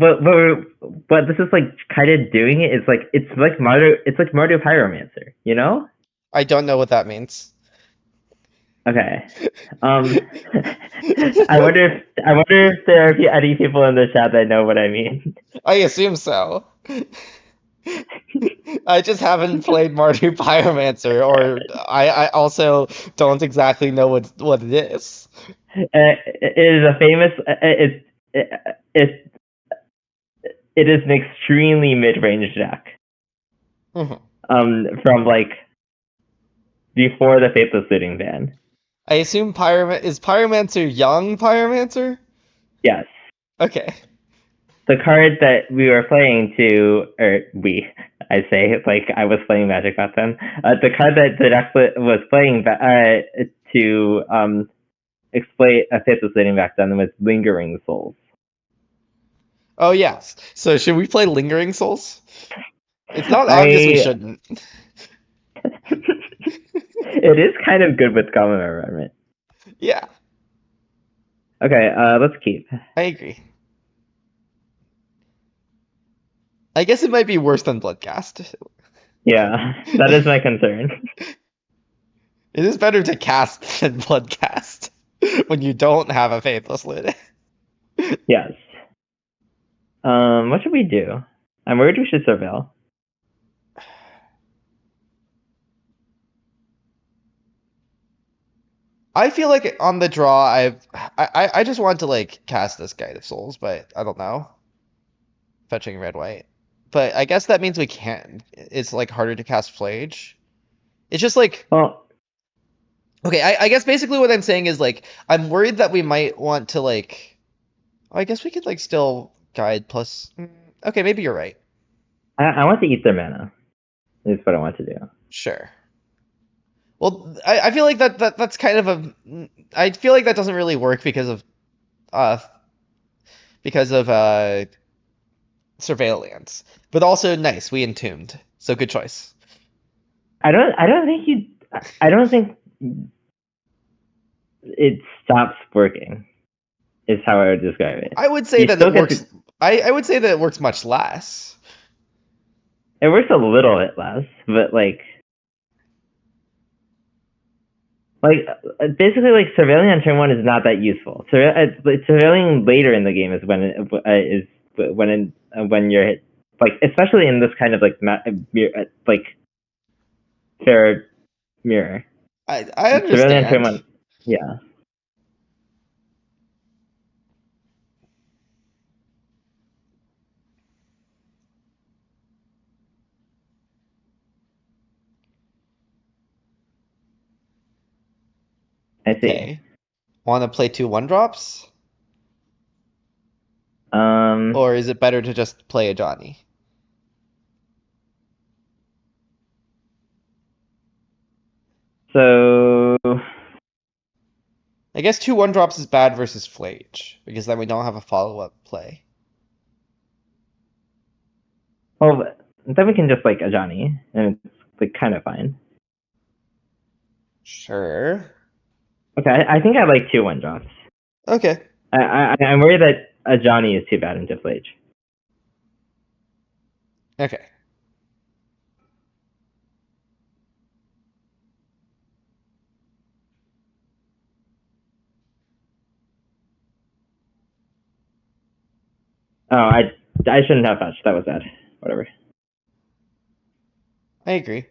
this is like kind of doing it is like it's like Mario Pyromancer, you know? I don't know what that means. Okay. Um, I wonder if there are any people in the chat that know what I mean. I assume so. I just haven't played Mario Pyromancer, or I also don't exactly know what it is. It is a famous. It is an extremely mid-range deck. Mhm. From like before the Faithless Looting ban. I assume is Pyromancer young Pyromancer? Yes. Okay. The card that we were playing to, or I say, like I was playing Magic back then. The card that the deck was playing to exploit a Faithless Looting back then was Lingering Souls. Oh yes. So should we play Lingering Souls? It's not obvious we shouldn't. It is kind of good with Goblin Bombardment. Yeah, Okay, let's keep. I agree. I guess it might be worse than Bloodcast. Yeah, that is my concern. It is better to cast than Bloodcast when you don't have a Faithless lid. Yes. What should we do? I'm worried we should surveil. I feel like on the draw, I just want to like cast this Guide of Souls, but I don't know. Fetching red white, but I guess that means we can't. It's like harder to cast Flage. It's just like Well, okay. I guess basically what I'm saying is like I'm worried that we might want to like. I guess we could like still guide plus. Okay, maybe you're right. I want to eat their mana. Is what I want to do. Sure. Well, I feel like that's kind of a. I feel like that doesn't really work uh because of Surveillance, but also nice. We entombed, so good choice. I don't think it stops working. Is how I would describe it. I would say You that still it get works. to- I would say that it works much less. It works a little bit less, but basically like surveilling on turn one is not that useful. Surveilling later in the game is when you're hit, like especially in this kind of like fair mirror. I Surveilling on turn understand. one, yeah. I see. Okay. Want to play 2/1 drops, Um, or is it better to just play a Johnny? so I guess 2/1 drops is bad versus Flage because then we don't have a follow-up play. well then we can just like a Johnny and it's like kind of fine. Sure. Okay, I think I like 2/1 drops. Okay. I'm worried that a Johnny is too bad into Flage. Okay. Oh, I shouldn't have fetched. That was bad. Whatever. I agree.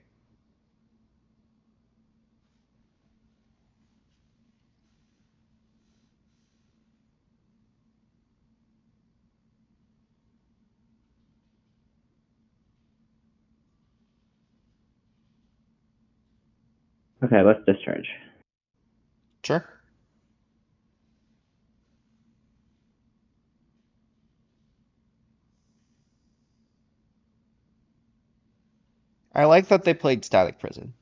Okay, let's discharge. Sure. I like that they played Static Prison.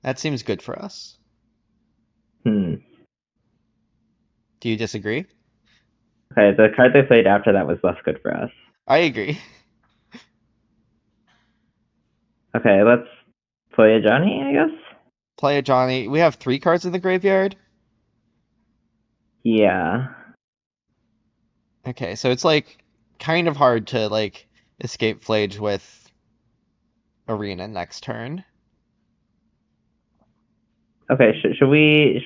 That seems good for us. Hmm. Do you disagree? Okay, the card they played after that was less good for us. I agree. Okay, let's play a Johnny, I guess. Play a Johnny. We have 3 cards in the graveyard. Yeah. Okay, so it's like kind of hard to like escape Flage with Arena next turn. Okay, should we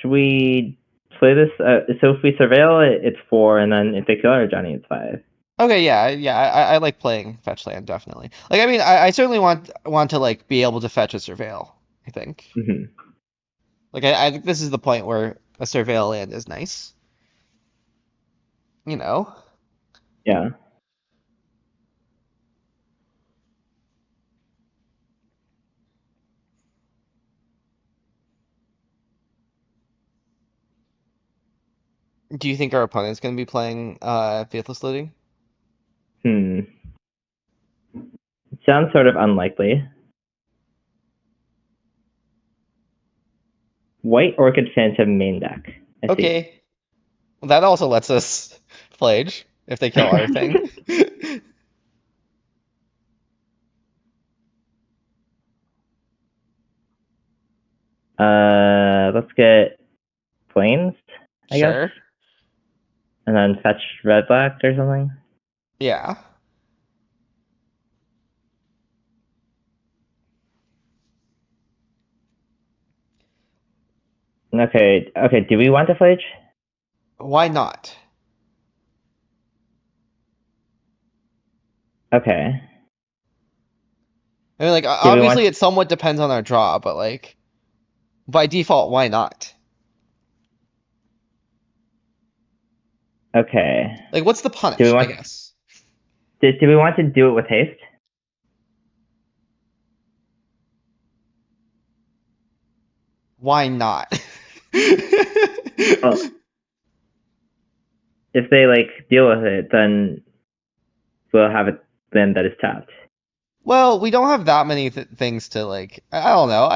play this? So if we surveil it, it's 4, and then if they kill our Johnny, it's 5. Okay, yeah. I like playing fetch land definitely. Like I mean, I certainly want to like be able to fetch a surveil. I think. Mm-hmm. Like I think this is the point where a surveil land is nice. You know. Yeah. Do you think our opponent's gonna be playing Faithless Looting? Hmm. Sounds sort of unlikely. White Orchid Phantom main deck. I see. Okay. Well, that also lets us Flage. if they kill our thing. Let's get planes, I guess, Sure. and then fetch red black or something. Yeah. Okay. Do we want to flage? Why not? Okay. I mean, like, Do we want? obviously it somewhat depends on our draw, but like, by default, why not? Okay. Like, what's the Do we punish, I want? guess? Do we want to do it with haste? Why not? Well, if they like deal with it, then we'll have it then that is tapped. Well, we don't have that many things to like. I don't know.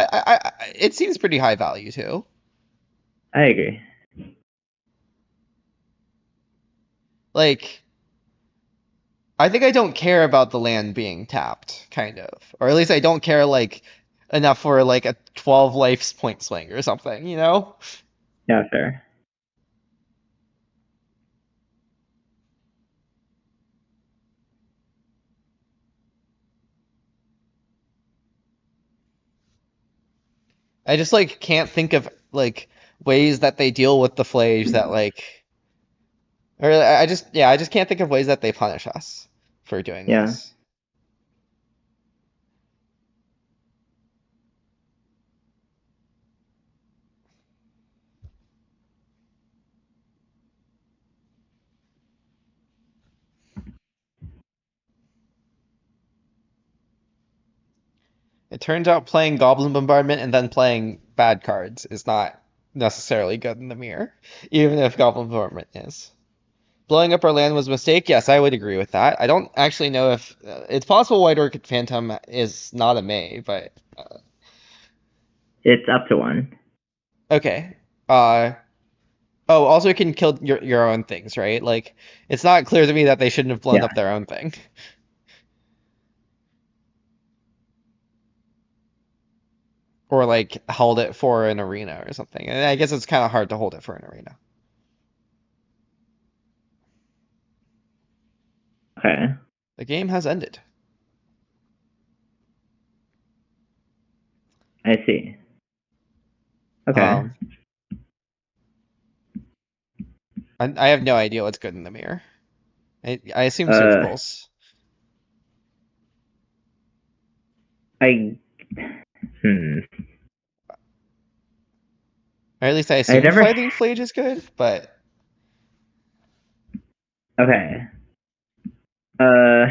It seems pretty high value too. I agree. Like, I think I don't care about the land being tapped, kind of, or at least I don't care like enough for like a 12 life point swing or something, you know? Yeah, fair. I just like can't think of like ways that they deal with the flage that like, or I just can't think of ways that they punish us for doing Yeah. this. It turns out playing Goblin Bombardment and then playing bad cards is not necessarily good in the mirror, even if Goblin Bombardment is. Blowing up our land was a mistake. Yes, I would agree with that. I don't actually know if it's possible White Orchid Phantom is not a May, but It's up to one. okay. Uh, oh, also it can kill your own things, right? Like it's not clear to me that they shouldn't have blown Yeah. up their own thing. Or like held it for an arena or something. And I guess it's kind of hard to hold it for an arena. Okay. The game has ended. I see. Okay. Um, I have no idea what's good in the mirror. I assume Uh, surgicals. I. Hmm. Or at least I I assume never. fighting flage is good, but Okay. Uh,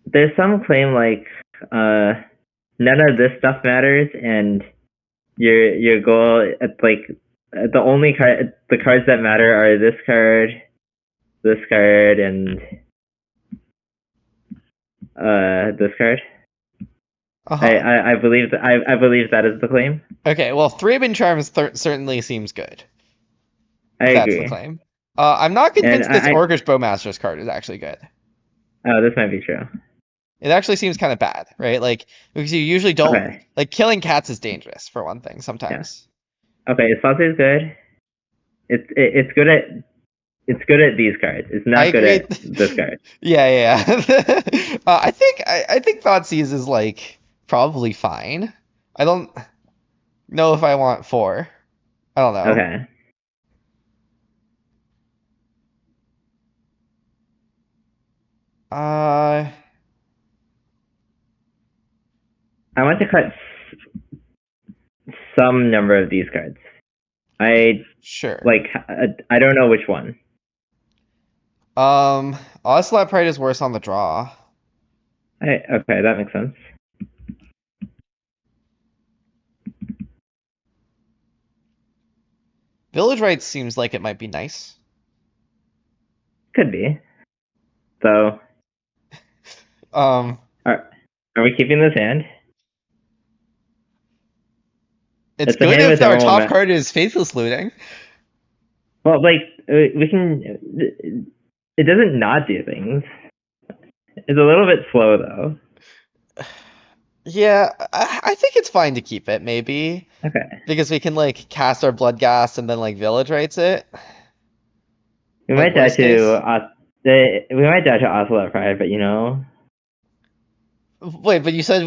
there's some claim like none of this stuff matters, and your goal it's like the only card the cards that matter are this card, and this card. uh-huh. I believe I believe that is the claim. Okay, well, Thraben Charms certainly seems good, I if that's the agree, claim. I'm not and convinced this Orcish Bowmaster's card is actually good. oh, this might be true. It actually seems kind of bad, right? Like, because you usually don't, Okay, like, killing cats is dangerous, for one thing, yeah. sometimes. Okay, Salty is good. It's good at these cards. It's I not good agree. at this card. Yeah, yeah. I think Thoughtseize is, like, probably fine. I don't know if I want 4. I don't know. Okay, Uh, I want to cut some number of these cards. I sure. like I don't know which one. Ocelot Pride is worse on the draw. Okay, that makes sense. Village Rites seems like it might be nice. Could be. So, Um, are we keeping this hand? it's It's a good hand with if our normal. top card is Faithless Looting. Well, like we can. It doesn't not do things. It's a little bit slow though. Yeah, I think it's fine to keep it, maybe. Okay. Because we can, like, cast our blood gas and then, like, village rights it. We Like, might die worst case. to we might die to Ocelot Pride, but you know. Wait, but you said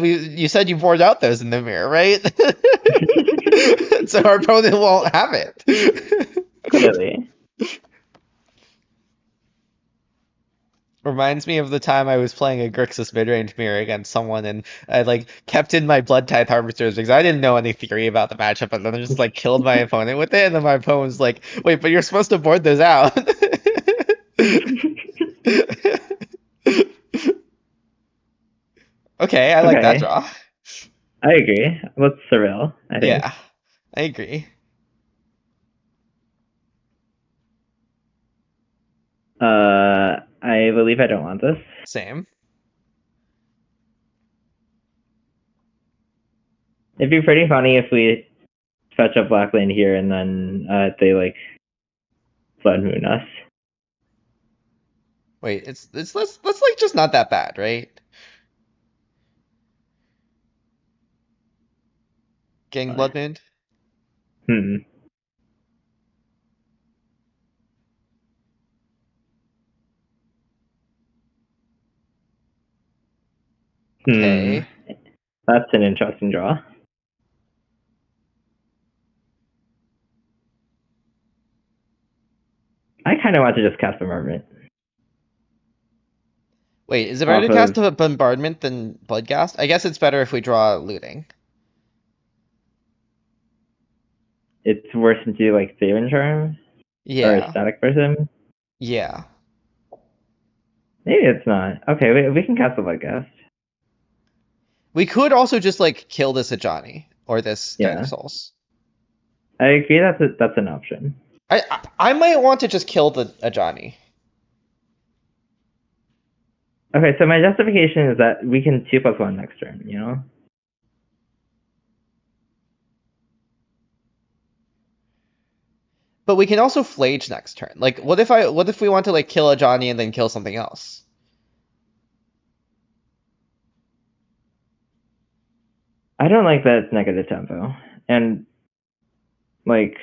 you poured out those in the mirror, right? So our opponent won't have it. Clearly. Reminds me of the time I was playing a Grixis midrange mirror against someone, and I like kept in my blood type harvesters because I didn't know any theory about the matchup, and then I just like killed my opponent with it, and then my opponent was like, "Wait, but you're supposed to board those out." Okay, I like that Okay. draw. I agree. Let's surveil, I think. Yeah, I agree. I believe I don't want this. Same. It'd be pretty funny if we fetch up Black Lane here and then they like Blood Moon us. Wait, it's that's like just not that bad, right? Getting blood mooned. Hmm. Hmm. Okay. That's an interesting draw. I kind of want to just cast Bombardment Wait, is it better off to of. cast a bombardment than bloodgast? I guess it's better if we draw looting. It's worse to do like Saving Charm or a Yeah. Static Person. Yeah. Maybe it's not. Okay, we can cast the Bloodgast. We could also just like kill this Ajani or this Guide of Yeah, Souls. I agree. That's an option. I might want to just kill the Ajani. Okay, so my justification is that we can 2+1 next turn. You know. But we can also flage next turn. Like what if we want to like kill Ajani and then kill something else? I don't like that it's negative tempo, and like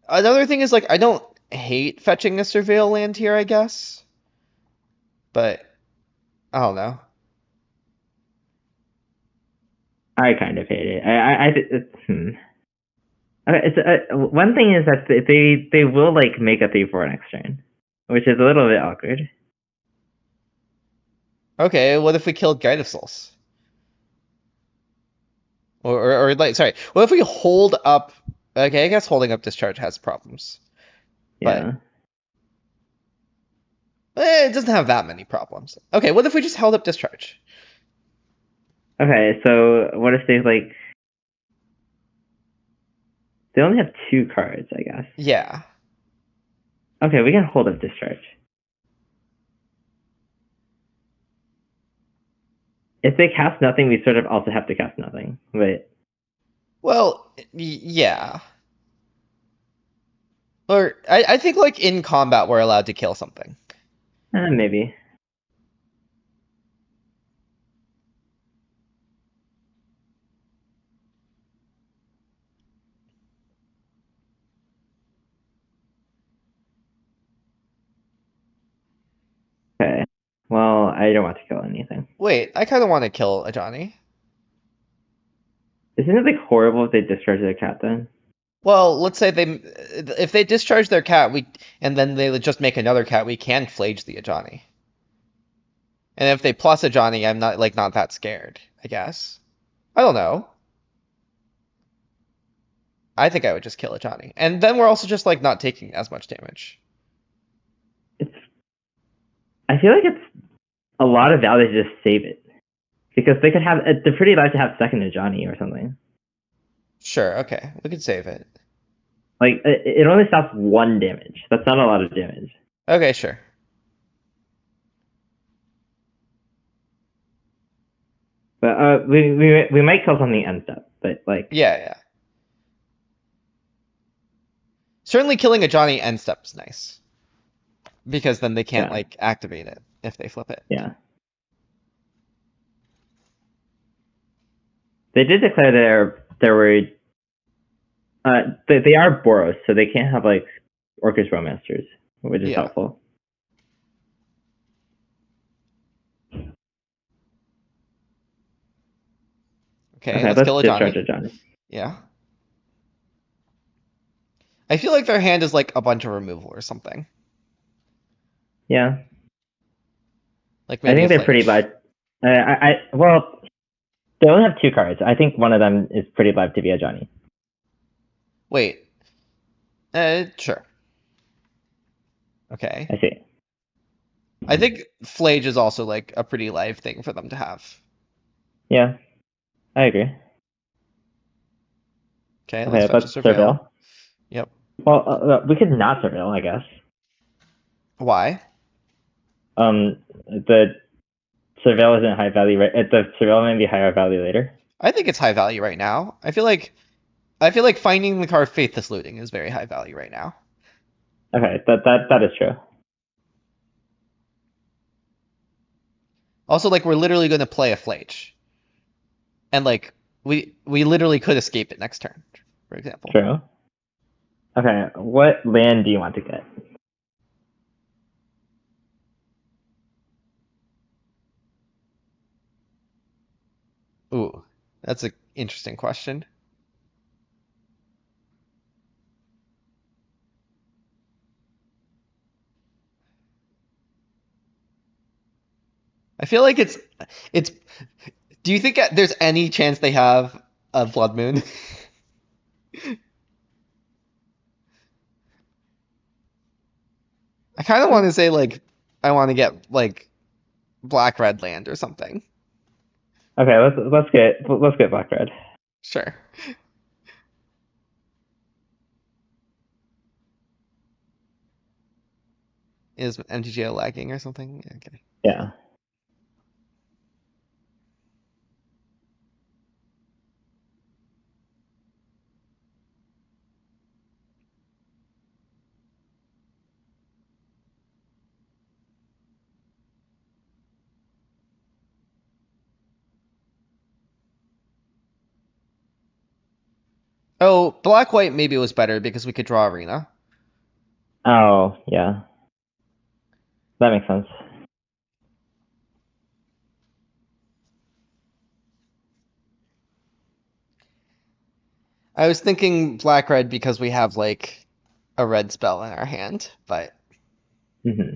Another thing is like I don't hate fetching a surveil land here, I guess. But I don't know. I kind of hate it. Okay, it's one thing is that they will like make a 3/4 next turn, which is a little bit awkward. Okay, what if we killed Guide of Souls? Or like, sorry, what if we hold up? Okay, I guess holding up discharge has problems, but Yeah. it doesn't have that many problems. Okay, what if we just held up discharge? Okay, so what if they like they only have 2 cards, I guess. Yeah. Okay, we can hold up discharge. If they cast nothing, we sort of also have to cast nothing. But Well, yeah. Or I think like in combat we're allowed to kill something. maybe. Okay. Well, I don't want to kill anything. Wait, I kind of want to kill Ajani. Isn't it like horrible if they discharge their cat then? Well, let's say if they discharge their cat, and then they just make another cat, we can flage the Ajani. And if they plus Ajani, I'm not that scared, I guess. I don't know. I think I would just kill Ajani. And then we're also just like not taking as much damage. It's. I feel like it's a lot of value to just save it because they could have. They're pretty allowed to have second to Johnny or something. Sure, okay. We could save it. Like it only stops 1 damage. That's not a lot of damage. Okay, sure. But we might kill something end step. But like Yeah, yeah. Certainly killing a Johnny end step is nice. Because then they can't Yeah. like activate it if they flip it. Yeah. They did declare there were they are Boros, so they can't have like Orcus Roadmasters, which is Yeah. helpful. Okay, Okay, let's let's kill a discharge Johnny. a Johnny. Yeah. I feel like their hand is like a bunch of removal or something. Yeah, Like I maybe a think they're pretty Flage. live. Well, they only have 2 cards. I think one of them is pretty live to be a Johnny. Wait. Sure. Okay. I see. I think Flage is also like a pretty live thing for them to have. Yeah, I agree. Okay, let's Okay, fetch a let's Surveil. surveil. Yep. Well, we could not surveil, I guess. Why? The surveil isn't high value, right? The surveil may be higher value later. I think it's high value right now. I feel like finding the card Faithless Looting is very high value right now. Okay, that is true. Also, like we're literally going to play a Flage, and like we literally could escape it next turn, for example. True. Okay, what land do you want to get? Ooh, that's an interesting question. I feel like it's. Do you think there's any chance they have a Blood Moon? I kind of want to say like I want to get like black red land or something. Okay, let's get black red. Sure. Is MTGO lagging or something? Okay. Yeah. Oh, black white maybe was better because we could draw arena. Oh, yeah. That makes sense. I was thinking black red because we have like a red spell in our hand, but Hmm.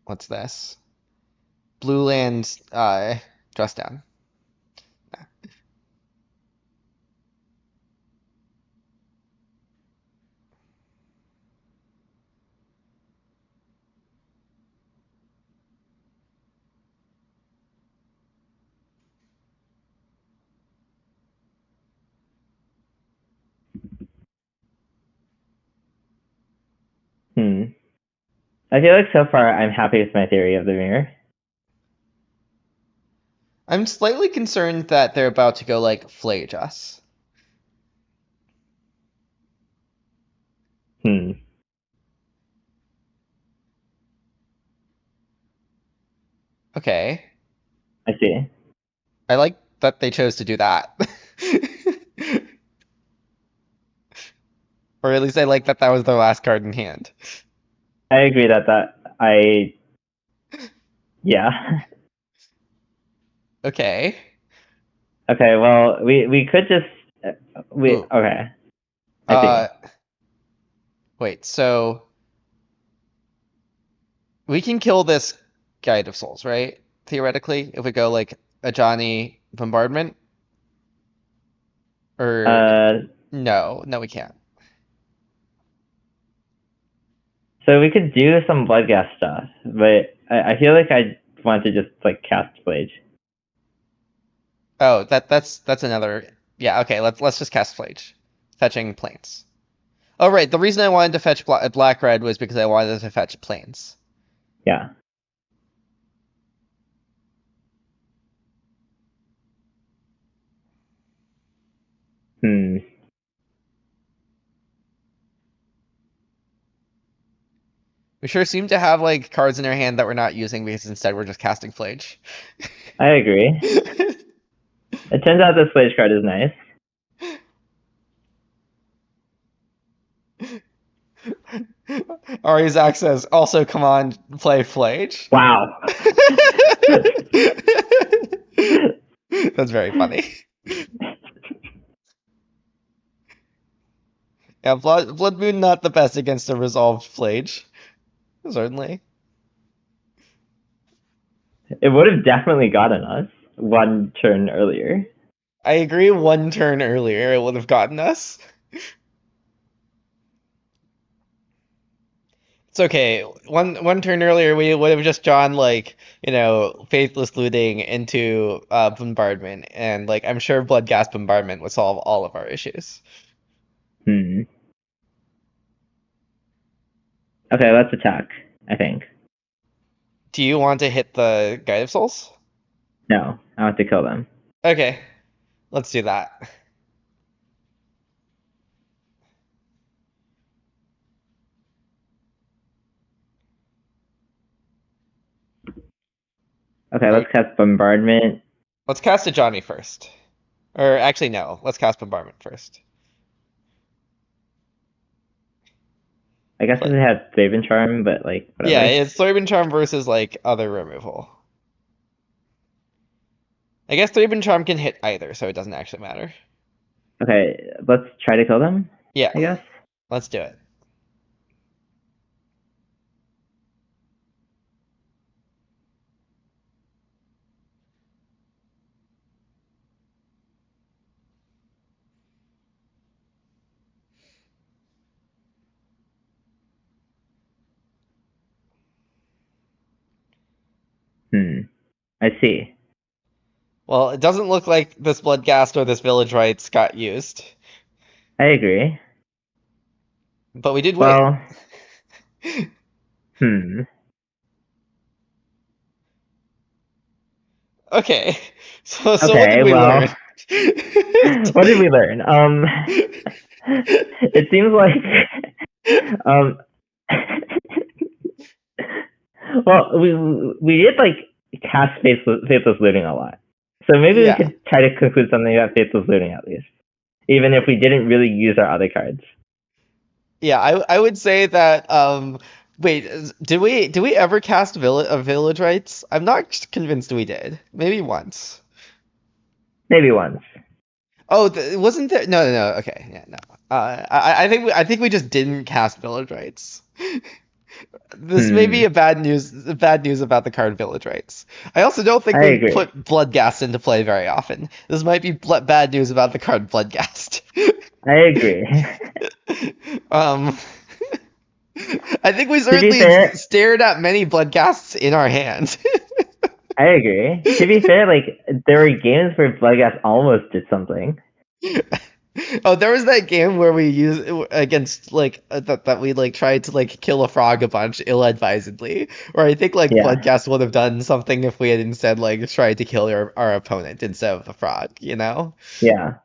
what's this? Blue land dress down. Hmm. I feel like so far I'm happy with my theory of the mirror. I'm slightly concerned that they're about to go like flage us. Hmm. Okay. I see. I like that they chose to do that. Or at least I like that that was their last card in hand. I agree yeah. Okay. Okay, well, we could just Ooh. okay. I Uh, see. wait, so we can kill this Guide of Souls, right? Theoretically, if we go like a Johnny bombardment? Or Uh, no, we can't. so we could do some blood gas stuff, but I feel like I want to just like cast Blade. Oh, that's another. Yeah, okay, let's just cast Flage. Fetching planes. Oh, right, the reason I wanted to fetch black red was because I wanted to fetch planes. Yeah. Hmm. We sure seem to have like cards in our hand that we're not using because instead we're just casting Flage. I agree. It turns out this Flage card is nice. Arizak says, also come on, play Flage. Wow. That's very funny. Yeah, Blood Moon not the best against a resolved Flage. Certainly. It would have definitely gotten us one turn earlier. I agree, one turn earlier it would have gotten us. It's okay. One turn earlier we would have just drawn like, Faithless looting into bombardment, and like I'm sure Blood Gas bombardment would solve all of our issues. Hmm. Okay, let's attack, I think. Do you want to hit the Guide of Souls? No, I want to kill them. Okay, let's do that. Okay, Right. let's cast Bombardment. Let's cast a Johnny first. Or actually, no. Let's cast bombardment first. I guess it has Save and Charm, but like, whatever. Yeah, it's Thorben Charm versus like other removal. I guess Thorben Charm can hit either, so it doesn't actually matter. Okay, let's try to kill them, Yeah, I guess. let's do it. I see. Well, it doesn't look like this Bloodghast or this Village Rites got used, I agree. but we did win. Well, Okay, so what Okay, did we well, learn? what did we learn? It seems like, well, we did like cast Faithless Looting a lot, so maybe Yeah. we could try to conclude something about Faithless Looting at least, even if we didn't really use our other cards. Yeah, I would say that. Wait, did we ever cast Village Rites? I'm not convinced we did. Maybe once. Maybe once. Oh, wasn't there? No. Okay, yeah, no. I think we just didn't cast Village Rites. This may be a bad news about the card Village Rites. I also don't think I we agree. put Bloodghast into play very often. This might be bad news about the card Bloodghast. I agree. I think we be certainly fair- stared at many Bloodghasts in our hand. I agree. To be fair, like there were games where Bloodghast almost did something. Oh, there was that game where we used against like that we like tried to like kill a frog a bunch ill-advisedly. Or I think like Yeah. Bloodghast would have done something if we had instead like tried to kill our opponent instead of the frog, you know? Yeah.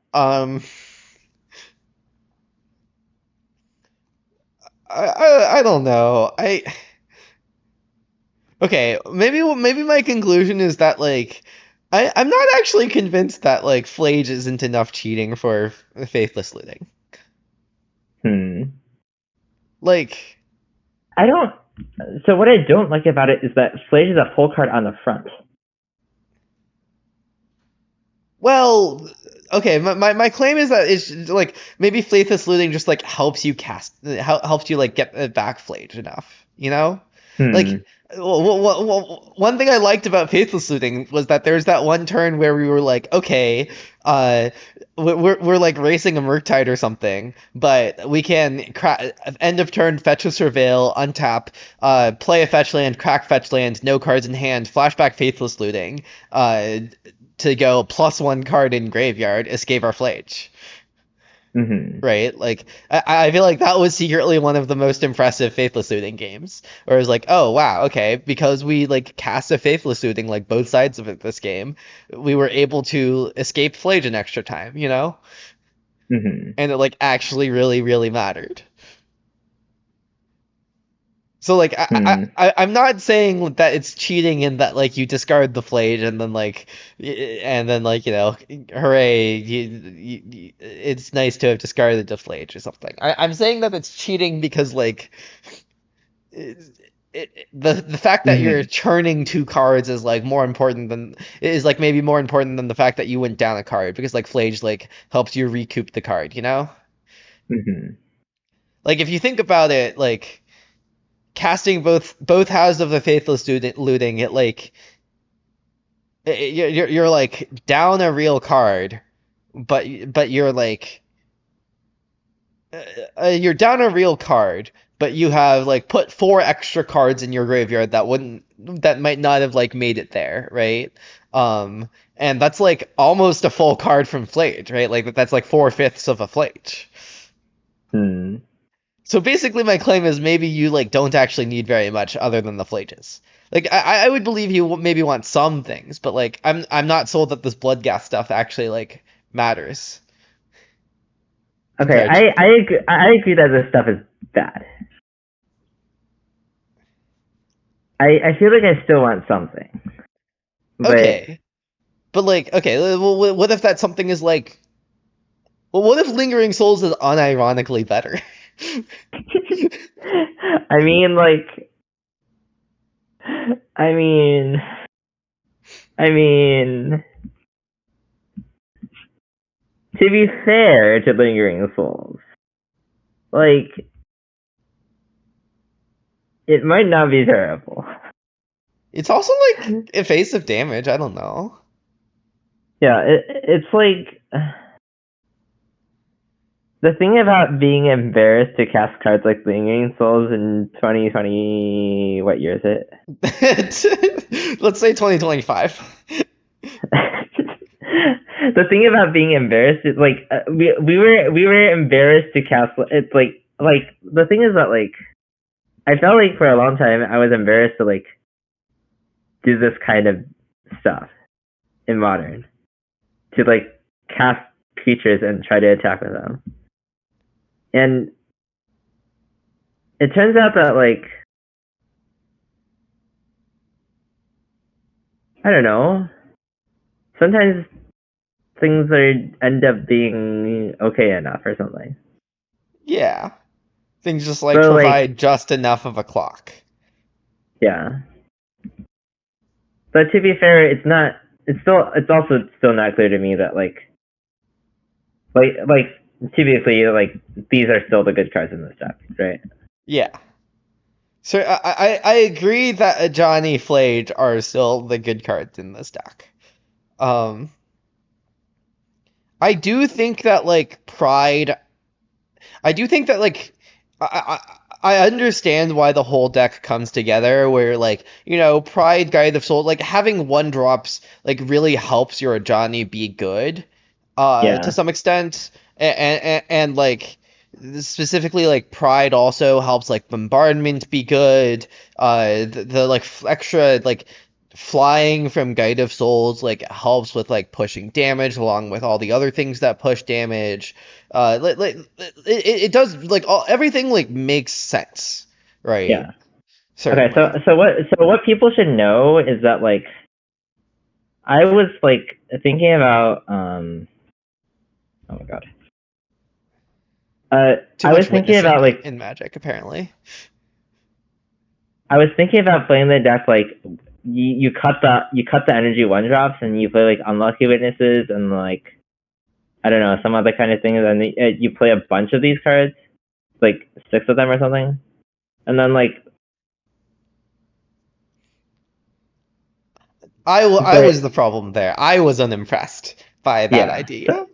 I don't know. Okay, maybe my conclusion is that like I'm not actually convinced that like Flage isn't enough cheating for Faithless looting. Like, I don't. So what I don't like about it is that Flage is a full card on the front. well, okay, my claim is that it's like maybe Faithless looting just like helps you helps you like get back Flage enough, you know? Like, one thing I liked about Faithless looting was that there's that one turn where we were like, okay, we're like racing a Murktide or something, but we can end of turn fetch a Surveil, untap, play a fetch land, crack fetch land, no cards in hand, flashback Faithless looting, to go +1 card in graveyard, escape our Flage. Right? Like, I feel like that was secretly one of the most impressive Faithless looting games. Where it was like, oh wow, okay, because we like cast a Faithless looting like both sides of this game, we were able to escape Flage an extra time, you know? Mm-hmm. and it like actually really really mattered. So like I'm not saying that it's cheating in that like you discard the flage and then like hooray, it's nice to have discarded the flage or something. I'm saying that it's cheating because like the fact that you're Mm-hmm. churning two cards is like maybe more important than the fact that you went down a card, because like flage like helps you recoup the card, you know? Mm-hmm. Like if you think about it, like casting both Houses of the Faithless looting, it like you're like down a real card, but you're down a real card, but you have like put four extra cards in your graveyard that might not have like made it there, right? And that's like almost a full card from Flage, right? Like that's like 4/5 of a Flage. Mm-hmm. So basically, my claim is maybe you like don't actually need very much other than the flages. Like I would believe you maybe want some things, but like I'm not sold that this blood gas stuff actually like matters Okay, compared to. I agree that this stuff is bad. I feel like I still want something, but Okay, but like okay, well, what if that something is like? Well, what if Lingering Souls is unironically better? I mean, like, I mean, I mean, to be fair to Lingering Souls, like, it might not be terrible. It's also like evasive damage. I don't know. Yeah, it's like the thing about being embarrassed to cast cards like Lingering Souls in 2020. What year is it? Let's say 2025. The thing about being embarrassed is like we were embarrassed to cast. It's like the thing is that like I felt like for a long time I was embarrassed to like do this kind of stuff in Modern, to like cast creatures and try to attack with them. And it turns out that like I don't know, sometimes things end up being okay enough or something. Yeah. Things just like So like provide just enough of a clock. yeah. But to be fair, it's not. It's also still not clear to me that like to be clear, like these are still the good cards in this deck, right? Yeah. So I agree that a Johnny Flage are still the good cards in this deck. Um, I do think that like Pride. I do think that like I understand why the whole deck comes together. Where like Pride, Guide of Soul, like having one drops like really helps your Johnny be good, to Yeah, some extent, and like specifically like Pride also helps like Bombardment be good. The like extra like flying from Guide of Souls like helps with like pushing damage along with all the other things that push damage. It does like everything like makes sense, right? yeah. Okay, Certainly. so what people should know is that like I was like thinking about oh my god. Too I was much thinking witnessing about like in Magic, apparently. I was thinking about playing the deck like you cut the energy one drops and you play like unlucky witnesses and like I don't know some other kind of things and you play a bunch of these cards, like 6 of them or something, and then like I was but the problem there. I was unimpressed by that yeah idea.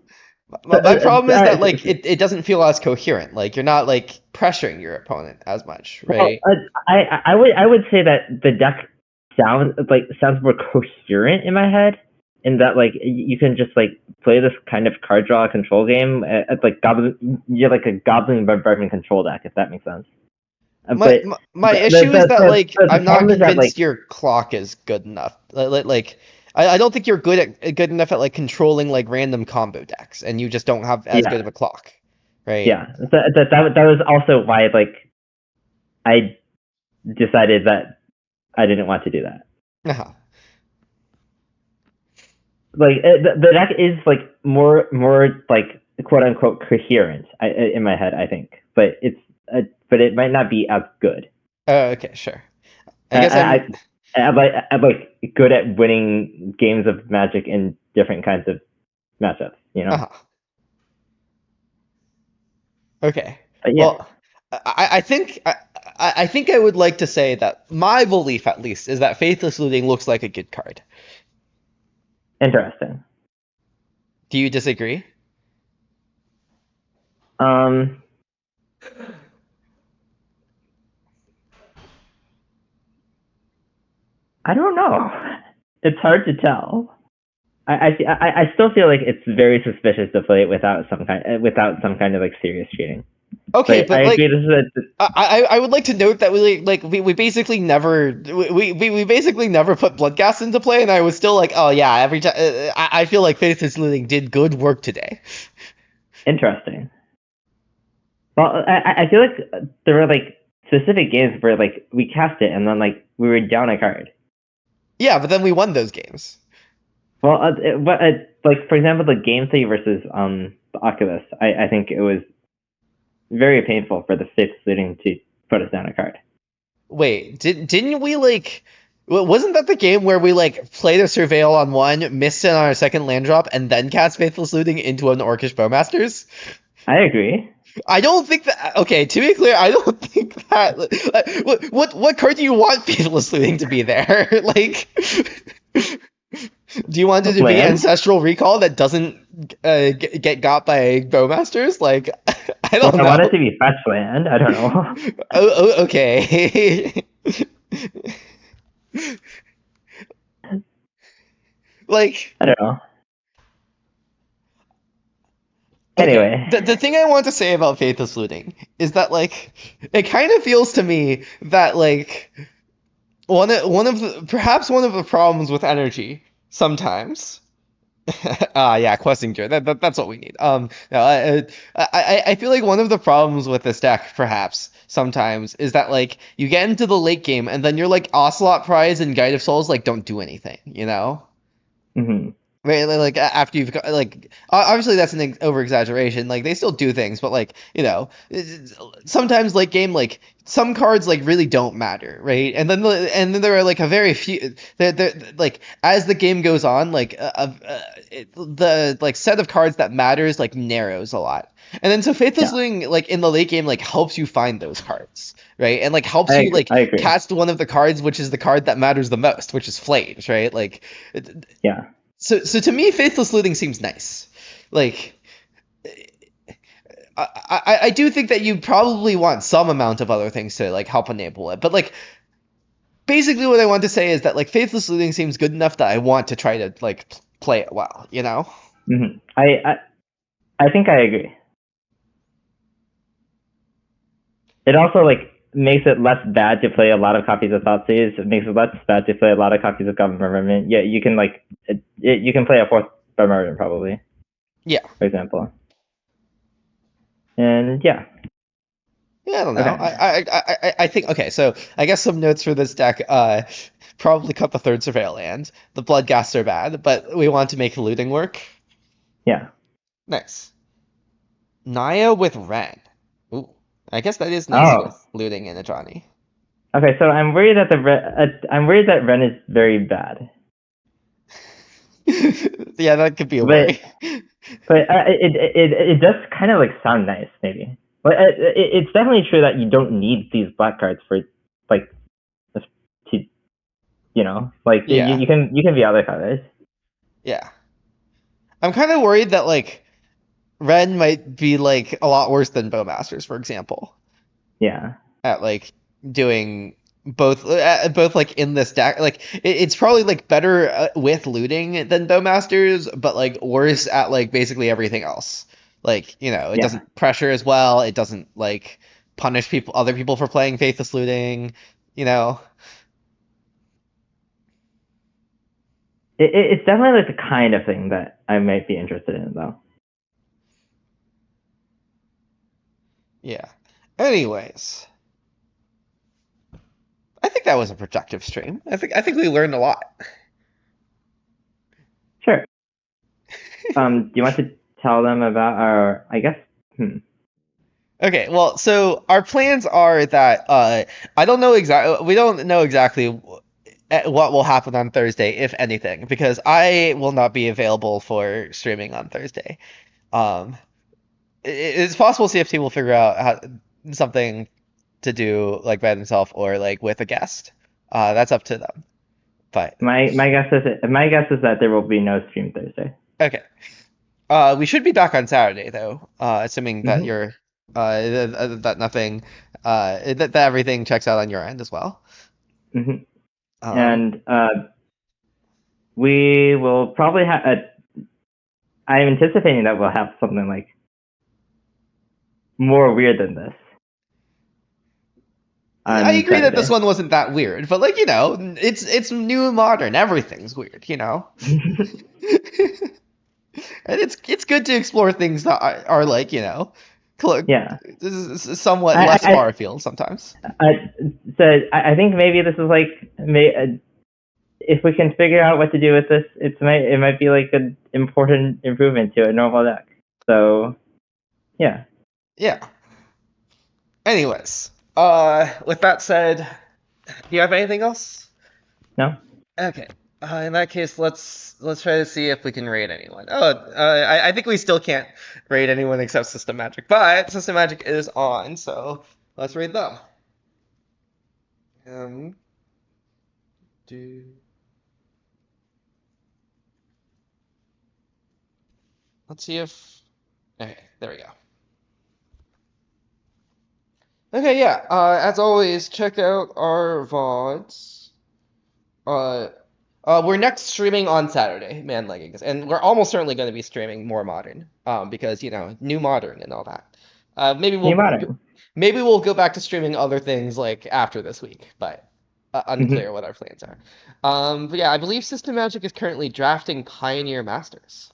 My problem is that like it doesn't feel as coherent. Like you're not like pressuring your opponent as much, well, right? I would say that the deck sounds more coherent in my head, in that like you can just like play this kind of card draw control game at like goblin. You're like a goblin bombardment control deck, if that makes sense. But My issue is that the like the I'm not problem is that like convinced your clock is good enough. Like I don't think you're good enough at like controlling like random combo decks, and you just don't have as good of Yeah, a clock, right? yeah. That was also why like I decided that I didn't want to do that. Uh-huh. Like the deck is like more like quote unquote coherent in my head, I think, but but it might not be as good. Okay, sure. I guess I, I'm. I'm like good at winning games of Magic in different kinds of matchups, you know. Uh-huh. Okay. But yeah, Well, I think I would like to say that my belief, at least, is that Faithless Looting looks like a good card. interesting. Do you disagree? Um, I don't know. It's hard to tell. I still feel like it's very suspicious to play it without some kind of like serious cheating. Okay, But I but agree. like This is I would like to note that we basically never we basically never put Bloodghast into play, and I was still like, oh yeah, every time I feel like Faithless Looting did good work today. interesting. Well, I feel like there were like specific games where like we cast it and then like we were down a card. Yeah, but then we won those games. Well, like for example, the game three versus the Oculus, I think it was very painful for the fifth sitting to put us down a card. Wait, didn't we like? Wasn't that the game where we like played a Surveil on one, missed it on our second land drop, and then cast Faithless Looting into an Orcish Bowmasters? I agree. I don't think that. Okay, to be clear, I don't think that. What card do you want Faithless Looting to be there? Like, do you want it to be Land. Ancestral Recall that doesn't get got by Bowmasters? Like, I Well, don't I know. want it to be fetch land. I don't know. Okay. Like, I don't know. okay, Anyway, the thing I want to say about Faithless Looting is that like it kind of feels to me that like perhaps one of the problems with energy sometimes. Yeah, Questinger. That's what we need. No, I feel like one of the problems with this deck, perhaps sometimes, is that like you get into the late game and then you're like Ocelot Prize and Guide of Souls like don't do anything, you know? hmm Right, like after you've got like obviously that's an over exaggeration. Like they still do things, but like sometimes late game like some cards like really don't matter, right? And then there are like a very few that like as the game goes on, like the like set of cards that matters like narrows a lot. And then so Faithless yeah, Looting like in the late game like helps you find those cards, right? And like helps you like I agree. cast one of the cards which is the card that matters the most, which is Flames, right? Like. Yeah, So to me, Faithless Looting seems nice. Like, I do think that you probably want some amount of other things to like help enable it, but like basically what I want to say is that like Faithless Looting seems good enough that I want to try to like play it well, you know? hmm I think I agree. It also like makes it less bad to play a lot of copies of Thoughtseize. It makes it less bad to play a lot of copies of Government. Yeah, you can like you can play a fourth Bombardment probably, Yeah. for example. And yeah, Yeah, I don't know. okay. I think okay. So I guess some notes for this deck. Probably cut the third Surveil land. The Bloodghasts are bad, but we want to make looting work. Yeah. Nice. Naya with Ren. Ooh, I guess that is nice Oh. with looting in a Johnny. Okay, so I'm worried that I'm worried that Ren is very bad. Yeah, that could be a But worry. it does kind of like sound nice, maybe. But it's definitely true that you don't need these black cards for like to like Yeah, you can be other colors. yeah. I'm kind of worried that like Ren might be like a lot worse than Bowmasters, for example, Yeah. at like doing both like in this deck. Like it's probably like better with looting than Bowmasters, but like worse at like basically everything else. Like it Yeah. doesn't pressure as well. It doesn't like punish other people for playing Faithless Looting. You know. It's definitely like the kind of thing that I might be interested in, though. Yeah. Anyways, I think that was a productive stream. I think we learned a lot. Sure. Do you want to tell them about our? I guess. Okay, well, so our plans are that I don't know exactly. We don't know exactly what will happen on Thursday, if anything, because I will not be available for streaming on Thursday. Um, it's possible CFT will figure out something to do like by themselves or like with a guest. That's up to them. But My guess is that there will be no stream Thursday. okay. We should be back on Saturday though, assuming that Hmm. you're that nothing that everything checks out on your end as well. Hmm. Um, And we will probably have. I'm anticipating that we'll have something like more weird than this I on agree that this Saturday. one wasn't that weird, but like it's new and modern. Everything's weird, and it's good to explore things that are like cl- Yeah. somewhat less I, far afield sometimes. I, I think maybe this is like if we can figure out what to do with this, it might be like an important improvement to a normal deck. So yeah. Yeah. Anyways, with that said, do you have anything else? No. Okay. In that case, let's try to see if we can raid anyone. Oh, I think we still can't raid anyone except System Magic, but System Magic is on, so let's raid them. Um, do let's see if. Okay, there we go. Okay, yeah. As always, check out our VODs. Uh, we're next streaming on Saturday, Man Leggings, and we're almost certainly going to be streaming more modern, because new modern and all that. Maybe New we'll modern. maybe we'll go back to streaming other things like after this week, but Hmm. unclear what our plans are. But yeah, I believe System Magic is currently drafting Pioneer Masters,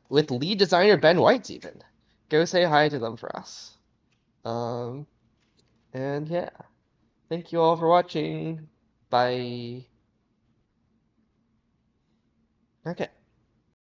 with lead designer Ben White's even. Go say hi to them for us. Um, and yeah, thank you all for watching. Bye. Okay.